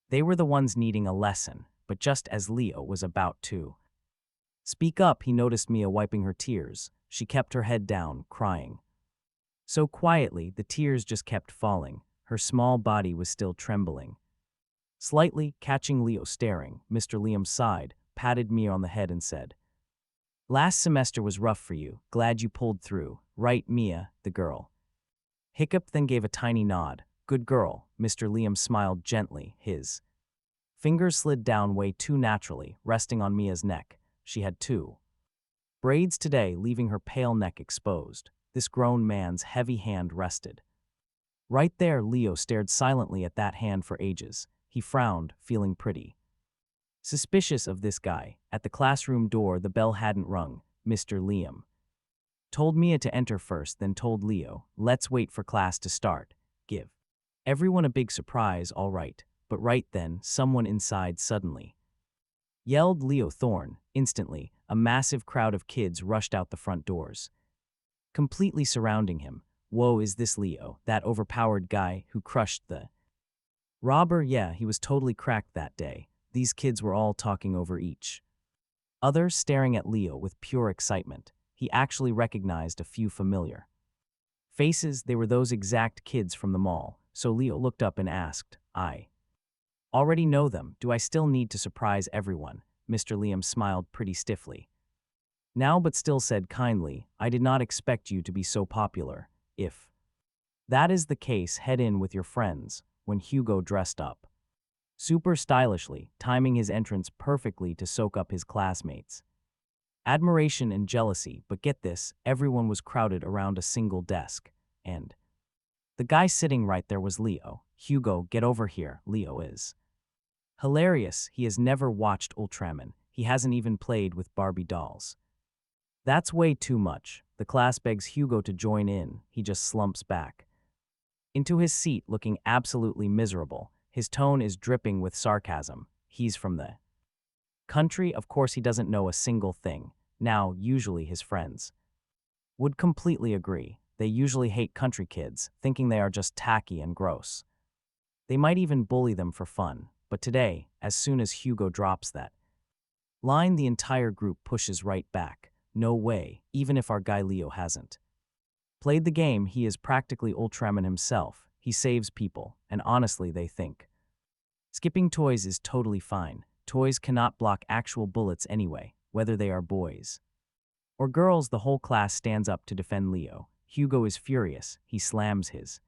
They were the ones needing a lesson. But just as Leo was about to speak up, he noticed Mia wiping her tears. She kept her head down, crying so quietly, the tears just kept falling. Her small body was still trembling slightly. Catching Leo staring, Mr. Liam sighed, patted Mia on the head and said, "Last semester was rough for you. Glad you pulled through. Right, Mia?" The girl hiccuped, then gave a tiny nod. "Good girl." Mr. Liam smiled gently. His fingers slid down way too naturally, resting on Mia's neck. She had two braids today, leaving her pale neck exposed. This grown man's heavy hand rested right there. Leo stared silently at that hand for ages. He frowned, feeling pretty suspicious of this guy. At the classroom door, the bell hadn't rung. Mr. Liam told Mia to enter first, then told Leo, "Let's wait for class to start. Give everyone a big surprise, all right." But right then, someone inside suddenly yelled, "Leo Thorne!" Instantly, a massive crowd of kids rushed out the front doors, completely surrounding him. Whoa, is this Leo, that overpowered guy who crushed the robber? Yeah, he was totally cracked that day. These kids were all talking over each other, staring at Leo with pure excitement. He actually recognized a few familiar faces. They were those exact kids from the mall. So Leo looked up and asked, "I already know them. Do I still need to surprise everyone?" Mr. Liam smiled pretty stiffly now, but still said kindly, "I did not expect you to be so popular. If that is the case, head in with your friends." When Hugo dressed up super stylishly, timing his entrance perfectly to soak up his classmates' admiration and jealousy. But get this, everyone was crowded around a single desk, and the guy sitting right there was Leo. "Hugo, get over here. Leo is hilarious. He has never watched Ultraman. He hasn't even played with Barbie dolls. That's way too much." The class begs Hugo to join in. He just slumps back into his seat, looking absolutely miserable. His tone is dripping with sarcasm. He's from the country, of course he doesn't know a single thing. Now, usually his friends would completely agree. They usually hate country kids, thinking they are just tacky and gross. They might even bully them for fun. But today, as soon as Hugo drops that line, the entire group pushes right back. No way, even if our guy Leo hasn't played the game, he is practically Ultraman himself. He saves people, and honestly, they think skipping toys is totally fine. Toys cannot block actual bullets anyway, whether they are boys or girls. The whole class stands up to defend Leo. Hugo is furious. He slams his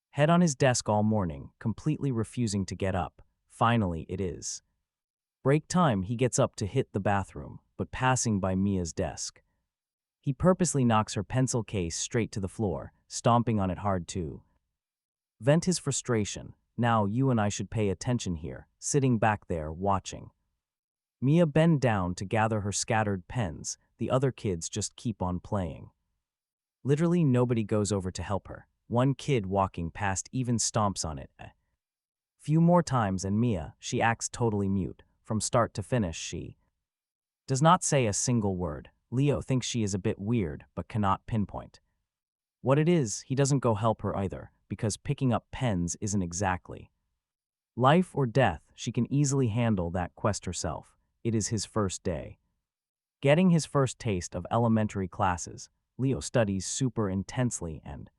head on his desk all morning, completely refusing to get up. Finally, it is break time. He gets up to hit the bathroom, but passing by Mia's desk, he purposely knocks her pencil case straight to the floor, stomping on it hard to vent his frustration. Now you and I should pay attention here. Sitting back there, watching Mia bend down to gather her scattered pens, the other kids just keep on playing. Literally nobody goes over to help her. One kid walking past even stomps on it. A Few more times and Mia, she acts totally mute. From start to finish, she does not say a single word. Leo thinks she is a bit weird, but cannot pinpoint what it is. He doesn't go help her either, because picking up pens isn't exactly life or death. She can easily handle that quest herself. It is his first day. Getting his first taste of elementary classes, Leo studies super intensely and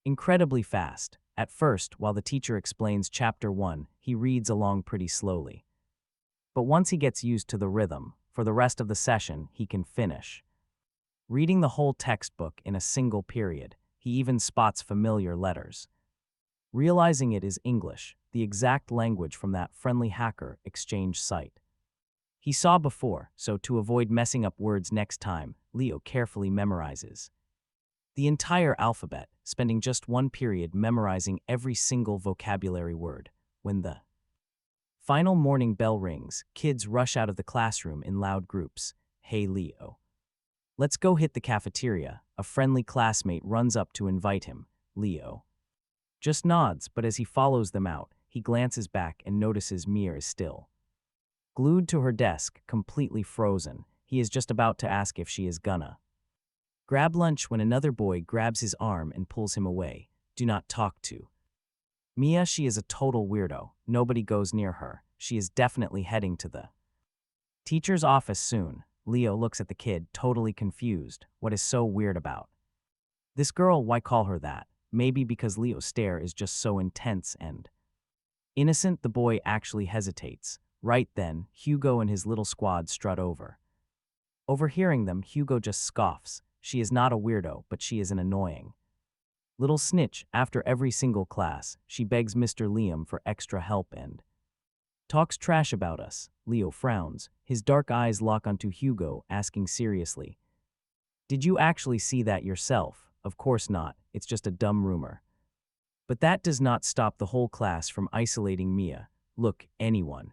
incredibly fast. At first, while the teacher explains chapter 1, he reads along pretty slowly. But once he gets used to the rhythm, for the rest of the session, he can finish reading the whole textbook in a single period. He even spots familiar letters, realizing it is English, the exact language from that friendly hacker exchange site he saw before. So to avoid messing up words next time, Leo carefully memorizes the entire alphabet, spending just one period memorizing every single vocabulary word. When the final morning bell rings, kids rush out of the classroom in loud groups. "Hey Leo, let's go hit the cafeteria." A friendly classmate runs up to invite him. Leo just nods, but as he follows them out, he glances back and notices Mia is still glued to her desk, completely frozen. He is just about to ask if she is gonna grab lunch when another boy grabs his arm and pulls him away. "Do not talk to Mia. She is a total weirdo. Nobody goes near her. She is definitely heading to the teacher's office soon." Leo looks at the kid, totally confused. What is so weird about this girl? Why call her that? Maybe because Leo's stare is just so intense and innocent. The boy actually hesitates. Right then, Hugo and his little squad strut over. Overhearing them, Hugo just scoffs. She is not a weirdo, but she is an annoying little snitch. After every single class, she begs Mr. Liam for extra help and talks trash about us. Leo frowns. His dark eyes lock onto Hugo, asking seriously, "Did you actually see that yourself?" "Of course not. It's just a dumb rumor." But that does not stop the whole class from isolating Mia. "Look, anyone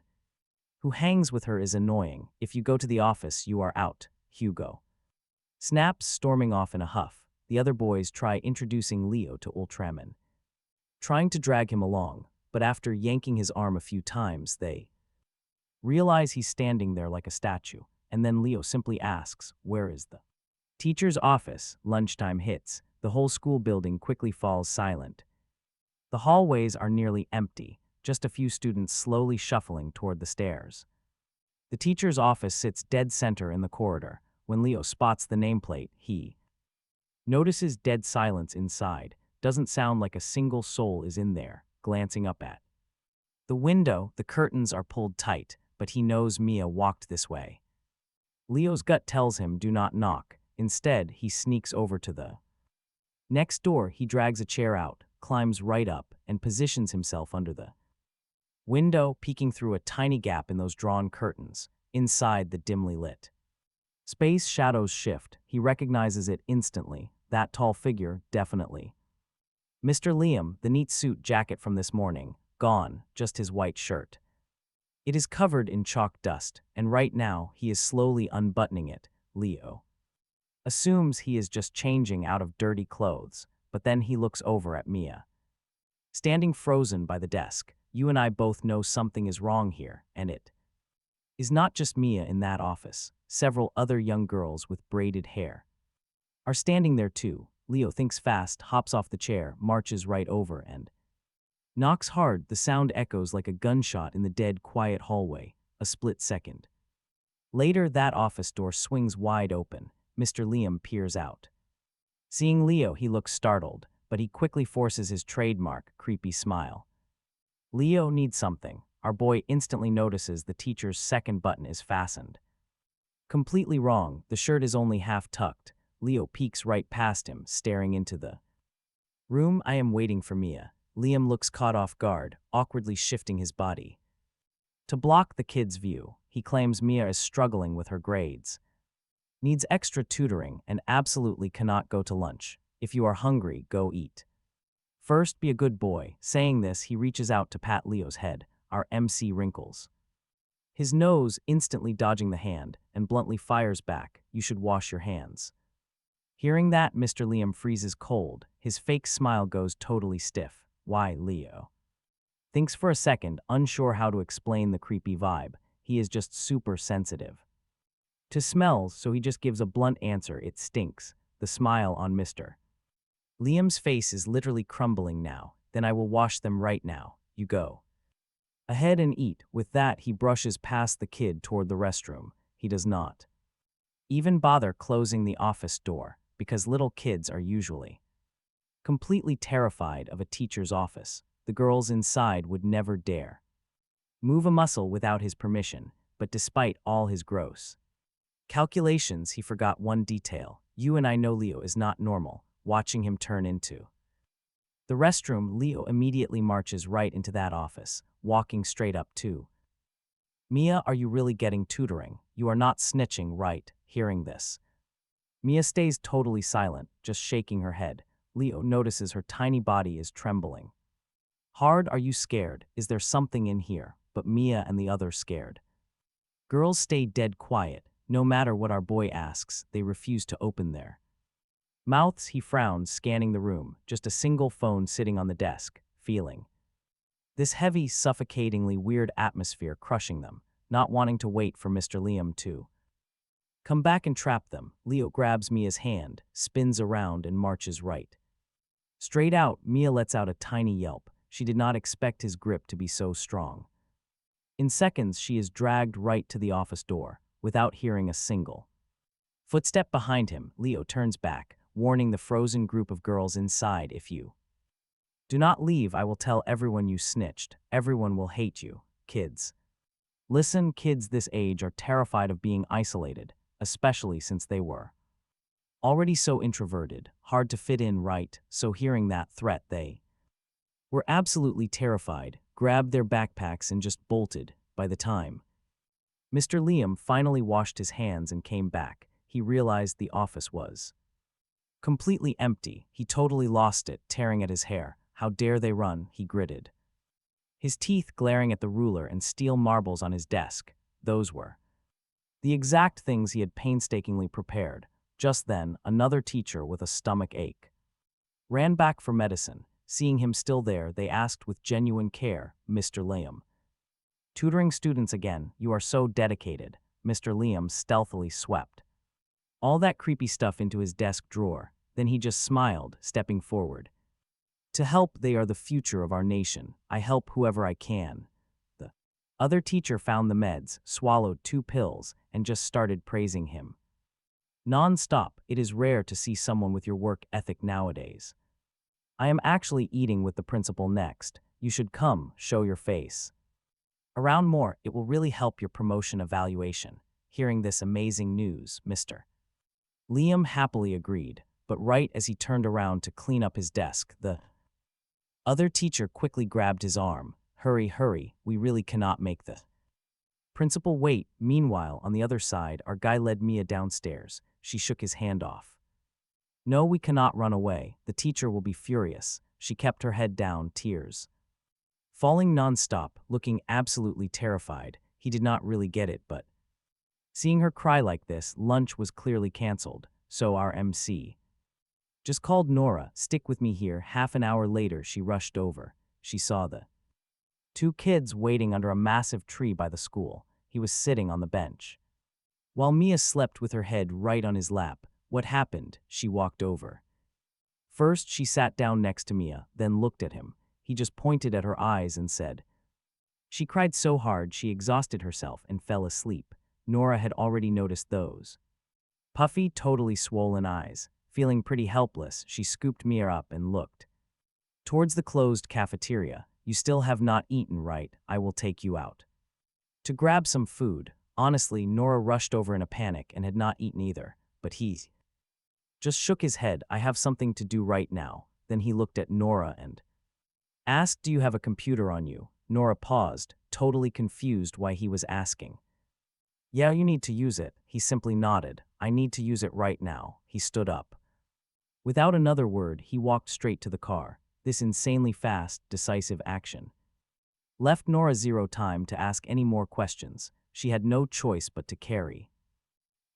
who hangs with her is annoying. If you go to the office, you are out." Hugo snaps, storming off in a huff. The other boys try introducing Leo to Ultraman, trying to drag him along, but after yanking his arm a few times, they realize he's standing there like a statue. And then Leo simply asks, "Where is the teacher's office?" Lunchtime hits. The whole school building quickly falls silent. The hallways are nearly empty, just a few students slowly shuffling toward the stairs. The teacher's office sits dead center in the corridor. When Leo spots the nameplate, he notices dead silence inside. Doesn't sound like a single soul is in there. Glancing up at the window, the curtains are pulled tight, but he knows Mia walked this way. Leo's gut tells him do not knock. Instead, he sneaks over to the next door. He drags a chair out, climbs right up, and positions himself under the window, peeking through a tiny gap in those drawn curtains. Inside the dimly lit space, shadows shift. He recognizes it instantly. That tall figure, definitely Mr. Liam. The neat suit jacket from this morning, gone, just his white shirt. It is covered in chalk dust, and right now he is slowly unbuttoning it. Leo assumes he is just changing out of dirty clothes, but then he looks over at Mia, standing frozen by the desk. "You and I both know something is wrong here, and it is not just Mia in that office. Several other young girls with braided hair are standing there too." Leo thinks fast, hops off the chair, marches right over and knocks hard. The sound echoes like a gunshot in the dead, quiet hallway. A split second later, that office door swings wide open. Mr. Liam peers out. Seeing Leo, he looks startled, but he quickly forces his trademark, creepy smile. "Leo needs something." Our boy instantly notices the teacher's second button is fastened completely wrong. The shirt is only half tucked. Leo peeks right past him, staring into the room. "I am waiting for Mia." Liam looks caught off guard, awkwardly shifting his body to block the kid's view. He claims Mia is struggling with her grades, needs extra tutoring, and absolutely cannot go to lunch. "If you are hungry, go eat. First, be a good boy." Saying this, he reaches out to pat Leo's head. Our MC wrinkles his nose, instantly dodging the hand, and bluntly fires back, "You should wash your hands." Hearing that, Mr. Liam freezes cold. His fake smile goes totally stiff. "Why, Leo?" Thinks for a second, unsure how to explain the creepy vibe. He is just super sensitive to smells, so he just gives a blunt answer: it stinks. The smile on Mr. Liam's face is literally crumbling now. Then I will wash them right now. You go ahead and eat. With that, he brushes past the kid toward the restroom. He does not even bother closing the office door, because little kids are usually completely terrified of a teacher's office. The girls inside would never dare move a muscle without his permission, but despite all his gross calculations, he forgot one detail. You and I know Leo is not normal. Watching him turn into the restroom, Leo immediately marches right into that office, walking straight up to Mia. Are you really getting tutoring? You are not snitching, right? Hearing this, Mia stays totally silent, just shaking her head. Leo notices her tiny body is trembling hard. Are you scared? Is there something in here? But Mia and the others scared girls stay dead quiet. No matter what our boy asks, they refuse to open their mouths. He frowns, scanning the room. Just a single phone sitting on the desk, feeling this heavy, suffocatingly weird atmosphere crushing them, not wanting to wait for Mr. Liam to come back and trap them. Leo grabs Mia's hand, spins around, and marches right straight out. Mia lets out a tiny yelp. She did not expect his grip to be so strong. In seconds, she is dragged right to the office door, without hearing a single footstep behind him. Leo turns back, warning the frozen group of girls inside: if you do not leave, I will tell everyone you snitched. Everyone will hate you. Kids, listen. Kids this age are terrified of being isolated, especially since they were already so introverted, hard to fit in, right? So hearing that threat, they were absolutely terrified, grabbed their backpacks and just bolted. By the time Mr. Liam finally washed his hands and came back, he realized the office was completely empty. He totally lost it, tearing at his hair. How dare they run, he gritted, his teeth glaring at the ruler and steel marbles on his desk. Those were the exact things he had painstakingly prepared. Just then, another teacher with a stomach ache ran back for medicine. Seeing him still there, they asked with genuine care, Mr. Liam, tutoring students again? You are so dedicated. Mr. Liam stealthily swept all that creepy stuff into his desk drawer. Then he just smiled, stepping forward. To help. They are the future of our nation. I help whoever I can. The other teacher found the meds, swallowed 2 pills, and just started praising him non-stop. It is rare to see someone with your work ethic nowadays. I am actually eating with the principal next. You should come, show your face around more. It will really help your promotion evaluation. Hearing this amazing news, Mr. Liam happily agreed, but right as he turned around to clean up his desk, the other teacher quickly grabbed his arm. Hurry, hurry, we really cannot make the principal wait. Meanwhile, on the other side, our guy led Mia downstairs. She shook his hand off. No, we cannot run away. The teacher will be furious. She kept her head down, tears falling non-stop, looking absolutely terrified. He did not really get it, but seeing her cry like this, lunch was clearly canceled. So our MC just called Nora. Stick with me here. Half an hour later, she rushed over. She saw the 2 kids waiting under a massive tree by the school. He was sitting on the bench, while Mia slept with her head right on his lap. What happened? She walked over. First, she sat down next to Mia, then looked at him. He just pointed at her eyes and said, she cried so hard she exhausted herself and fell asleep. Nora had already noticed those puffy, totally swollen eyes. Feeling pretty helpless, she scooped Mia up and looked towards the closed cafeteria. You still have not eaten, right? I will take you out to grab some food. Honestly, Nora rushed over in a panic and had not eaten either, but he just shook his head. I have something to do right now. Then he looked at Nora and asked, do you have a computer on you? Nora paused, totally confused why he was asking. Yeah, you need to use it. He simply nodded. I need to use it right now. He stood up. Without another word, he walked straight to the car. This insanely fast, decisive action left Nora zero time to ask any more questions. She had no choice but to carry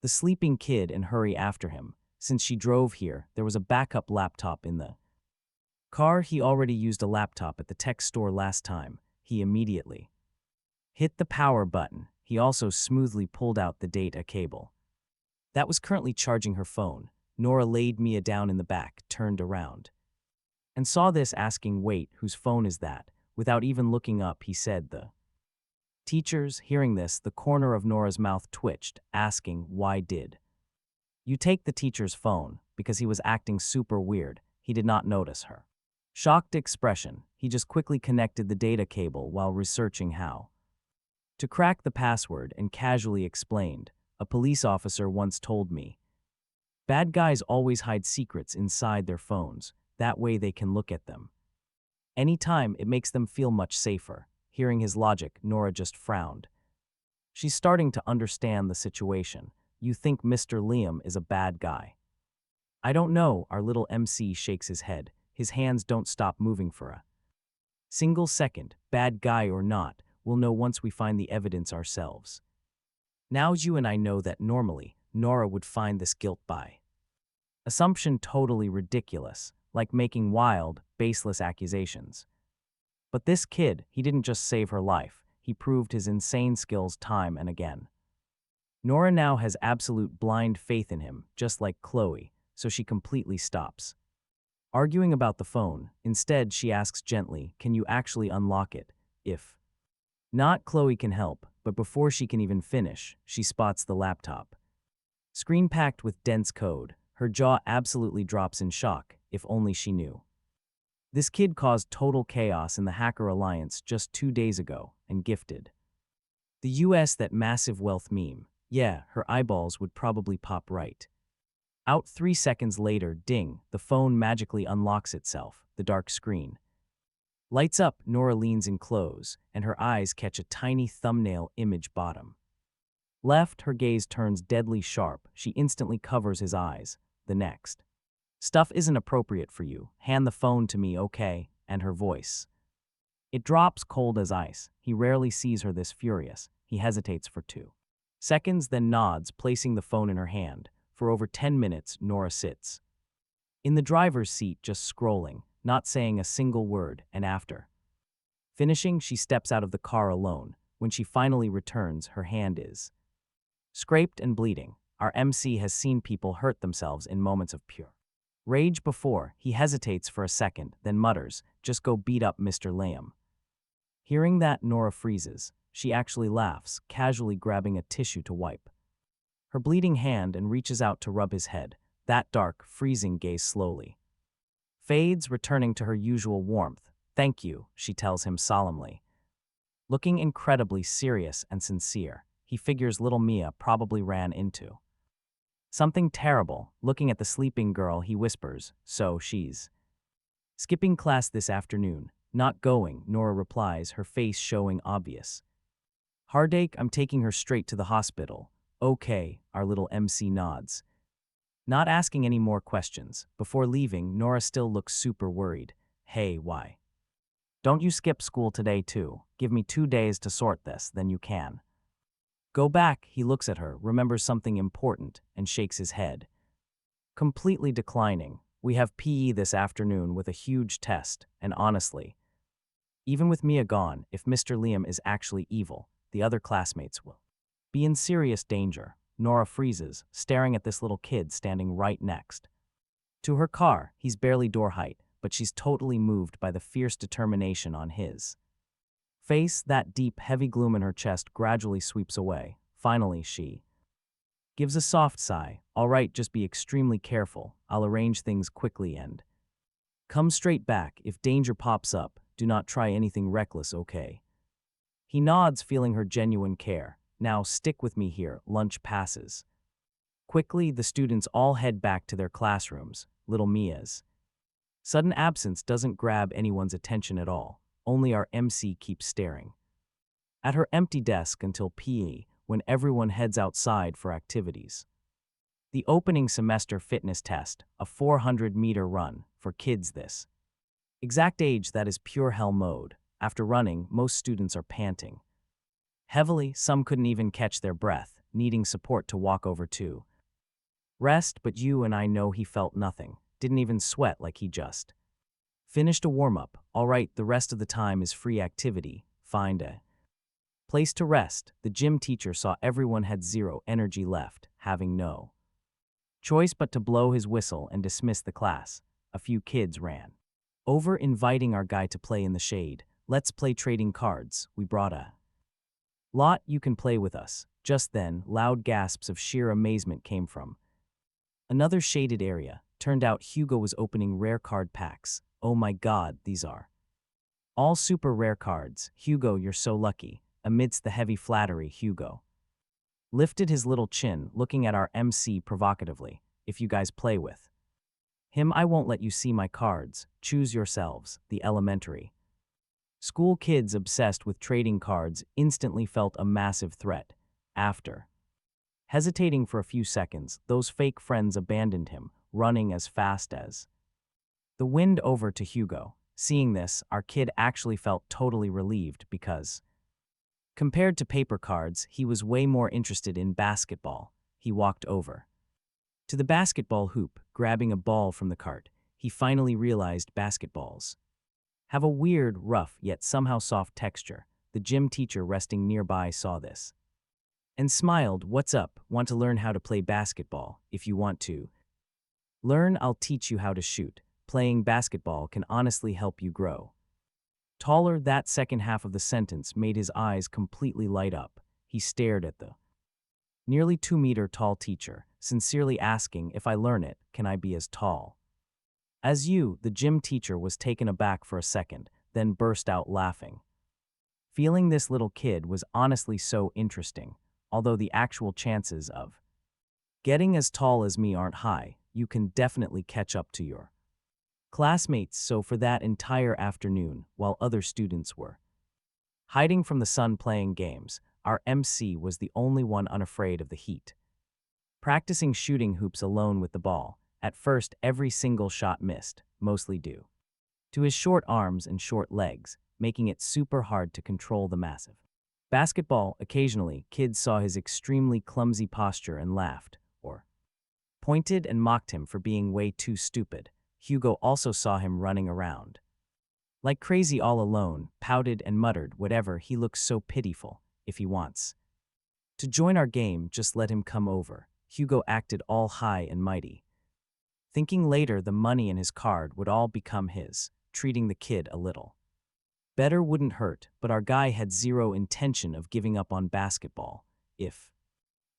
the sleeping kid and hurry after him. Since she drove here, there was a backup laptop in the car. He already used a laptop at the tech store last time. he immediately hit the power button. He also smoothly pulled out the data cable that was currently charging her phone. Nora laid Mia down in the back, turned around, and saw this, asking, "Wait, whose phone is that?" Without even looking up, he said, "The teacher's." Hearing this, the corner of Nora's mouth twitched, asking, "Why did you take the teacher's phone?" Because he was acting super weird. He did not notice her shocked expression. He just quickly connected the data cable while researching how to crack the password and casually explained, "A police officer once told me bad guys always hide secrets inside their phones. That way they can look at them anytime. It makes them feel much safer." Hearing his logic, Nora just frowned. She's starting to understand the situation. "You think Mr. Liam is a bad guy?" "I don't know." Our little MC shakes his head. His hands don't stop moving for a single second. "Bad guy or not, we'll know once we find the evidence ourselves. Now you and I know that normally, Nora would find this guilt by assumption totally ridiculous, like making wild, baseless accusations. But this kid, he didn't just save her life, he proved his insane skills time and again. Nora now has absolute blind faith in him, just like Chloe, so she completely stops arguing about the phone. Instead, she asks gently, "Can you actually unlock it? If not, Chloe can help." But before she can even finish, she spots the laptop screen packed with dense code. Her jaw absolutely drops in shock. If only she knew. This kid caused total chaos in the Hacker Alliance just 2 days ago and gifted the US that massive wealth meme. Yeah, her eyeballs would probably pop right out. 3 seconds later, ding, the phone magically unlocks itself. The dark screen lights up. Nora leans in close, and her eyes catch a tiny thumbnail image bottom left. Her gaze turns deadly sharp. She instantly covers his eyes. The next stuff isn't appropriate for you. Hand the phone to me, okay? And her voice, it drops cold as ice. He rarely sees her this furious. He hesitates for 2 seconds, then nods, placing the phone in her hand. For over 10 minutes, Nora sits in the driver's seat, just scrolling, not saying a single word, and after finishing, she steps out of the car alone. When she finally returns, her hand is scraped and bleeding. Our MC has seen people hurt themselves in moments of pure rage before. He hesitates for a second, then mutters, "Just go beat up Mr. Liam." Hearing that, Nora freezes. She actually laughs, casually grabbing a tissue to wipe her bleeding hand and reaches out to rub his head. That dark, freezing gaze slowly fades, returning to her usual warmth. "Thank you," she tells him solemnly, looking incredibly serious and sincere. He figures little Mia probably ran into something terrible. Looking at the sleeping girl, he whispers, "So she's skipping class this afternoon?" "Not going," Nora replies, her face showing obvious heartache. "I'm taking her straight to the hospital." "Okay," our little MC nods, not asking any more questions. Before leaving, Nora still looks super worried. "Hey, why don't you skip school today too? Give me 2 days to sort this, then you can go back." He looks at her, remembers something important, and shakes his head, completely declining. "We have PE this afternoon with a huge test, and honestly, even with Mia gone, if Mr. Liam is actually evil, the other classmates will be in serious danger." Nora freezes, staring at this little kid standing right next to her car. He's barely door height, but she's totally moved by the fierce determination on his face. That deep, heavy gloom in her chest gradually sweeps away. Finally, she gives a soft sigh. "All right, just be extremely careful. I'll arrange things quickly and come straight back. If danger pops up, do not try anything reckless, okay?" He nods, feeling her genuine care. "Now stick with me here." Lunch passes quickly. The students all head back to their classrooms. Little Mia's sudden absence doesn't grab anyone's attention at all. Only our MC keeps staring at her empty desk until PE, when everyone heads outside for activities. The opening semester fitness test, a 400-meter run, for kids this exact age. That is pure hell mode. After running, most students are panting heavily. Some couldn't even catch their breath, needing support to walk over to rest. But you and I know he felt nothing, didn't even sweat, like he just finished a warm-up. "All right, the rest of the time is free activity. find a place to rest. The gym teacher saw everyone had zero energy left, having no choice but to blow his whistle and dismiss the class. A few kids ran over, inviting our guy to play in the shade. Let's play trading cards. We brought a lot, you can play with us. Just then, loud gasps of sheer amazement came from another shaded area. Turned out Hugo was opening rare card packs. Oh my god, these are all super rare cards. Hugo, you're so lucky. Amidst the heavy flattery, Hugo lifted his little chin, looking at our MC provocatively. If you guys play with him, I won't let you see my cards. Choose yourselves. The elementary school kids obsessed with trading cards instantly felt a massive threat. After hesitating for a few seconds, those fake friends abandoned him, running as fast as the wind over to Hugo. Seeing this, our kid actually felt totally relieved because, compared to paper cards, he was way more interested in basketball. He walked over to the basketball hoop, grabbing a ball from the cart. He finally realized basketballs have a weird, rough, yet somehow soft texture. The gym teacher resting nearby saw this and smiled. What's up? Want to learn how to play basketball? If you want to learn, I'll teach you how to shoot. Playing basketball can honestly help you grow taller. That second half of the sentence made his eyes completely light up. He stared at the nearly 2-meter tall teacher, sincerely asking, if I learn it, can I be as tall as you? The gym teacher was taken aback for a second, then burst out laughing. Feeling this little kid was honestly so interesting. Although the actual chances of getting as tall as me aren't high, you can definitely catch up to your classmates. So for that entire afternoon, while other students were hiding from the sun playing games, our MC was the only one unafraid of the heat, practicing shooting hoops alone with the ball. At first, every single shot missed, mostly due to his short arms and short legs, making it super hard to control the massive basketball. Occasionally, kids saw his extremely clumsy posture and laughed, or pointed and mocked him for being way too stupid. Hugo also saw him running around like crazy all alone, pouted and muttered, whatever, he looks so pitiful. If he wants to join our game, just let him come over. Hugo acted all high and mighty, thinking later the money in his card would all become his. Treating the kid a little better wouldn't hurt, but our guy had zero intention of giving up on basketball. If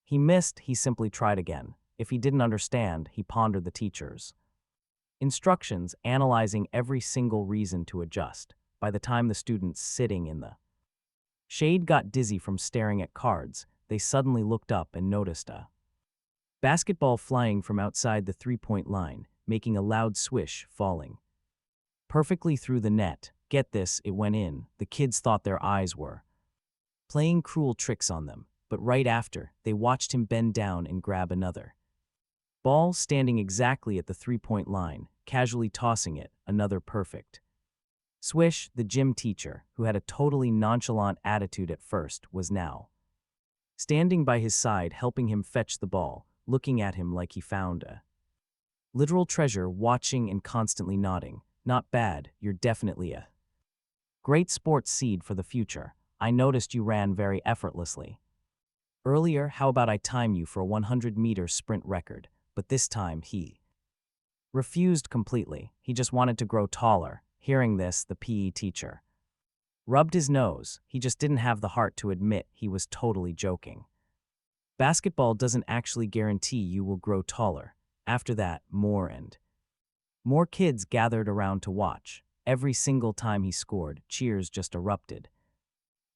he missed, he simply tried again. If he didn't understand, he pondered the teacher's instructions, analyzing every single reason to adjust. By the time the students sitting in the shade got dizzy from staring at cards, they suddenly looked up and noticed a basketball flying from outside the three-point line, making a loud swish, falling perfectly through the net. Get this, it went in. The kids thought their eyes were playing cruel tricks on them, but right after, they watched him bend down and grab another ball standing exactly at the three-point line, casually tossing it. Another perfect swish. The gym teacher, who had a totally nonchalant attitude at first, was now standing by his side, helping him fetch the ball, looking at him like he found a literal treasure, watching and constantly nodding. Not bad, you're definitely a great sports seed for the future. I noticed you ran very effortlessly earlier. How about I time you for a 100-meter sprint record? But this time he refused completely. He just wanted to grow taller. Hearing this, the PE teacher rubbed his nose. He just didn't have the heart to admit he was totally joking. Basketball doesn't actually guarantee you will grow taller. After that, more and more kids gathered around to watch. Every single time he scored, cheers just erupted,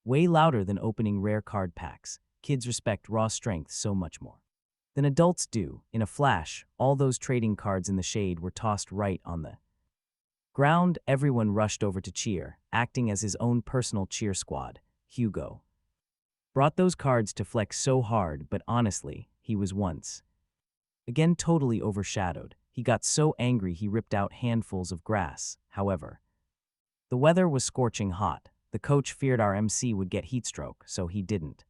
way louder than opening rare card packs. Kids respect raw strength so much more than adults do. In a flash, all those trading cards in the shade were tossed right on the ground. Everyone rushed over to cheer, acting as his own personal cheer squad. Hugo brought those cards to flex so hard, but honestly, he was once again totally overshadowed. He got so angry he ripped out handfuls of grass. However, the weather was scorching hot. The coach feared our MC would get heatstroke, so he didn't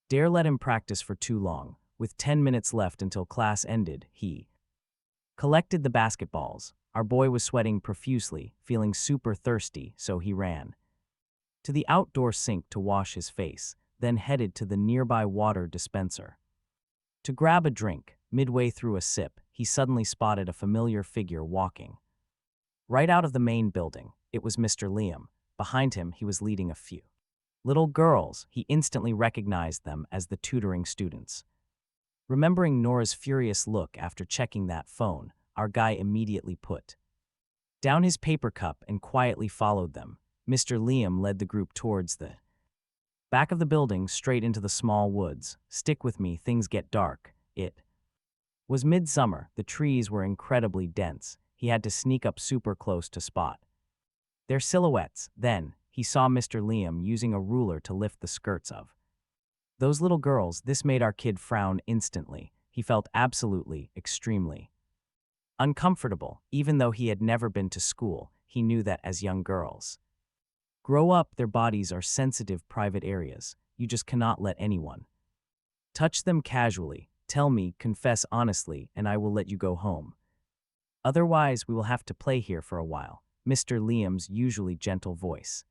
dare let him practice for too long. With 10 minutes left until class ended, he collected the basketballs. Our boy was sweating profusely, feeling super thirsty, so he ran to the outdoor sink to wash his face, then headed to the nearby water dispenser. To grab a drink, midway through a sip, he suddenly spotted a familiar figure walking. Right out of the main building, it was Mr. Liam. Behind him, he was leading a few little girls. He instantly recognized them as the tutoring students. Remembering Nora's furious look after checking that phone, our guy immediately put down his paper cup and quietly followed them. Mr. Liam led the group towards the back of the building, straight into the small woods. Stick with me, things get dark. It was midsummer. The trees were incredibly dense. He had to sneak up super close to spot their silhouettes. Then, he saw Mr. Liam using a ruler to lift the skirts of those little girls. This made our kid frown instantly. He felt absolutely, extremely uncomfortable. Even though he had never been to school, he knew that as young girls grow up, their bodies are sensitive private areas. You just cannot let anyone touch them casually. Tell me, confess honestly, and I will let you go home. Otherwise, we will have to play here for a while. Mr. Liam's usually gentle voice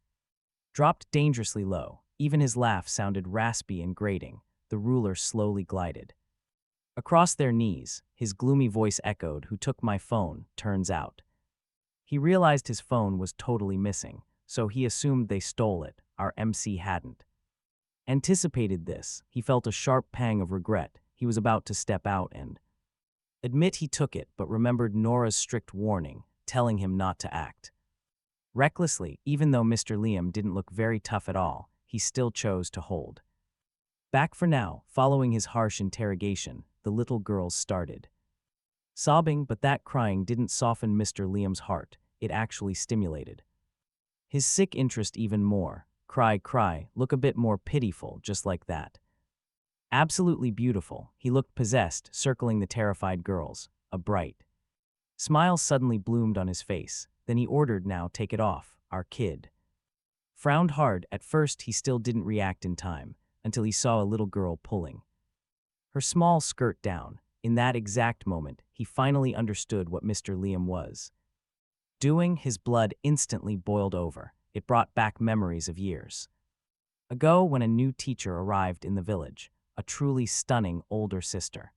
dropped dangerously low. Even his laugh sounded raspy and grating. The ruler slowly glided across their knees. His gloomy voice echoed, "Who took my phone?" Turns out he realized his phone was totally missing, so he assumed they stole it. Our MC hadn't anticipated this. He felt a sharp pang of regret. He was about to step out and admit he took it, but remembered Nora's strict warning, telling him not to act recklessly. Even though Mr. Liam didn't look very tough at all, he still chose to hold back for now. Following his harsh interrogation, the little girls started sobbing, but that crying didn't soften Mr. Liam's heart. It actually stimulated his sick interest even more. Cry, cry, look a bit more pitiful, just like that. Absolutely beautiful. He looked possessed, circling the terrified girls. A bright smile suddenly bloomed on his face. Then he ordered, "Now take it off." Our kid frowned hard. At first, he still didn't react in time, until he saw a little girl pulling her small skirt down. In that exact moment, he finally understood what Mr. Liam was doing. His blood instantly boiled over. It brought back memories of years ago when a new teacher arrived in the village, a truly stunning older sister.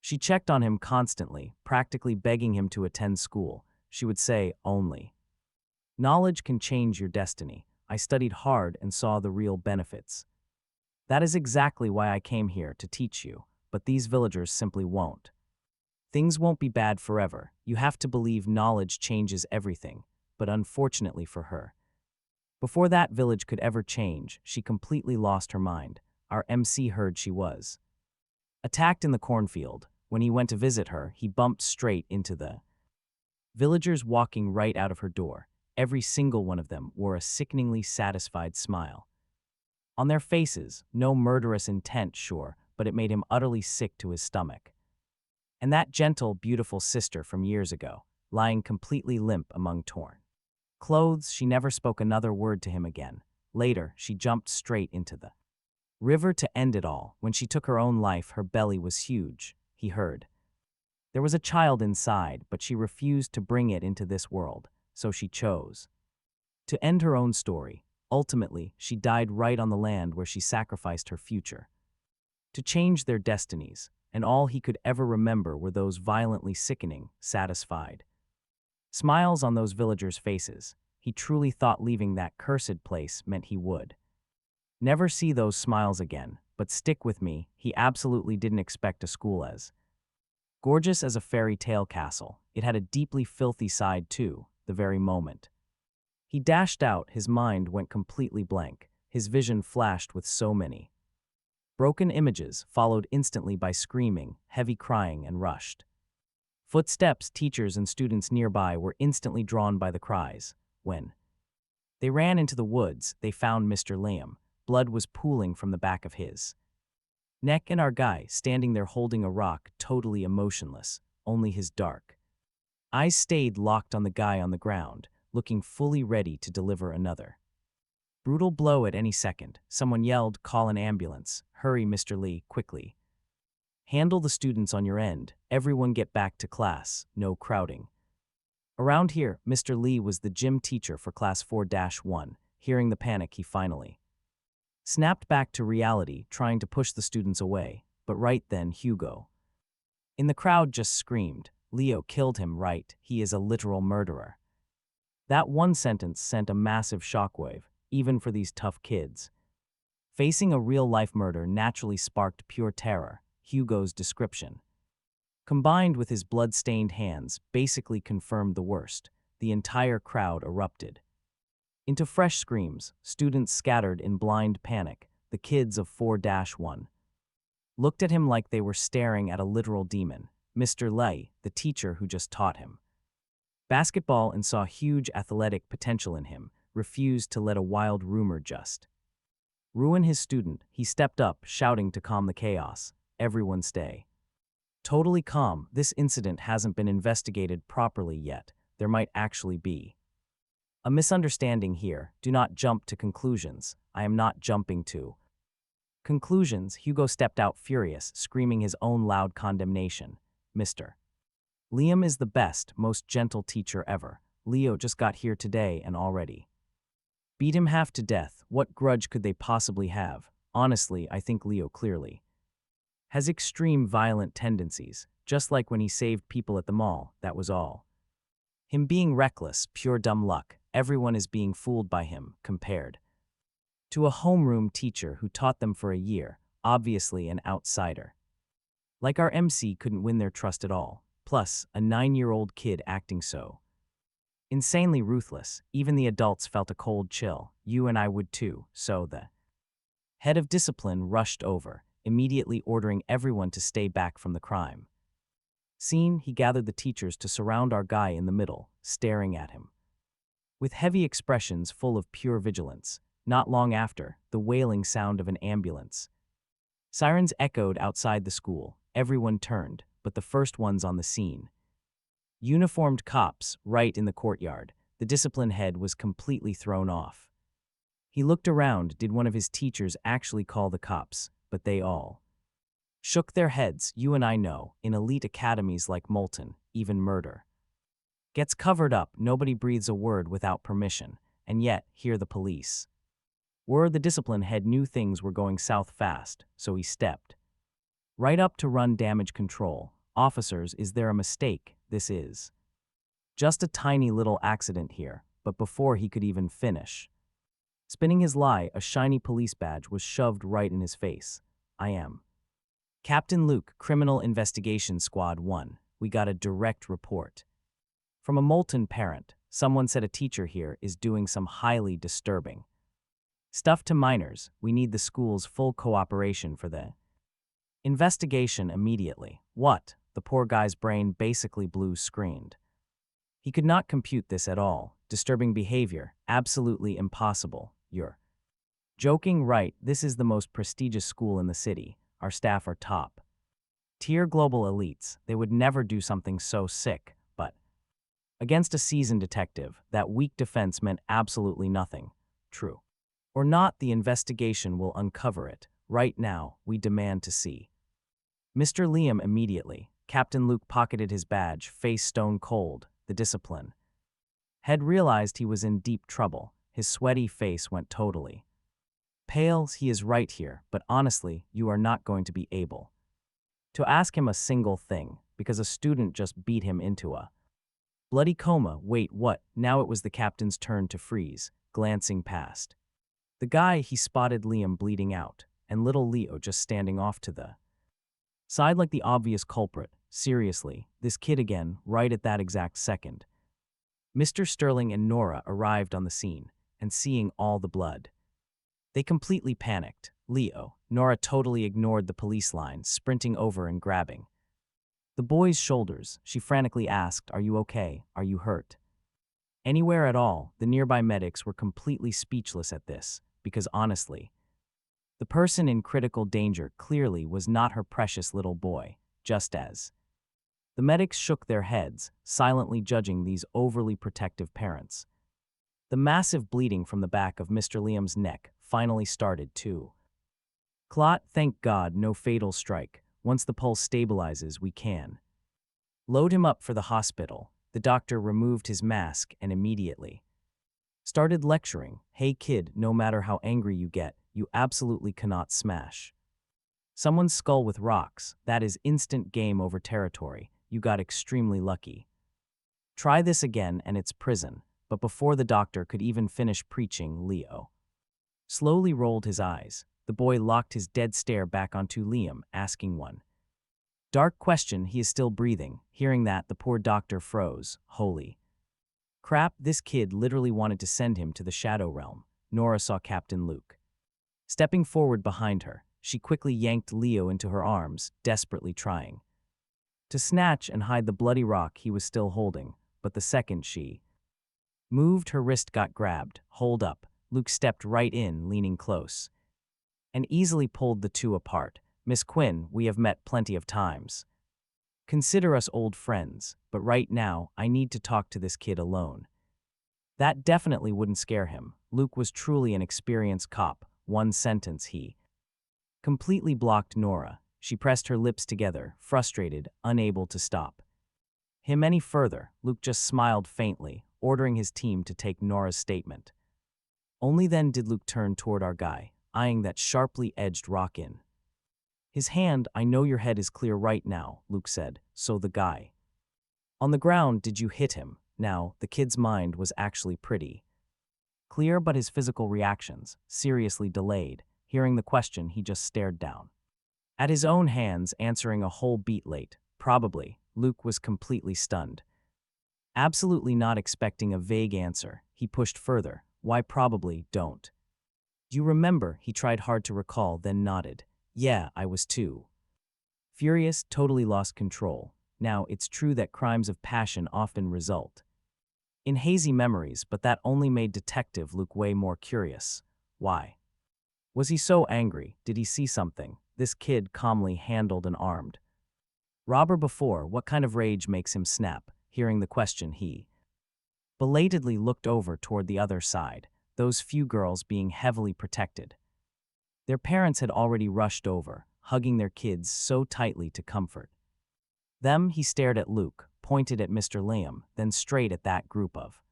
She checked on him constantly, practically begging him to attend school. She would say, "Only knowledge can change your destiny. I studied hard and saw the real benefits. That is exactly why I came here, to teach you, but these villagers simply won't. Things won't be bad forever. You have to believe knowledge changes everything." But unfortunately for her, before that village could ever change, she completely lost her mind. Our MC heard she was attacked in the cornfield. When he went to visit her, he bumped straight into the villagers walking right out of her door. Every single one of them wore a sickeningly satisfied smile on their faces. No murderous intent, sure, but it made him utterly sick to his stomach. And that gentle, beautiful sister from years ago, lying completely limp among torn clothes. She never spoke another word to him again. Later, she jumped straight into the river to end it all. When she took her own life, her belly was huge, he heard. There was a child inside, but she refused to bring it into this world, so she chose to end her own story. Ultimately, she died right on the land where she sacrificed her future to change their destinies, and all he could ever remember were those violently sickening, satisfied smiles on those villagers' faces. He truly thought leaving that cursed place meant he would never see those smiles again. But stick with me, he absolutely didn't expect a school as gorgeous as a fairy tale castle. It had a deeply filthy side too. The very moment he dashed out, his mind went completely blank. His vision flashed with so many broken images, followed instantly by screaming, heavy crying, and rushed footsteps. Teachers and students nearby were instantly drawn by the cries. When they ran into the woods, they found Mr. Liam. Blood was pooling from the back of his neck, and our guy standing there holding a rock, totally emotionless. Only his dark eyes stayed locked on the guy on the ground, looking fully ready to deliver another brutal blow at any second. Someone yelled, "Call an ambulance. Hurry, Mr. Lee, quickly. Handle the students on your end. Everyone get back to class. No crowding." Around here, Mr. Lee was the gym teacher for class 4-1. hearing the panic he finally snapped back to reality, trying to push the students away. But right then, Hugo in the crowd just screamed, "Leo killed him, right? He is a literal murderer." That one sentence sent a massive shockwave, even for these tough kids. Facing a real-life murder naturally sparked pure terror. Hugo's description, combined with his blood-stained hands, basically confirmed the worst. The entire crowd erupted into fresh screams. Students scattered in blind panic. The kids of 4-1 looked at him like they were staring at a literal demon. Mr. Lei, the teacher who just taught him basketball and saw huge athletic potential in him, refused to let a wild rumor just ruin his student. He stepped up, shouting to calm the chaos. "Everyone stay totally calm. This incident hasn't been investigated properly yet. There might actually be a misunderstanding here. Do not jump to conclusions." "I am not jumping to conclusions." Hugo stepped out furious, screaming his own loud condemnation. "Mr. Liam is the best, most gentle teacher ever. Leo just got here today and already beat him half to death. What grudge could they possibly have? Honestly, I think Leo clearly has extreme violent tendencies, just like when he saved people at the mall, that was all. Him being reckless, pure dumb luck. Everyone is being fooled by him, compared to a homeroom teacher who taught them for a year, obviously an outsider. Like our MC couldn't win their trust at all. Plus, a 9-year-old kid acting so insanely ruthless. Even the adults felt a cold chill. You and I would too. So the head of discipline rushed over, immediately ordering everyone to stay back from the crime scene. He gathered the teachers to surround our guy in the middle, staring at him with heavy expressions full of pure vigilance. Not long after, the wailing sound of an ambulance sirens echoed outside the school. Everyone turned, but the first ones on the scene, uniformed cops, right in the courtyard. The discipline head was completely thrown off. He looked around. Did one of his teachers actually call the cops? But they all shook their heads. You and I know, in elite academies like Molten, even murder gets covered up. Nobody breathes a word without permission. And yet, here the police were. The discipline head knew things were going south fast, so he stepped right up to run damage control. "Officers, is there a mistake? This is just a tiny little accident here." But before he could even finish spinning his lie, a shiny police badge was shoved right in his face. "I am Captain Luke, Criminal Investigation Squad 1. We got a direct report from a Molten parent. Someone said a teacher here is doing some highly disturbing stuff to minors. We need the school's full cooperation for the investigation immediately." What? The poor guy's brain basically blue screened. He could not compute this at all. Disturbing behavior, absolutely impossible. You're joking, right? This is the most prestigious school in the city. Our staff are top tier global elites. They would never do something so sick. But against a seasoned detective, that weak defense meant absolutely nothing. True or not, the investigation will uncover it. Right now, we demand to see Mr. Liam immediately. Captain Luke pocketed his badge, face stone cold. The discipline head realized he was in deep trouble. His sweaty face went totally pale. He is right here, but honestly, you are not going to be able to ask him a single thing, because a student just beat him into a bloody coma. Wait, what? Now it was the captain's turn to freeze, glancing past the guy. He spotted Liam bleeding out, and little Leo just standing off to the side like the obvious culprit. Seriously, this kid again, right at that exact second. Mr. Sterling and Nora arrived on the scene, and seeing all the blood, they completely panicked. Leo, Nora totally ignored the police line, sprinting over and grabbing the boy's shoulders. She frantically asked, "Are you okay? Are you hurt anywhere at all?" The nearby medics were completely speechless at this, because honestly, the person in critical danger clearly was not her precious little boy. Just as the medics shook their heads, silently judging these overly protective parents, the massive bleeding from the back of Mr. Liam's neck finally started to clot. Thank God, no fatal strike. Once the pulse stabilizes, we can load him up for the hospital. The doctor removed his mask and immediately Started lecturing, "Hey kid, no matter how angry you get, you absolutely cannot smash someone's skull with rocks. That is instant game over territory. You got extremely lucky. Try this again and it's prison." But before the doctor could even finish preaching, Leo slowly rolled his eyes. The boy locked his dead stare back onto Liam, asking one dark question. He is still breathing. Hearing that, the poor doctor froze. Holy crap, this kid literally wanted to send him to the shadow realm. Nora saw Captain Luke stepping forward behind her. She quickly yanked Leo into her arms, desperately trying to snatch and hide the bloody rock he was still holding. But the second she moved, her wrist got grabbed. "Hold up." Luke stepped right in, leaning close, and easily pulled the two apart. "Miss Quinn, we have met plenty of times. Consider us old friends, but right now, I need to talk to this kid alone." That definitely wouldn't scare him. Luke was truly an experienced cop. One sentence he completely blocked Nora. She pressed her lips together, frustrated, unable to stop him any further. Luke just smiled faintly, ordering his team to take Nora's statement. Only then did Luke turn toward our guy, eyeing that sharply edged rock in his hand. "I know your head is clear right now," Luke said. "So the guy on the ground, did you hit him?" Now, the kid's mind was actually pretty clear, but his physical reactions seriously delayed. Hearing the question, he just stared down at his own hands, answering a whole beat late. "Probably." Luke was completely stunned, absolutely not expecting a vague answer. He pushed further. "Why probably? Don't you remember?" He tried hard to recall, then nodded. "Yeah, I was too furious, totally lost control. Now, it's true that crimes of passion often result in hazy memories, but that only made Detective Luke way more curious. Why was he so angry? Did he see something? This kid calmly handled an armed robber before. What kind of rage makes him snap? Hearing the question, he belatedly looked over toward the other side, those few girls being heavily protected. Their parents had already rushed over, hugging their kids so tightly to comfort them. He stared at Luke, pointed at Mr. Liam, then straight at that group of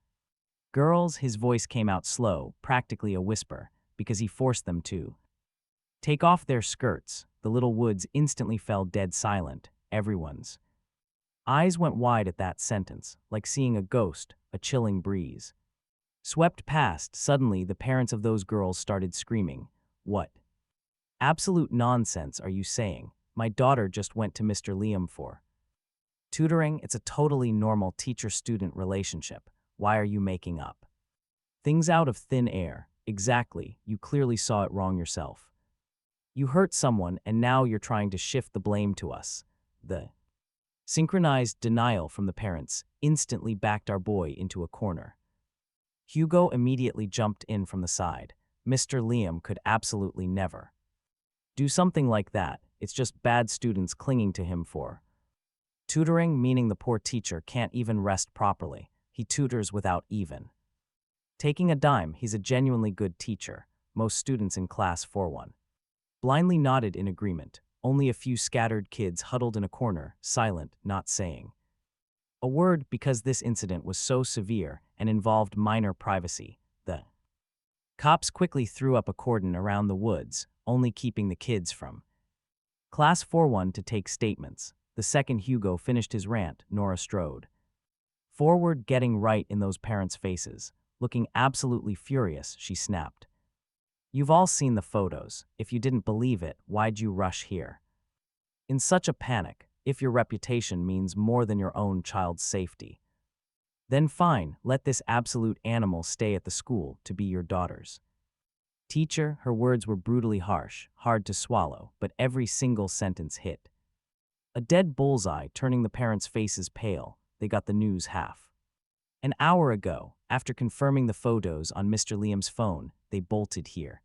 girls. His voice came out slow, practically a whisper, because he forced them to take off their skirts. The little woods instantly fell dead silent. Everyone's eyes went wide at that sentence, like seeing a ghost. A chilling breeze swept past. Suddenly, the parents of those girls started screaming. "What absolute nonsense are you saying? My daughter just went to Mr. Liam for tutoring. It's a totally normal teacher-student relationship. Why are you making up things out of thin air?" "Exactly. You clearly saw it wrong yourself. You hurt someone and now you're trying to shift the blame to us." The synchronized denial from the parents instantly backed our boy into a corner. Hugo immediately jumped in from the side. "Mr. Liam could absolutely never do something like that. It's just bad students clinging to him for tutoring," meaning the poor teacher can't even rest properly. He tutors without even taking a dime. He's a genuinely good teacher. Most students in class 4-1 blindly nodded in agreement. Only a few scattered kids huddled in a corner, silent, not saying a word, because this incident was so severe and involved minor privacy. The cops quickly threw up a cordon around the woods, only keeping the kids from Class 4-1 to take statements. The second Hugo finished his rant, Nora strode forward, getting right in those parents' faces. Looking absolutely furious, she snapped, "You've all seen the photos. If you didn't believe it, why'd you rush here in such a panic? If your reputation means more than your own child's safety, then fine, let this absolute animal stay at the school to be your daughter's teacher." Her words were brutally harsh, hard to swallow, but every single sentence hit a dead bullseye, turning the parents' faces pale. They got the news half an hour ago. After confirming the photos on Mr. Liam's phone, they bolted here,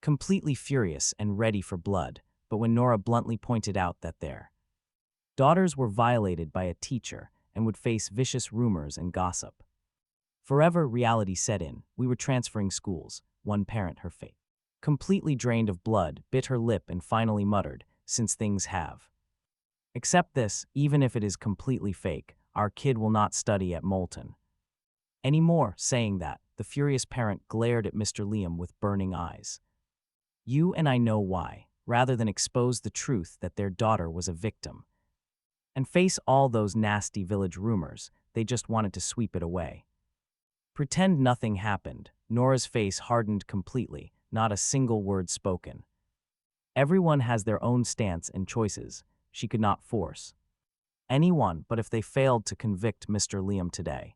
completely furious and ready for blood. But when Nora bluntly pointed out that their daughters were violated by a teacher and would face vicious rumors and gossip forever, reality set in. "We were transferring schools." One parent, her face completely drained of blood, bit her lip and finally muttered, "Since things have accept this, even if it is completely fake, our kid will not study at Moulton anymore." Saying that, the furious parent glared at Mr. Liam with burning eyes. You and I know why, rather than expose the truth that their daughter was a victim. And face all those nasty village rumors, they just wanted to sweep it away. Pretend nothing happened. Nora's face hardened completely, not a single word spoken. Everyone has their own stance and choices. She could not force anyone, but if they failed to convict Mr. Liam today,